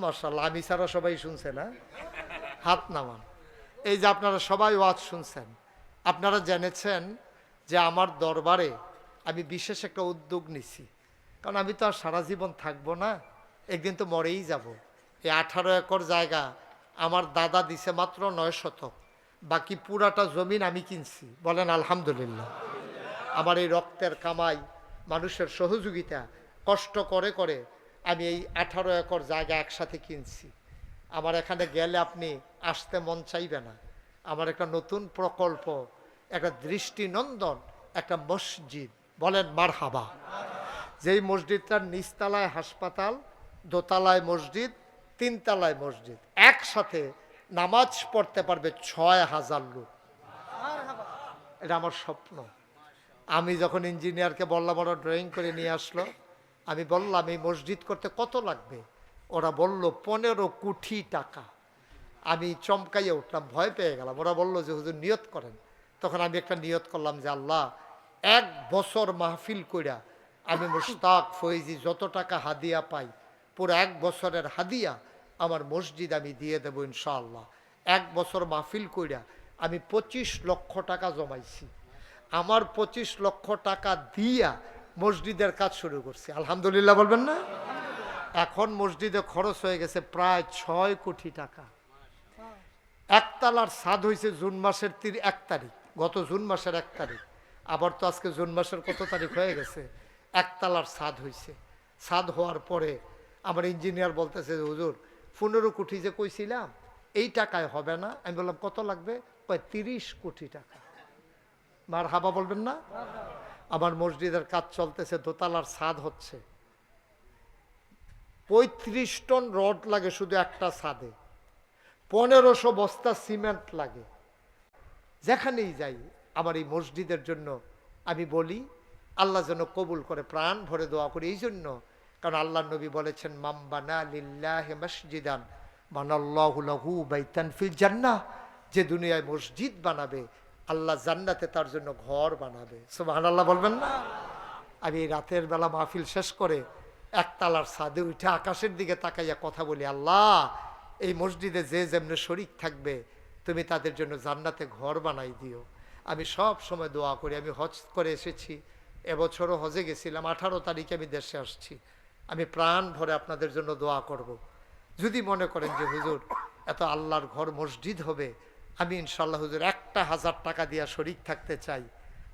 মাশাআল্লাহ, আমি ছাড়া সবাই শুনছে না? হাত নামান। এই যে আপনারা সবাই ওয়াজ শুনছেন, আপনারা জেনেছেন যে আমার দরবারে আমি বিশেষ একটা উদ্যোগ নিছি। কারণ আমি তো আর সারা জীবন থাকবো না, একদিন তো মরেই যাব। এই 18 একর জায়গা আমার দাদা দিছে মাত্র 9 শতক, বাকি পুরাটা জমিন আমি কিনছি। বলেন আলহামদুলিল্লাহ। আমার এই রক্তের কামাই, মানুষের সহযোগিতা, কষ্ট করে করে আমি এই 18 একর জায়গা একসাথে কিনছি। আমার এখানে গেলে আপনি আসতে মন চাইবে না। আমার একটা নতুন প্রকল্প, একটা দৃষ্টিনন্দন একটা মসজিদ। বলেন মারহাবা। যেই মসজিদটার নিচতলায় হাসপাতাল, দোতলায় মসজিদ, 3 তলায় মসজিদ, একসাথে নামাজ পড়তে পারবে 6000 লোক। এটা আমার স্বপ্ন। আমি যখন ইঞ্জিনিয়ারকে বললাম, ওরা ড্রয়িং করে নিয়ে আসলো, আমি বললাম এই মসজিদ করতে কত লাগবে? ওরা বলল 15 কোটি টাকা। আমি চমকাইয়ে উঠলাম, ভয় পেয়ে গেলাম। ওরা বললো যে হুজুর নিয়ত করেন। তখন আমি একটা নিয়ত করলাম যে আল্লাহ, 1 বছর মাহফিল কইরা আমি মুশতাক ফৈজি যত টাকা হাদিয়া পাই, পুরো 1 বছরের হাদিয়া আমার মসজিদ আমি দিয়ে দেবো ইনশাআল্লাহ। 1 বছর মাহফিল কইরা আমি 25 লক্ষ টাকা জমাইছি। আমার 25 লক্ষ টাকা দিয়া মসজিদের কাজ শুরু করছি। আলহামদুলিল্লাহ বলবেন না? এখন মসজিদে খরচ হয়ে গেছে প্রায় 6 কোটি টাকা। একতলার ছাদ হয়েছে জুন মাসের 1 তারিখ, গত জুন মাসের 1 তারিখ। আবার তো আজকে জুন মাসের কত তারিখ হয়ে গেছে? একতলার ছাদ হয়েছে। ছাদ হওয়ার পরে আমার ইঞ্জিনিয়ার বলতেছে যে হুজুর 15 কোটি যে কইছিলাম এই টাকায় হবে না। আমি বললাম কত লাগবে? 30 কোটি টাকা। মার হাবা বলবেন না? আমার মসজিদের কাজ চলতেছে, দোতলার ছাদ হচ্ছে। 35 টন রড লাগে শুধু একটা ছাদে, 1500 বস্তা সিমেন্ট লাগে। যেখানেই যাই আমার এই মসজিদের জন্য আমি বলি আল্লাহ যেন কবুল করে, প্রাণ ভরে দোয়া করি। এই জন্য কারণ আল্লাহ নবী বলেছেন, মামবানা লিল্লাহি মসজিদান বানাল্লাহু লাহু বাইতান ফিল জান্নাহ। যে দুনিয়ায় মসজিদ বানাবে আল্লাহ জান্নাতে তার জন্য ঘর বানাবে। সুবহানাল্লাহ বলবেন না? আমি রাতের বেলা মাহফিল শেষ করে একতলার ছাদে উঠে আকাশের দিকে তাকাইয়া কথা বলি, আল্লাহ এই মসজিদে যে যেমনি শরীক থাকবে তুমি তাদের জন্য জান্নাতে ঘর বানাই দিও। আমি সব সময় দোয়া করি। আমি হজ করে এসেছি, এবছরও হজে গেছিলাম, 18 তারিখে আমি দেশে আসছি। আমি প্রাণ ভরে আপনাদের জন্য দোয়া করব। যদি মনে করেন যে হুজুর এত আল্লাহর ঘর মসজিদ হবে, আমি ইনশাল্লাহ হুজুর 1000 টাকা দিয়া শরীক থাকতে চাই।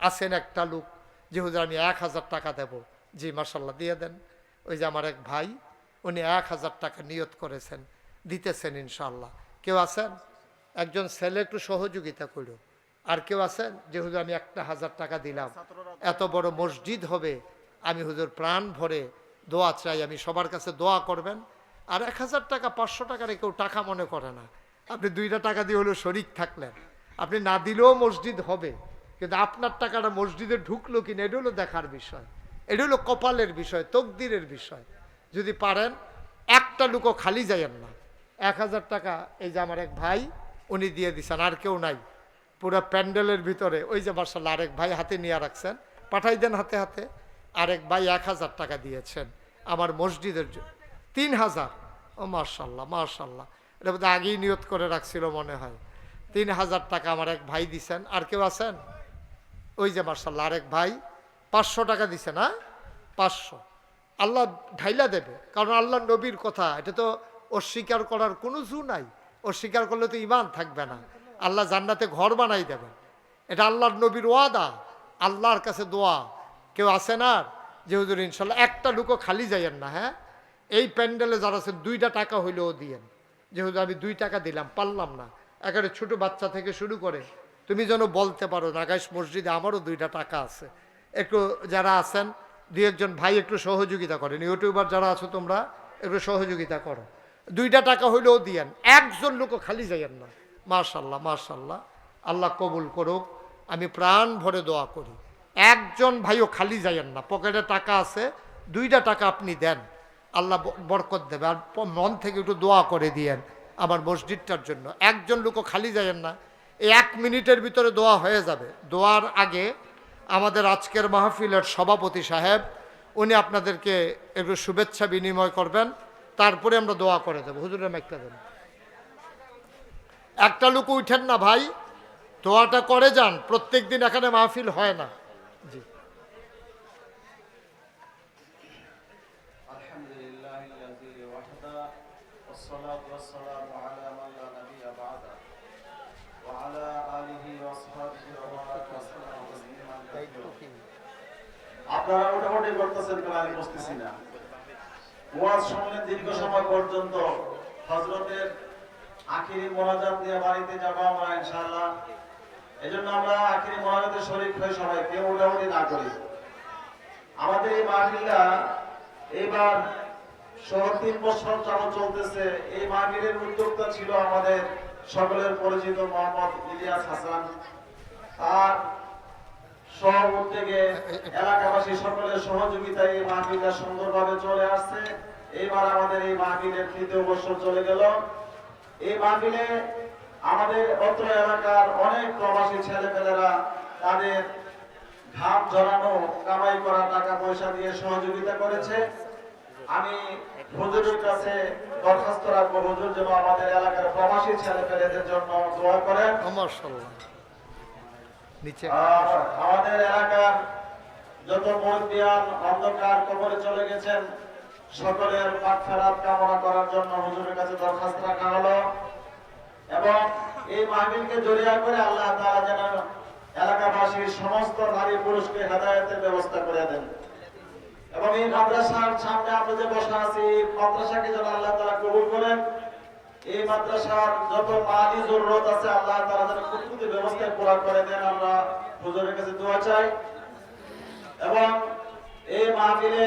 আছেন একটা লোক যে হুজুর আমি 1000 টাকা দেব, জি মাশাল্লাহ দিয়ে দেন। ওই যে আমার এক ভাই, উনি 1000 টাকা নিয়ত করেছেন, দিতেছেন ইনশাল্লাহ। কেউ আছেন? একজন ছেলে একটু সহযোগিতা করো। আর কেউ আছেন যে হুজুর আমি 1000 টাকা দিলাম, এত বড় মসজিদ হবে, আমি হুজুর প্রাণ ভরে দোয়া চাই। আমি সবার কাছে দোয়া করবেন। আর 1000 টাকা 500 টাকার কেউ টাকা মনে করে না। আপনি 2টা টাকা দিয়ে হলেও শরীক থাকলেন। আপনি না দিলেও মসজিদ হবে, কিন্তু আপনার টাকাটা মসজিদে ঢুকলো কিনা এটা হলো দেখার বিষয়। এটা হলো কপালের বিষয়, তকদিরের বিষয়। যদি পারেন একটা লোকও খালি যাইয়েন না। 1000 টাকা এই যে আমার এক ভাই উনি দিয়ে দিছেন, আর কেউ নাই। পুরো প্যান্ডেলের ভিতরে ওই যে মাশাআল্লাহ আরেক ভাই হাতে নিয়ে রাখছেন, পাঠাই দেন হাতে হাতে। আরেক ভাই 1000 টাকা দিয়েছেন আমার মসজিদের জন্য। 3000। ও মাশাআল্লাহ মাশাআল্লাহ, এটা বোধহয় আগেই নিয়ত করে রাখছিল মনে হয়। 3000 টাকা আমার এক ভাই দিছেন। আর কেউ আছেন? ওই যে মাশাআল্লাহ আরেক ভাই 500 টাকা দিছে না? 500। আল্লাহ ঢাইলা দেবে, কারণ আল্লাহ নবীর কথা, এটা তো অস্বীকার করার কোনো জু নাই। অস্বীকার করলে তো ঈমান থাকবে না। আল্লাহ জান্নাতে ঘর বানাই দেবেন, এটা আল্লাহর নবীর ওয়াদা। আল্লাহর কাছে দোয়া। কেউ আসে না যে হুজুর ইনশাল্লাহ একটা লোকও খালি যাইয়েন না। হ্যাঁ, এই প্যান্ডেলে যারা আছেন 2টা টাকা হইলেও দিয়েন, যে হুজুর আমি 2 টাকা দিলাম, পারলাম না। একেবারে ছোট বাচ্চা থেকে শুরু করে তুমি যেন বলতে পারো নাগাইশ মসজিদে আমারও 2টা টাকা আছে। একটু যারা আছেন 2-1 ভাই একটু সহযোগিতা করেন। ইউটিউবার যারা আছো তোমরা একটু সহযোগিতা করো। 2টা টাকা হইলেও দিয়েন, একজন লোকও খালি যাইয়েন না। মাশাআল্লাহ মাশাআল্লাহ, আল্লাহ কবুল করুক। আমি প্রাণ ভরে দোয়া করি, একজন ভাইও খালি যাইয়েন না। পকেটে টাকা আছে, 2টা টাকা আপনি দেন, আল্লাহ বরকত দেবে। আর মন থেকে একটু দোয়া করে দিয়েন আমার মসজিদটার জন্য। একজন লোকও খালি যাইয়েন না। এই 1 মিনিটের ভিতরে দোয়া হয়ে যাবে। দোয়ার আগে আমাদের আজকের মাহফিলের সভাপতি সাহেব উনি আপনাদেরকে একটু শুভেচ্ছা বিনিময় করবেন, তারপরে আমরা দোয়া করে দেবো। হুজুরের মাইকটা দেন। একটা লোক উঠেন না ভাই, দোয়াটা করে যান। প্রত্যেক দিন এখানে মাহফিল হয় না। জি والصلاة والسلام على من لا نبي بعده وعلى آله وصحبه وبارك وسلم تسليما كثيرا আপনারা মোটামুটি করতেছেন কেন আমি বুঝতেছি না ওয়াজ শুনলে দীর্ঘ সময় পর্যন্ত হযরতের আখিরি মোনাজাত দিয়ে বাড়িতে যাব আমরা ইনশাআল্লাহ এজন্য আমরা আখিরি মোনাজাতে শরীক হয়ে সবাই কেউ মোটামুটি না করি আমাদের এই মাহফিলটা এবার 3 বছর যাবত চলতেছে এই মাহফিলের উদ্যোক্তা ছিল আমাদের সকলের পরিচিত মোহাম্মদ ইলিয়াস হাসান আর সব উদ্যোগে এলাকাবাসী সকলের সহযোগিতায় এই মাহফিলটা সুন্দরভাবে চলে আসছে এইবার আমাদের এই মাহফিলের 3য় বছর চলে গেল এই মাহফিলে আমাদের অত্র এলাকার অনেক প্রবাসী ছেলেপেলেরা তাদের ঘাম ঝরানো কামাই করা টাকা পয়সা দিয়ে সহযোগিতা করেছে আমি হুজুরের কাছে দরখাস্ত রাখবো হুজুর যেন আমাদের এলাকার প্রবাসী ছেলেপেলেদের জন্য দোয়া করেন আমাদের এলাকার যত মুরব্বিয়ান অন্ধকার কবরে চলে গেছেন সকলের মাগফিরাত কামনা করার জন্য হুজুরের কাছে দরখাস্ত রাখা হলো এবং এই মাহফিলকে জড়িয়ে করে আল্লাহ তাআলা যেন এলাকাবাসীর সমস্ত নারী পুরুষকে হেদায়েতের ব্যবস্থা করে দেন এবং এই মাদ্রাসার সামনে আমরা যে বসা আছি মাদ্রাসাকে যেন আল্লাহ তাআলা কবুল করেন এই মাদ্রাসার যত মালি জরুরত আছে আল্লাহ তাআলা যেন প্রত্যেক ব্যবস্থা পুরা করে দেন আমরা হুজুরের কাছে দোয়া চাই এবং এই মাহফিলে